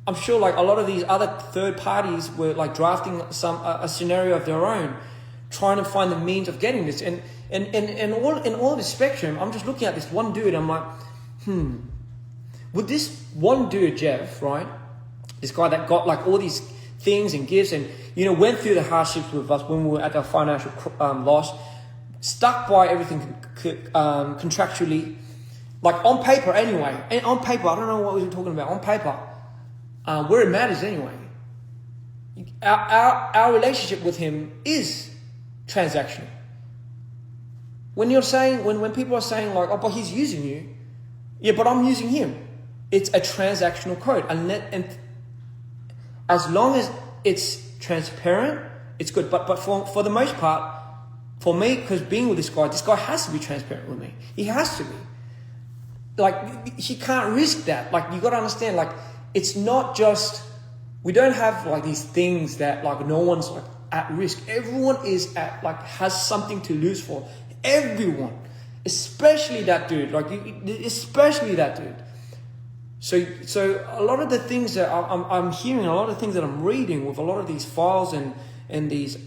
I'm sure like a lot of these other third parties were like drafting a scenario of their own, trying to find the means of getting this. And all this spectrum, I'm just looking at this one dude. I'm like, would this one dude, Jeff, right? This guy that got like all these things and gifts and, went through the hardships with us when we were at our financial loss, stuck by everything contractually, like on paper anyway. And on paper, I don't know what we were talking about. On paper, where it matters anyway. Our relationship with him is transactional. When you're saying, when people are saying like, oh, but he's using you. Yeah, but I'm using him. It's a transactional code. And as long as it's transparent, it's good. But for the most part, for me, because being with this guy has to be transparent with me. He has to be. Like, he can't risk that. Like, you got to understand, like, it's not just, we don't have like these things that like no one's like at risk. Everyone is has something to lose for. Everyone. Especially that dude. Especially that dude. So a lot of the things that I'm hearing, a lot of things that I'm reading with a lot of these files and these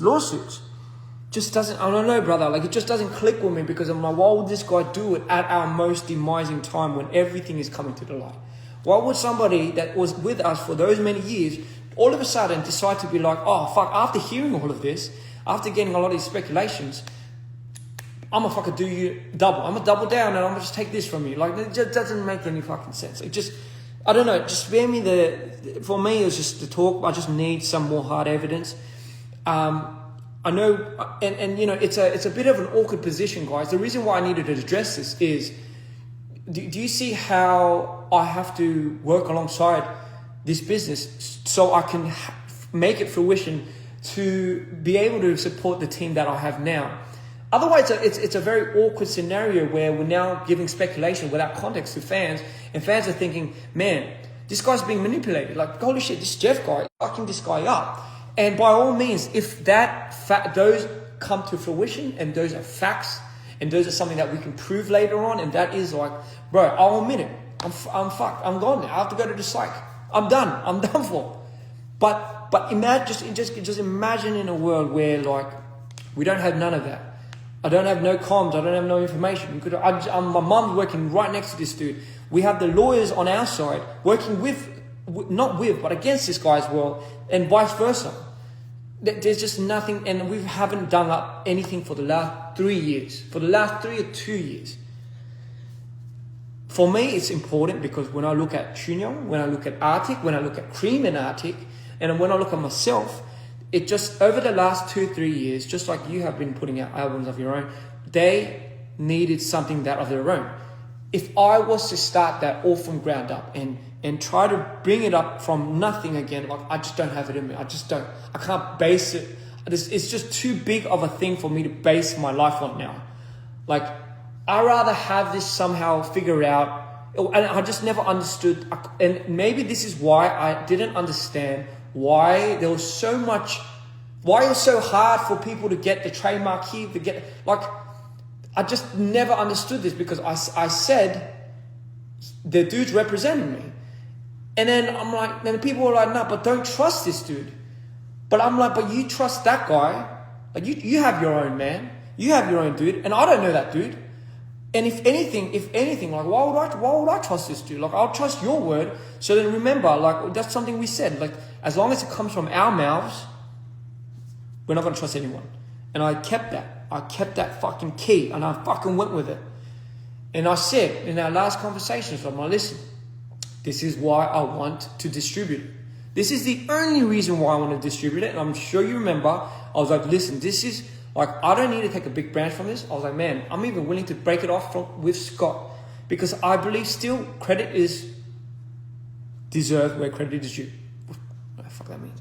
lawsuits just doesn't, I don't know, brother, like it just doesn't click with me, because I'm like, why would this guy do it at our most demising time when everything is coming to the light? Why would somebody that was with us for those many years all of a sudden decide to be like, oh fuck, after hearing all of this, after getting a lot of these speculations, I'm gonna fucking do you double. I'm gonna double down and I'm gonna just take this from you. Like, it just doesn't make any fucking sense. It just, I don't know, just spare me for me, it's just the talk. I just need some more hard evidence. I know, and it's a bit of an awkward position, guys. The reason why I needed to address this is, do you see how I have to work alongside this business so I can make it fruition to be able to support the team that I have now? Otherwise, it's a very awkward scenario where we're now giving speculation without context to fans, and fans are thinking, man, this guy's being manipulated. Like, holy shit, this Jeff guy, fucking this guy up. And by all means, if those come to fruition and those are facts and those are something that we can prove later on, and that is like, bro, I'll admit it. I'm fucked. I'm gone now. I have to go to the psych. I'm done. I'm done for. But imagine, just imagine in a world where like we don't have none of that. I don't have no comms. I don't have no information. My mom's working right next to this dude. We have the lawyers on our side working but against this guy as well, and vice versa. There's just nothing, and we haven't done up anything for the last 3 years. For the last 3 or 2 years. For me, it's important because when I look at Chunyong, when I look at Arctic, when I look at Cream and Arctic, and when I look at myself, it just, over the last 2-3 years, just like you have been putting out albums of your own, they needed something that of their own. If I was to start that all from ground up and try to bring it up from nothing again, like I just don't have it in me. I can't base it. It's just too big of a thing for me to base my life on now. Like, I rather have this somehow figure out, and I just never understood, and maybe this is why I didn't understand why there was so much, why it was so hard for people to get the trademark here, I just never understood this, because I said the dude's representing me. And then I'm like, then people were like, no, but don't trust this dude. But I'm like, but you trust that guy. Like you have your own man. You have your own dude. And I don't know that dude. And if anything, like, why would I trust this dude? Like, I'll trust your word. So then remember, like, that's something we said. Like, as long as it comes from our mouths, we're not going to trust anyone. And I kept that. I kept that fucking key, and I fucking went with it. And I said in our last conversations, I'm like, listen, this is why I want to distribute it. This is the only reason why I want to distribute it. And I'm sure you remember, I was like, listen, this is, like, I don't need to take a big branch from this. I was like, man, I'm even willing to break it off with Scott, because I believe still credit is deserved where credit is due. What the fuck that means.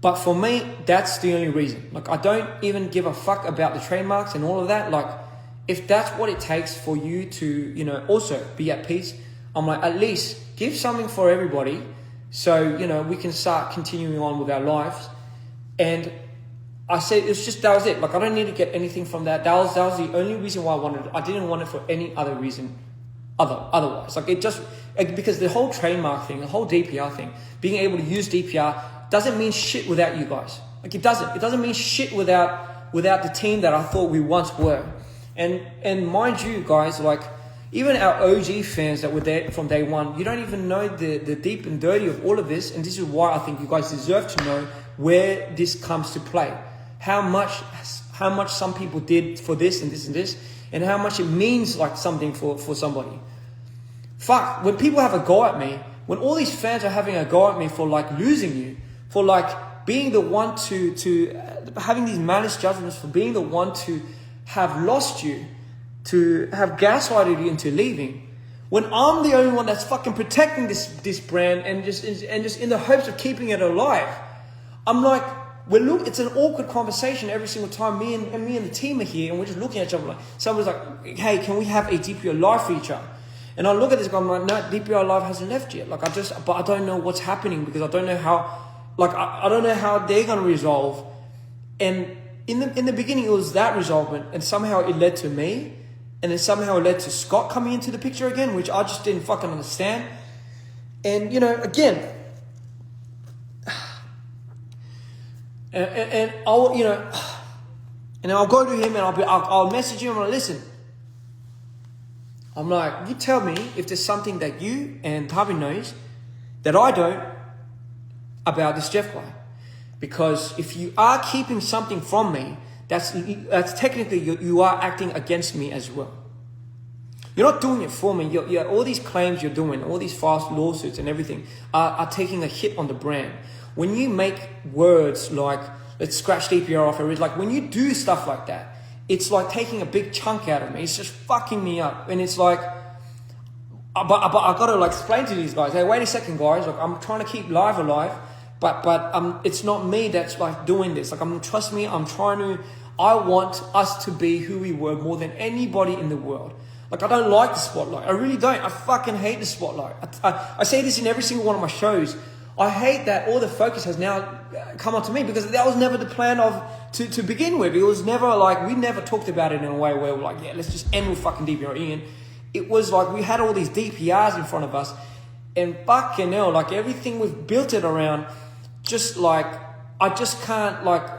But for me, that's the only reason. Like, I don't even give a fuck about the trademarks and all of that. Like, if that's what it takes for you to, you know, also be at peace, I'm like, at least give something for everybody so, you know, we can start continuing on with our lives. And I said, it's just, that was it. Like, I don't need to get anything from that. That was the only reason why I wanted it. I didn't want it for any other reason otherwise. Like, it just, because the whole trademark thing, the whole DPR thing, being able to use DPR doesn't mean shit without you guys. Like, it doesn't mean shit without the team that I thought we once were. And mind you guys, like, even our OG fans that were there from day one, you don't even know the deep and dirty of all of this. And this is why I think you guys deserve to know where this comes to play. How much some people did for this and this and this, and how much it means like something for somebody. Fuck, when people have a go at me, when all these fans are having a go at me for like losing you, for like being the one to having these malice judgments, for being the one to have lost you, to have gaslighted you into leaving, when I'm the only one that's fucking protecting this brand and just in the hopes of keeping it alive, I'm like, it's an awkward conversation every single time me and the team are here, and we're just looking at each other like, somebody's like, hey, can we have a DPR Live feature? And I look at this guy, I'm like, no, DPR Live hasn't left yet. Like, but I don't know what's happening, because I don't know how, like, I don't know how they're going to resolve. And in the beginning, it was that resolvement, and somehow it led to me, and then somehow it led to Scott coming into the picture again, which I just didn't fucking understand. And, you know, again, and I'll, you know, and I'll go to him and I'll message him and I'll listen. I'm like, you tell me if there's something that you and Tavi knows that I don't about this Jeff guy. Because if you are keeping something from me, that's technically you are acting against me as well. You're not doing it for me. You're all these claims you're doing, all these fast lawsuits and everything are taking a hit on the brand. When you make words like, let's scratch DPR off, like when you do stuff like that, it's like taking a big chunk out of me. It's just fucking me up. And it's like, but I got to like explain to these guys, hey, wait a second, guys. Like, I'm trying to keep live alive, but it's not me that's like doing this. Like, trust me, I want us to be who we were more than anybody in the world. Like, I don't like the spotlight. I really don't. I fucking hate the spotlight. I say this in every single one of my shows. I hate that all the focus has now come onto me, because that was never the plan to begin with. It was never like, we never talked about it in a way where we're like, yeah, let's just end with fucking DPR IAN. It was like we had all these DPRs in front of us, and fucking hell, like everything we've built it around, just like, I just can't like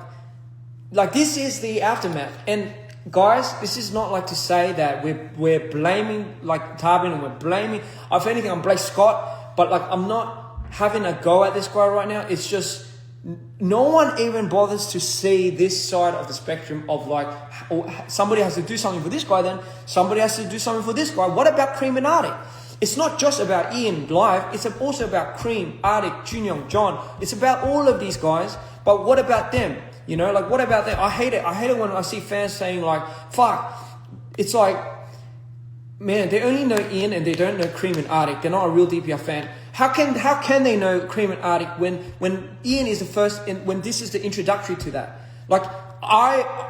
this is the aftermath. And guys, this is not like to say that we're blaming like Tarbin, and we're blaming, if anything, I'm blaming Scott, but like I'm not having a go at this guy right now. It's just no one even bothers to see this side of the spectrum of like, somebody has to do something for this guy, then somebody has to do something for this guy. What about Cream and Arctic? It's not just about Ian Live, it's also about Cream, Arctic, Junyoung, John. It's about all of these guys, but what about them? You know, like, what about them? I hate it when I see fans saying like, fuck, it's like, man, they only know Ian and they don't know Cream and Arctic. They're not a real DPR fan. How can they know Cream and Arctic when Ian is the first, and when this is the introductory to that? Like,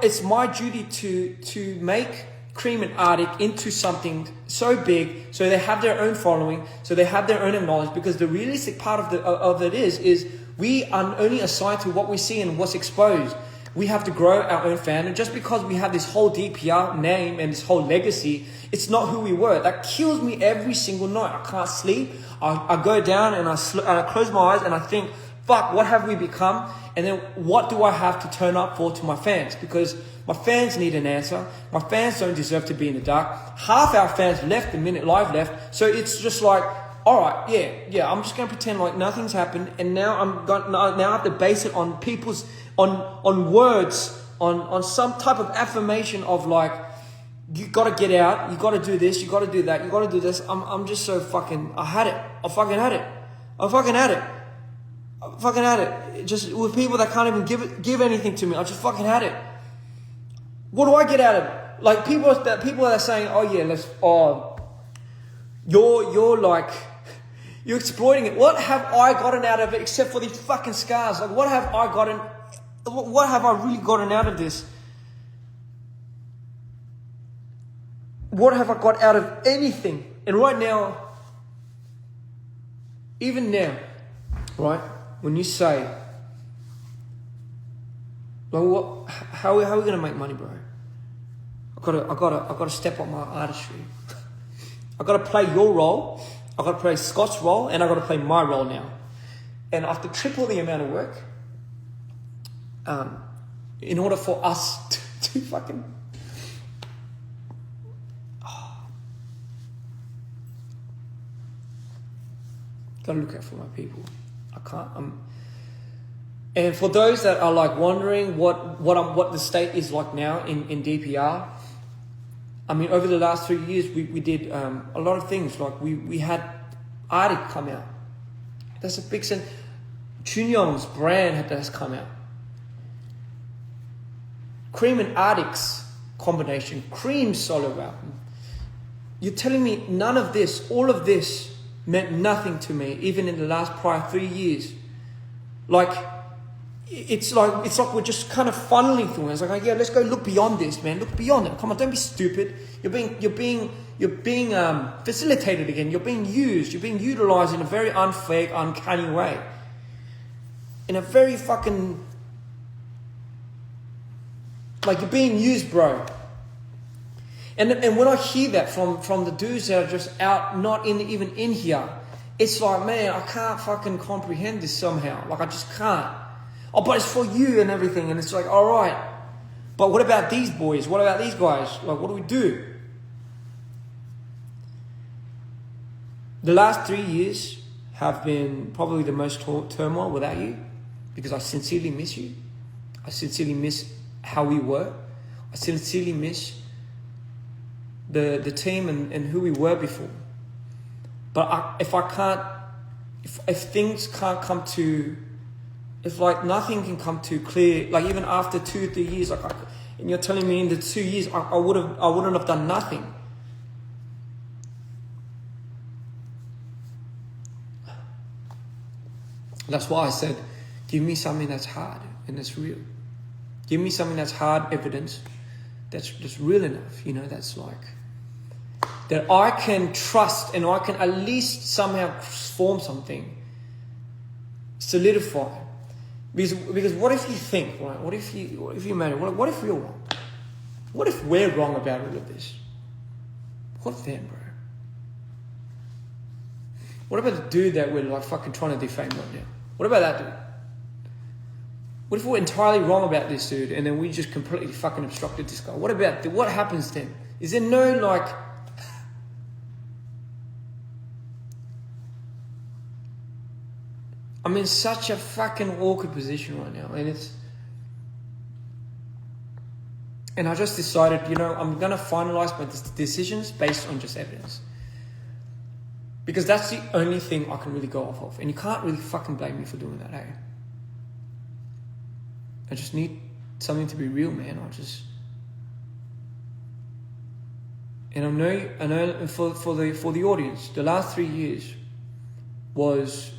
it's my duty to make Cream and Arctic into something so big, so they have their own following, so they have their own knowledge. Because the realistic part of it is we are only assigned to what we see and what's exposed. We have to grow our own fandom. Just because we have this whole DPR name and this whole legacy, it's not who we were. That kills me every single night. I can't sleep. I go down and I close my eyes and I think, fuck, what have we become? And then what do I have to turn up for to my fans? Because my fans need an answer. My fans don't deserve to be in the dark. Half our fans left the minute Live left. So it's just like, all right, yeah, I'm just going to pretend like nothing's happened. And now I have to base it on people's, on words, on some type of affirmation of like, you got to get out, you got to do this, you got to do that, you got to do this. I'm just so fucking, I fucking had it. Just with people that can't even give anything to me. I just fucking had it. What do I get out of it? Like, people that are saying, oh yeah, you're like, you're exploiting it. What have I gotten out of it except for these fucking scars? Like, what have I really gotten out of this? what have I got out of anything? And right now, even now, right, when you say, well, how are we gonna make money, bro? I gotta step up my artistry. I gotta play your role, I gotta play Scott's role, and I gotta play my role now. And I have to triple the amount of work in order for us to fucking... Gotta look out for my people. I can't. And for those that are like wondering what the state is like now in DPR, I mean, over the last 3 years, we did a lot of things. Like we had Arctic come out. That's a big sense. Chunyong's brand has come out. Cream and Arctic's combination, Cream's solo album. You're telling me none of this, all of this, meant nothing to me, even in the last prior 3 years. Like, it's like we're just kind of funneling through it. It's like, oh, yeah, let's go look beyond this, man. Look beyond it. Come on, don't be stupid. You're being facilitated again. You're being used. You're being utilized in a very unfair, uncanny way. In a very fucking... Like, you're being used, bro. And when I hear that from the dudes that are just out, not even in here, it's like, man, I can't fucking comprehend this somehow. Like, I just can't. Oh, but it's for you and everything. And it's like, all right. But what about these boys? What about these guys? Like, what do we do? The last 3 years have been probably the most turmoil without you, because I sincerely miss you. I sincerely miss how we were. I sincerely miss the team and who we were before. But if things can't come to, if like nothing can come to clear, like even after 2 or 3 years, and you're telling me in the 2 years I wouldn't have done nothing. That's why I said, give me something that's hard and that's real. Give me something that's hard evidence, that's just real enough, you know, that's like, that I can trust and I can at least somehow form something, solidify. Because what if you think, right? What if you matter? What if we're wrong? What if we're wrong about all of this? What then, bro? What about the dude that we're like fucking trying to defame right now? What about that dude? What if we're entirely wrong about this dude and then we just completely fucking obstructed this guy? What happens then? Is there no like... I'm in such a fucking awkward position right now, and I just decided, you know, I'm gonna finalize my decisions based on just evidence, because that's the only thing I can really go off of, and you can't really fucking blame me for doing that, eh? I just need something to be real, man. And I know for the audience, the last 3 years was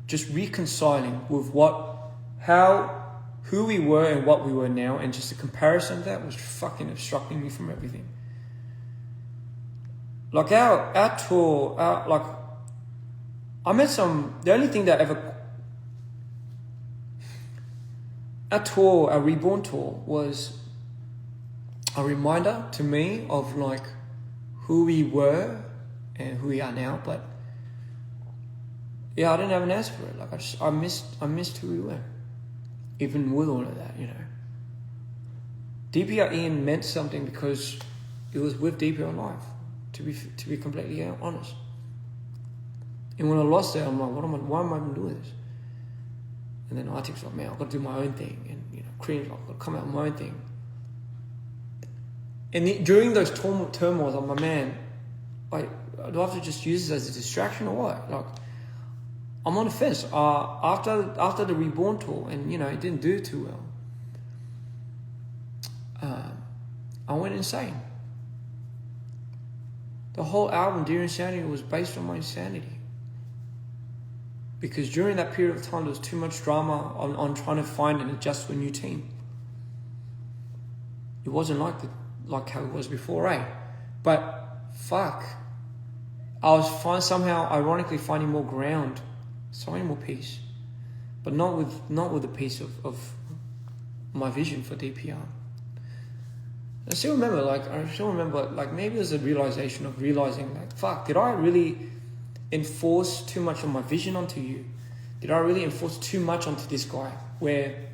just reconciling with who we were and what we were now, and just a comparison of that was fucking obstructing me from everything. Like our tour, I met the only thing that ever, our Reborn tour was a reminder to me of like who we were and who we are now, but yeah, I didn't have an answer for it. Like I missed who we were, even with all of that, you know. DPR IAN meant something because it was with DPR Live, to be completely honest. And when I lost it, I'm like, why am I even doing this? And then Arctic's like, man, I've got to do my own thing, and you know, Cream's like, I've got to come out with my own thing. And during those turmoils, I'm like, man, like, do I have to just use this as a distraction or what? Like, I'm on the fence. After the Reborn tour, and you know, it didn't do too well. I went insane. The whole album, Dear Insanity, was based on my insanity. Because during that period of time, there was too much drama on trying to find and adjust to a new team. It wasn't like how it was before, eh? But fuck, I was somehow ironically finding more ground, finding more peace, but not with the peace of my vision for DPR. I still remember, like maybe it was a realization of realizing, like, fuck, did I really enforce too much of my vision onto you? Did I really enforce too much onto this guy where,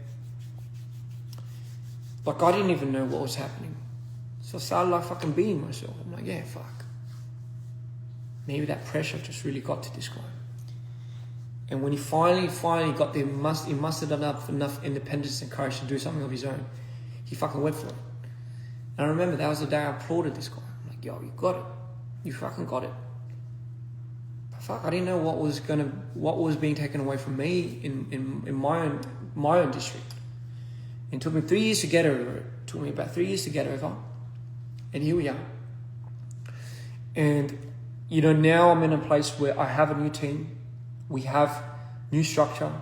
like, I didn't even know what was happening? So I started, like, fucking being myself. I'm like, yeah, fuck. Maybe that pressure just really got to this guy. And when he finally got there, he mustered enough independence and courage to do something of his own, he fucking went for it. And I remember that was the day I applauded this guy. I'm like, yo, you got it. You fucking got it. But fuck, I didn't know what was being taken away from me in my own district. And it took me 3 years to get over it. It took me about 3 years to get over. And here we are. And, you know, now I'm in a place where I have a new team. We have new structure.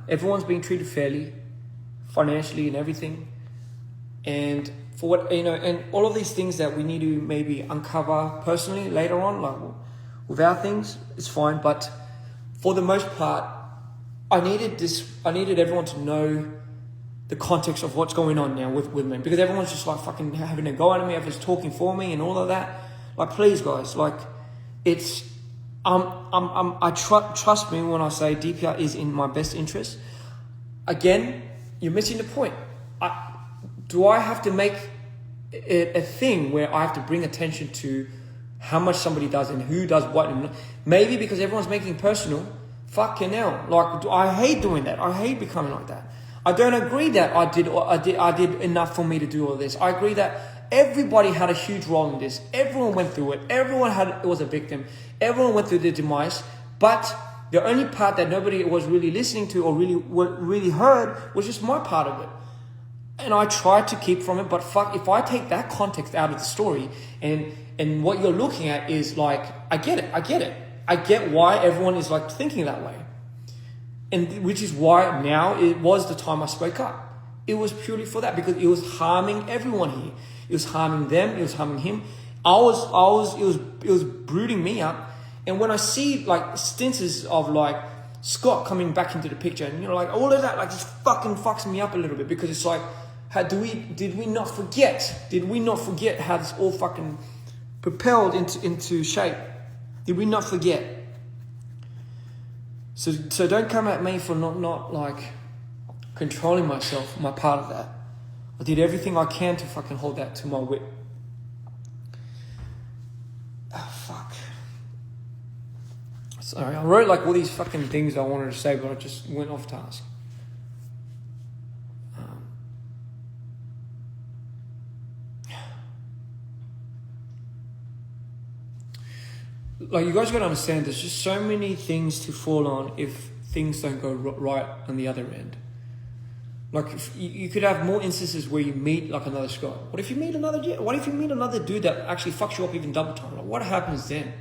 Everyone's being treated fairly, financially and everything. And for what, you know, and all of these things that we need to maybe uncover personally later on, like with our things, it's fine. But for the most part, I needed everyone to know the context of what's going on now with me, because everyone's just like fucking having a go at me, everyone's talking for me and all of that. Like, please guys, like, it's, trust me when I say DPR is in my best interest. Again, you're missing the point. Do I have to make it a thing where I have to bring attention to how much somebody does and who does what? And maybe because everyone's making it personal, fucking hell. Like, I hate doing that. I hate becoming like that. I don't agree that I did enough for me to do all this. I agree that everybody had a huge role in this. Everyone went through it. Everyone was a victim. Everyone went through the demise. But the only part that nobody was really listening to or really heard was just my part of it. And I tried to keep from it, but fuck, if I take that context out of the story and what you're looking at is like, I get it. I get why everyone is like thinking that way. And which is why now it was the time I spoke up. It was purely for that, because it was harming everyone here. It was harming them, it was harming him. It was brooding me up. And when I see like instances of like Scott coming back into the picture, and you know, like all of that like just fucking fucks me up a little bit, because it's like, did we not forget? Did we not forget how this all fucking propelled into shape? Did we not forget? So don't come at me for not like controlling myself, my part of that. I did everything I can to fucking hold that to my wit. Oh, fuck. Sorry, I wrote like all these fucking things I wanted to say, but I just went off task. Like, you guys got to understand, there's just so many things to fall on if things don't go right on the other end. Like, if you could have more instances where you meet like another Scott. What if you meet another dude that actually fucks you up even double time? Like, what happens then?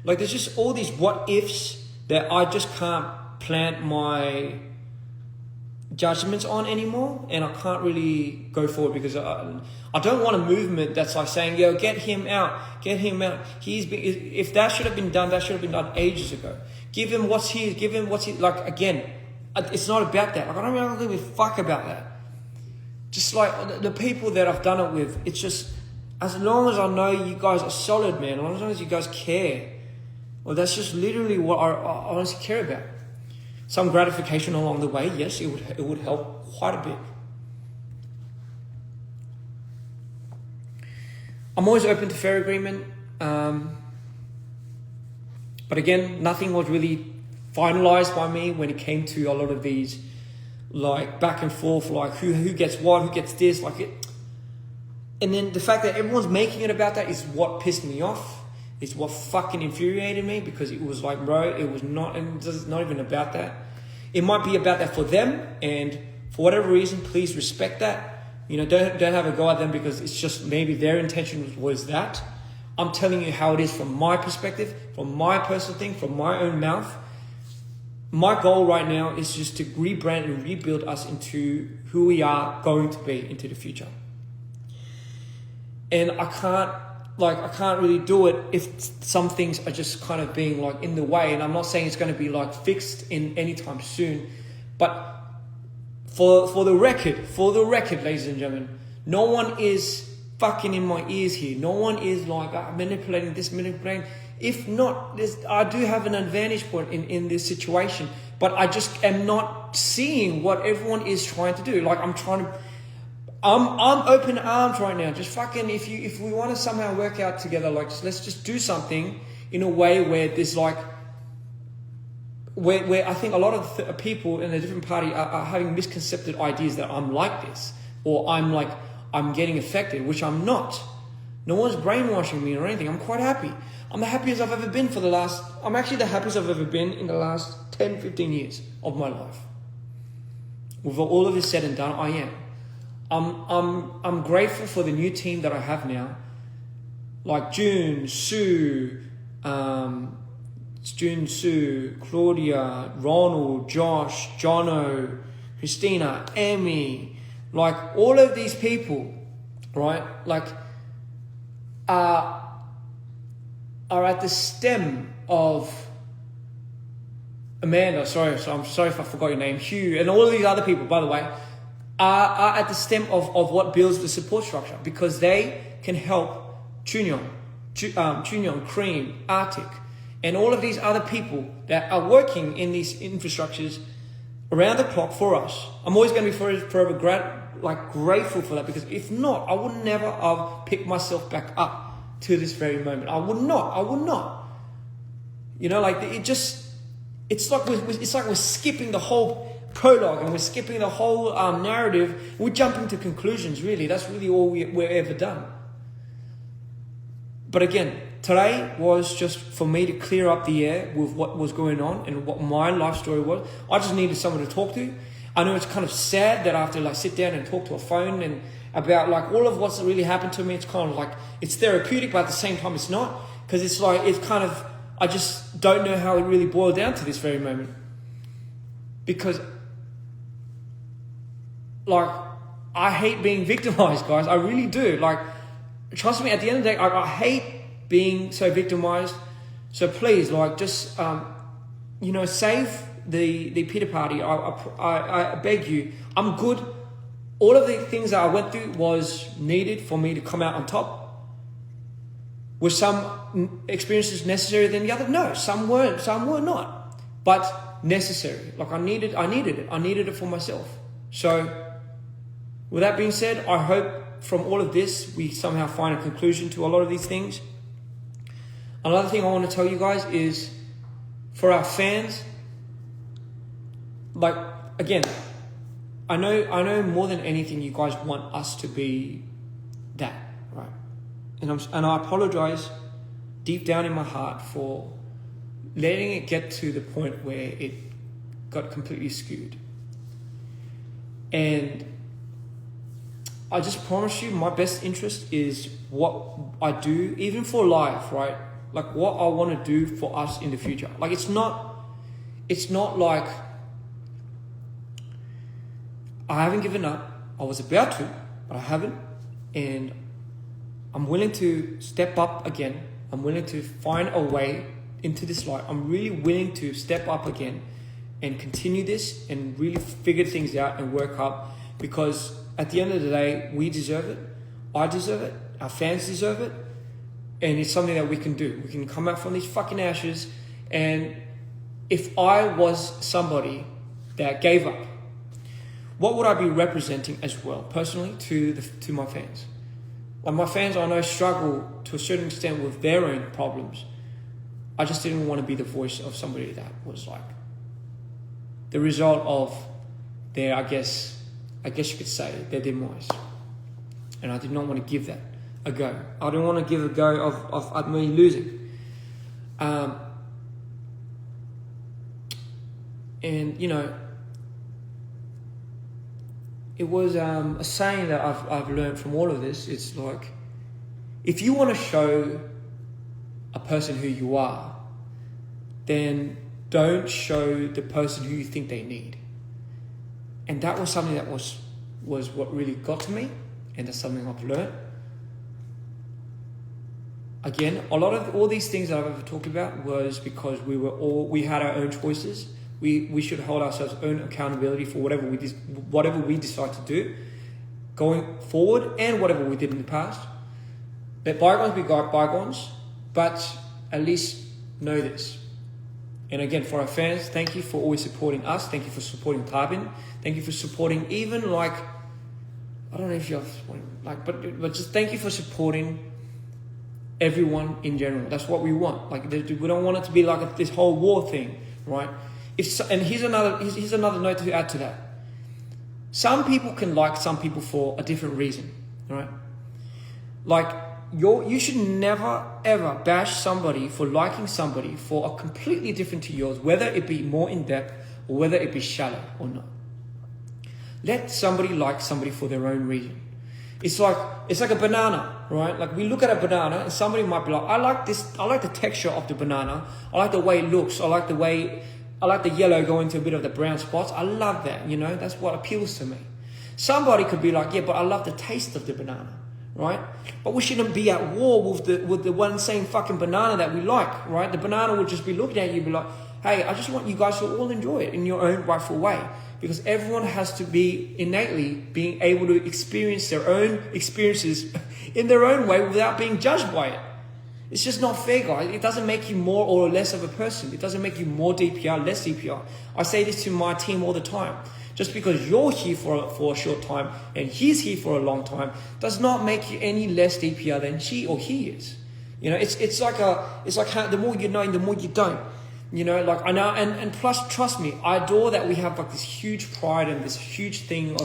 Like, there's just all these what ifs that I just can't plant my judgments on anymore, and I can't really go forward, because I don't want a movement that's like saying, yo, get him out. If that should have been done, that should have been done ages ago. Give him what's his, like, again, it's not about that. Like, I don't give a fuck about that. Just like the people that I've done it with, it's just, as long as I know you guys are solid, man, as long as you guys care, well, that's just literally what I honestly care about. Some gratification along the way, yes, it would help quite a bit. I'm always open to fair agreement, but again, nothing was really finalized by me when it came to a lot of these, like, back and forth, like who gets what, who gets this, like it. And then the fact that everyone's making it about that is what pissed me off. It's what fucking infuriated me, because it was like, bro, it was not, and it's not even about that. It might be about that for them, and for whatever reason, please respect that. You know, don't have a go at them, because it's just maybe their intention was that. I'm telling you how it is from my perspective, from my personal thing, from my own mouth. My goal right now is just to rebrand and rebuild us into who we are going to be into the future. And I I can't really do it if some things are just kind of being like in the way. And I'm not saying it's going to be like fixed in anytime soon, but for the record, ladies and gentlemen, no one is fucking in my ears here. No one is like manipulating. If not, I do have an advantage point in this situation, but I just am not seeing what everyone is trying to do. Like I'm open arms right now. Just fucking, if we want to somehow work out together, like let's just do something in a way where there's like, where I think a lot of people in a different party are having misconcepted ideas that I'm like this, or I'm getting affected, which I'm not. No one's brainwashing me or anything. I'm quite happy. I'm the happiest I've ever been I'm actually the happiest I've ever been in the last 10, 15 years of my life. With all of this said and done, I am. I'm grateful for the new team that I have now. Like June, Sue, Claudia, Ronald, Josh, Jono, Christina, Amy, like all of these people, right? Like are at the stem of Amanda, so I'm sorry if I forgot your name, Hugh, and all of these other people, by the way, are at the stem of what builds the support structure, because they can help Chunyon, Cream, Arctic, and all of these other people that are working in these infrastructures around the clock for us. I'm always going to be forever grateful for that, because if not, I would never have picked myself back up to this very moment. I would not. You know, like it's like we're skipping the whole prologue and we're skipping the whole narrative. We're jumping to conclusions, really. That's really all we're ever done. But again, today was just for me to clear up the air with what was going on and what my life story was. I just needed someone to talk to. I know it's kind of sad that I have to like sit down and talk to a phone and about like all of what's really happened to me. It's kind of like, it's therapeutic, but at the same time it's not, because it's like, it's kind of, I just don't know how it really boiled down to this very moment. Because like, I hate being victimized, guys. I really do. Like, trust me, at the end of the day, I hate being so victimized. So please, like, just, save the pity party. I beg you. I'm good. All of the things that I went through was needed for me to come out on top. Were some experiences necessary than the other? No, some weren't. Some were not. But necessary. Like I needed it. I needed it for myself. So, with that being said, I hope from all of this, we somehow find a conclusion to a lot of these things. Another thing I want to tell you guys is, for our fans, like, again, I know more than anything you guys want us to be that, right? And I apologize deep down in my heart for letting it get to the point where it got completely skewed. And I just promise you, my best interest is what I do, even for life, right? Like what I want to do for us in the future. Like it's not like I haven't given up. I was about to, but I haven't. And I'm willing to step up again. I'm willing to find a way into this light. I'm really willing to step up again and continue this and really figure things out and work up, because at the end of the day, we deserve it. I deserve it. Our fans deserve it. And it's something that we can do. We can come out from these fucking ashes. And if I was somebody that gave up, what would I be representing as well, personally, to my fans? Like my fans, I know, struggle to a certain extent with their own problems. I just didn't want to be the voice of somebody that was like the result of their, I guess you could say, their demise. And I did not want to give that a go. I didn't want to give a go of me losing. And, you know, it was a saying that I've learned from all of this. It's like, if you want to show a person who you are, then don't show the person who you think they need. And that was something that was what really got to me, and that's something I've learned. again, a lot of all these things that I've ever talked about was because we had our own choices. We should hold ourselves own accountability for whatever we decide to do going forward and whatever we did in the past. Let bygones be bygones, but at least know this. And again, for our fans, thank you for always supporting us. Thank you for supporting Carbon. Thank you for supporting even like, I don't know if you're supporting, like, but just thank you for supporting everyone in general. That's what we want. Like, we don't want it to be like this whole war thing, right? And here's another note to add to that. Some people can like some people for a different reason, right? Like, you should never ever bash somebody for liking somebody for a completely different to yours, whether it be more in depth or whether it be shallow or not. Let somebody like somebody for their own reason. It's like a banana, right? Like, we look at a banana and somebody might be like, I like the texture of the banana. I like the way it looks. I like the yellow going to a bit of the brown spots. I love that, that's what appeals to me. Somebody could be like, yeah, but I love the taste of the banana, right? But we shouldn't be at war with the one same fucking banana that we like, right? The banana would just be looking at you and be like, hey, I just want you guys to all enjoy it in your own rightful way. Because everyone has to be innately being able to experience their own experiences in their own way without being judged by it. It's just not fair, guys. It doesn't make you more or less of a person. It doesn't make you more DPR, less DPR. I say this to my team all the time. Just because you're here for a short time and he's here for a long time does not make you any less DPR than she or he is. It's like how the more you know and the more you don't. Like, I know, and plus, trust me, I adore that we have like this huge pride and this huge thing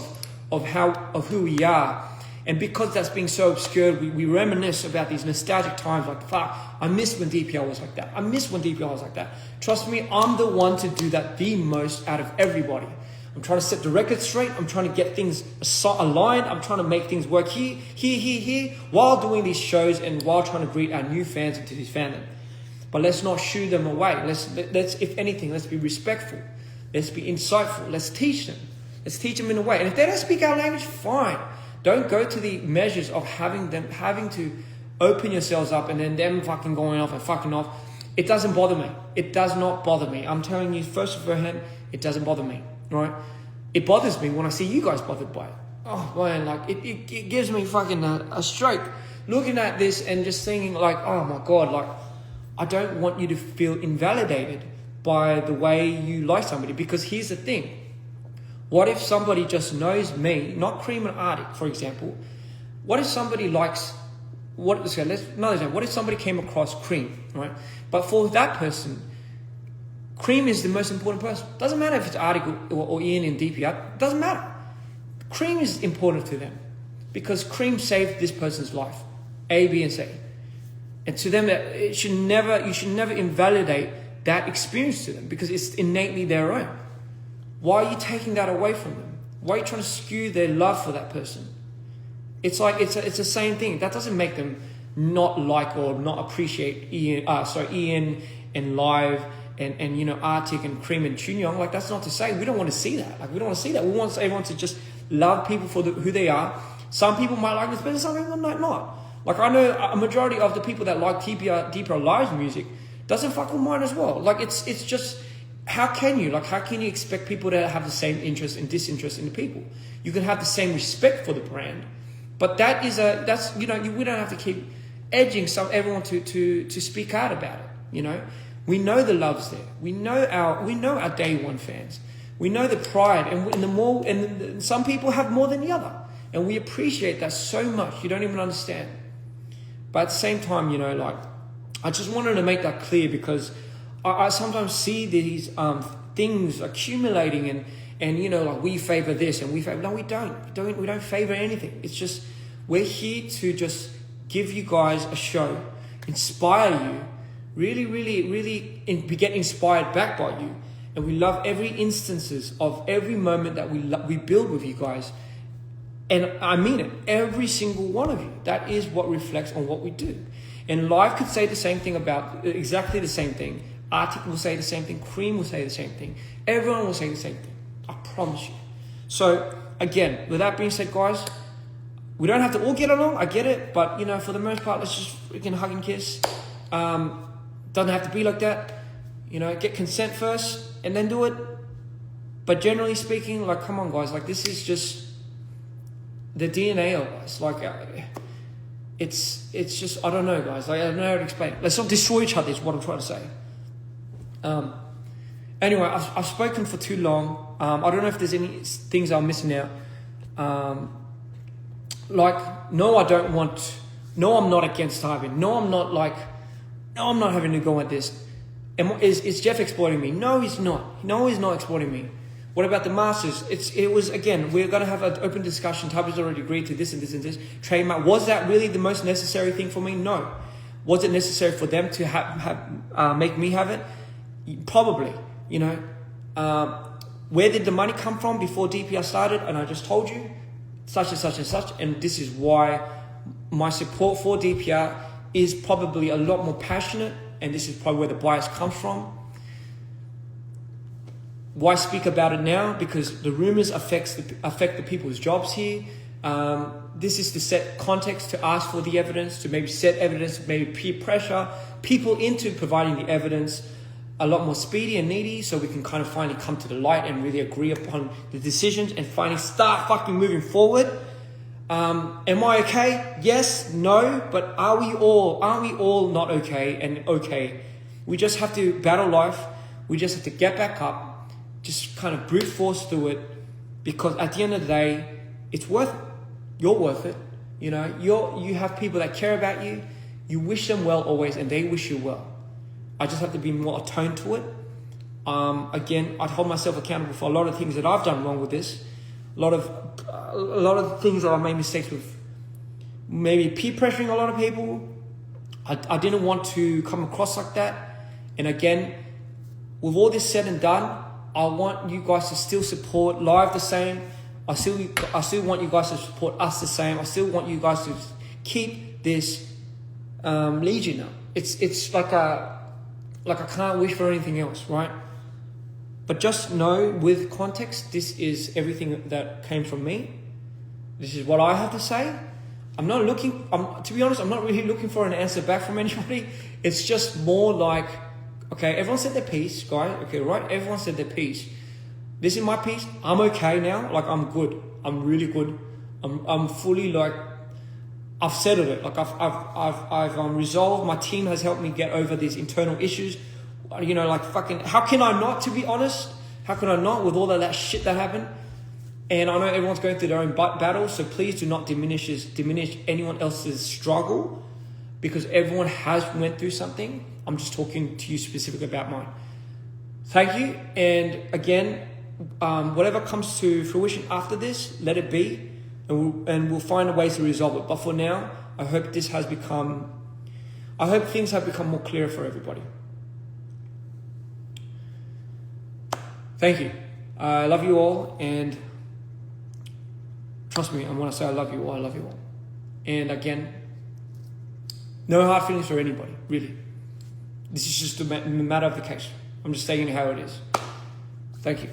of who we are. And because that's being so obscured, we reminisce about these nostalgic times like, fuck, I miss when DPR was like that. I miss when DPR was like that. Trust me, I'm the one to do that the most out of everybody. I'm trying to set the record straight. I'm trying to get things aligned. I'm trying to make things work here, while doing these shows and while trying to greet our new fans into this fandom. But let's not shoo them away. Let's, if anything, let's be respectful. Let's be insightful. Let's teach them. Let's teach them in a way. And if they don't speak our language, fine. Don't go to the measures of having to open yourselves up and then them fucking going off and fucking off. It doesn't bother me. It does not bother me. I'm telling you first of all, it doesn't bother me, right? It bothers me when I see you guys bothered by it. Oh man, like it gives me fucking a stroke looking at this and just thinking like, oh my God, like I don't want you to feel invalidated by the way you like somebody. Because here's the thing. What if somebody just knows me, not Cream and Arctic, for example? What if somebody likes, what if somebody came across Cream, right? But for that person, Cream is the most important person. Doesn't matter if it's Arctic or Ian in DPR, doesn't matter. Cream is important to them because Cream saved this person's life, A, B, and C. And to them, you should never invalidate that experience to them because it's innately their own. Why are you taking that away from them? Why are you trying to skew their love for that person? It's like it's the same thing. That doesn't make them not like or not appreciate Ian and Live and Arctic and Cream and Chunyong. Like, that's not to say we don't want to see that. Like, we don't want to see that. We want everyone to just love people for who they are. Some people might like this better, some people might not. Like, I know a majority of the people that like DPR Live's music doesn't fuck with mine as well. Like, it's just, how can you expect people to have the same interest and disinterest in the people? You can have the same respect for the brand, but we don't have to keep edging everyone to speak out about it. We know the love's there. We know our day one fans. We know the pride, and some people have more than the other, and we appreciate that so much. You don't even understand. But at the same time, I just wanted to make that clear because I sometimes see these things accumulating and like we favor this and we favor. No, we don't. We don't favor anything. It's just we're here to just give you guys a show, inspire you, really get inspired back by you. And we love every instances of every moment that we build with you guys. And I mean it, every single one of you. That is what reflects on what we do. And Live could say the same thing about exactly the same thing. Arctic will say the same thing. Cream will say the same thing. Everyone will say the same thing. I promise you. So again, with that being said, guys, We don't have to all get along, I get it, but you know, for the most part, let's just freaking hug and kiss. Doesn't have to be like that. You know, get consent first and then do it. But generally speaking, like, come on, guys, like, this is just the DNA of us. Like, it's just, I don't know, guys. Like, I don't know how to explain it. Let's not destroy each other is what I'm trying to say. Anyway, I've spoken for too long. I don't know if there's any things I'm missing out. Like, no, I don't want, no, I'm not against Tywin. No, I'm not like, no, I'm not having to go at this. Is Jeff exploiting me? No, he's not. No, he's not exploiting me. What about the Masters? It was, again, we're going to have an open discussion. Tywin's already agreed to this and this and this. Trademark. Was that really the most necessary thing for me? No. Was it necessary for them to make me have it? Probably. You know, where did the money come from before DPR started? And I just told you, such and such and such. And this is why my support for DPR is probably a lot more passionate. And this is probably where the bias comes from. Why speak about it now? Because the rumors affect the people's jobs here. This is to set context, to ask for the evidence, to maybe set evidence, maybe peer pressure people into providing the evidence a lot more speedy and needy, so we can kind of finally come to the light and really agree upon the decisions and finally start fucking moving forward. Am I okay? Yes, no, but aren't we all not okay and okay? We just have to battle life. We just have to get back up, just kind of brute force through it, because at the end of the day, it's worth it. You're worth it. You know, you have people that care about you. You wish them well always, and they wish you well. I just have to be more attuned to it. Again, I'd hold myself accountable for a lot of things that I've done wrong with this. A lot of things that I've made mistakes with. Maybe peer pressuring a lot of people. I didn't want to come across like that. And again, with all this said and done, I want you guys to still support Live the same. I still want you guys to support us the same. I still want you guys to keep this Legion up. It's like I can't wish for anything else, right? But just know, with context, this is everything that came from me. This is what I have to say. To be honest, I'm not really looking for an answer back from anybody. It's just more like, okay, everyone said their piece, guys. Okay, right? Everyone said their piece. This is my piece. I'm okay now. Like, I'm good. I'm really good. I'm fully, like, I've settled it. Like, I've resolved. My team has helped me get over these internal issues. You know, like, fucking, how can I not, to be honest? How can I not, with all of that shit that happened? And I know everyone's going through their own battles, so please do not diminish anyone else's struggle, because everyone has went through something. I'm just talking to you specifically about mine. Thank you. And again, whatever comes to fruition after this, let it be, and we'll find a way to resolve it. But for now, I hope things have become more clear for everybody. Thank you. I love you all, and trust me, and when I say I love you all, I love you all. And again, no hard feelings for anybody, really. This is just a matter of the case. I'm just saying how it is. Thank you.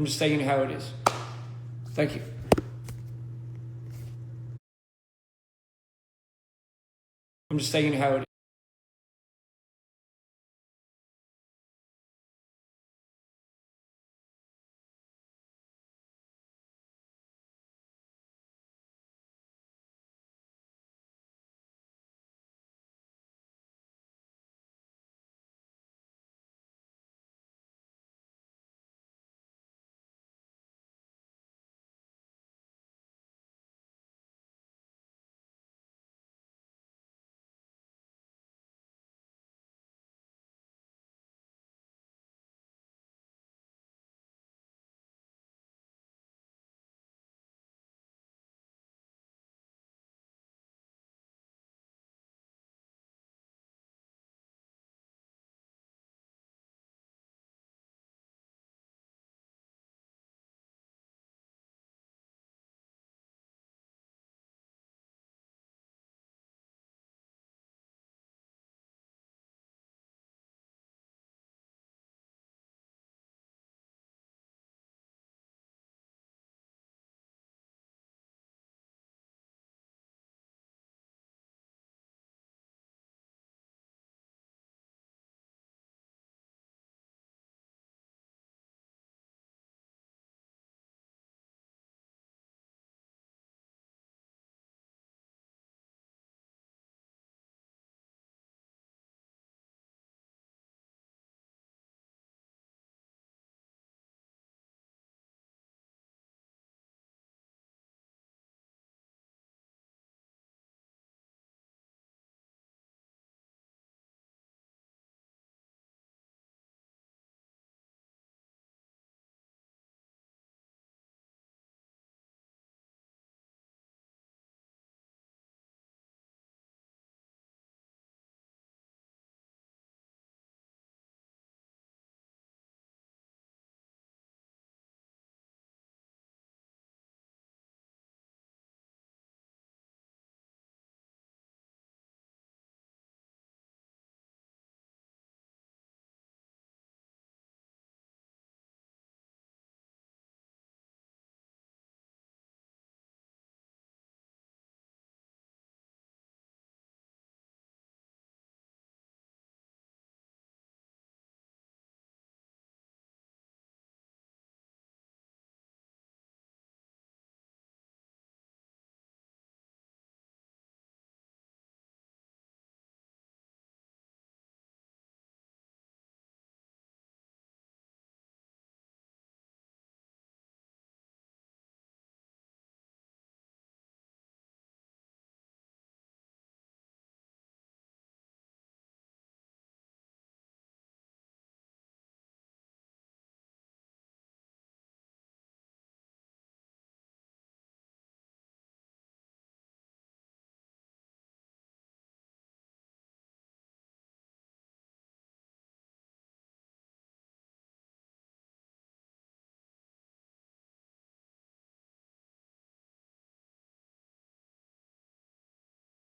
I'm just taking it how it is. Thank you. I'm just taking it how it is.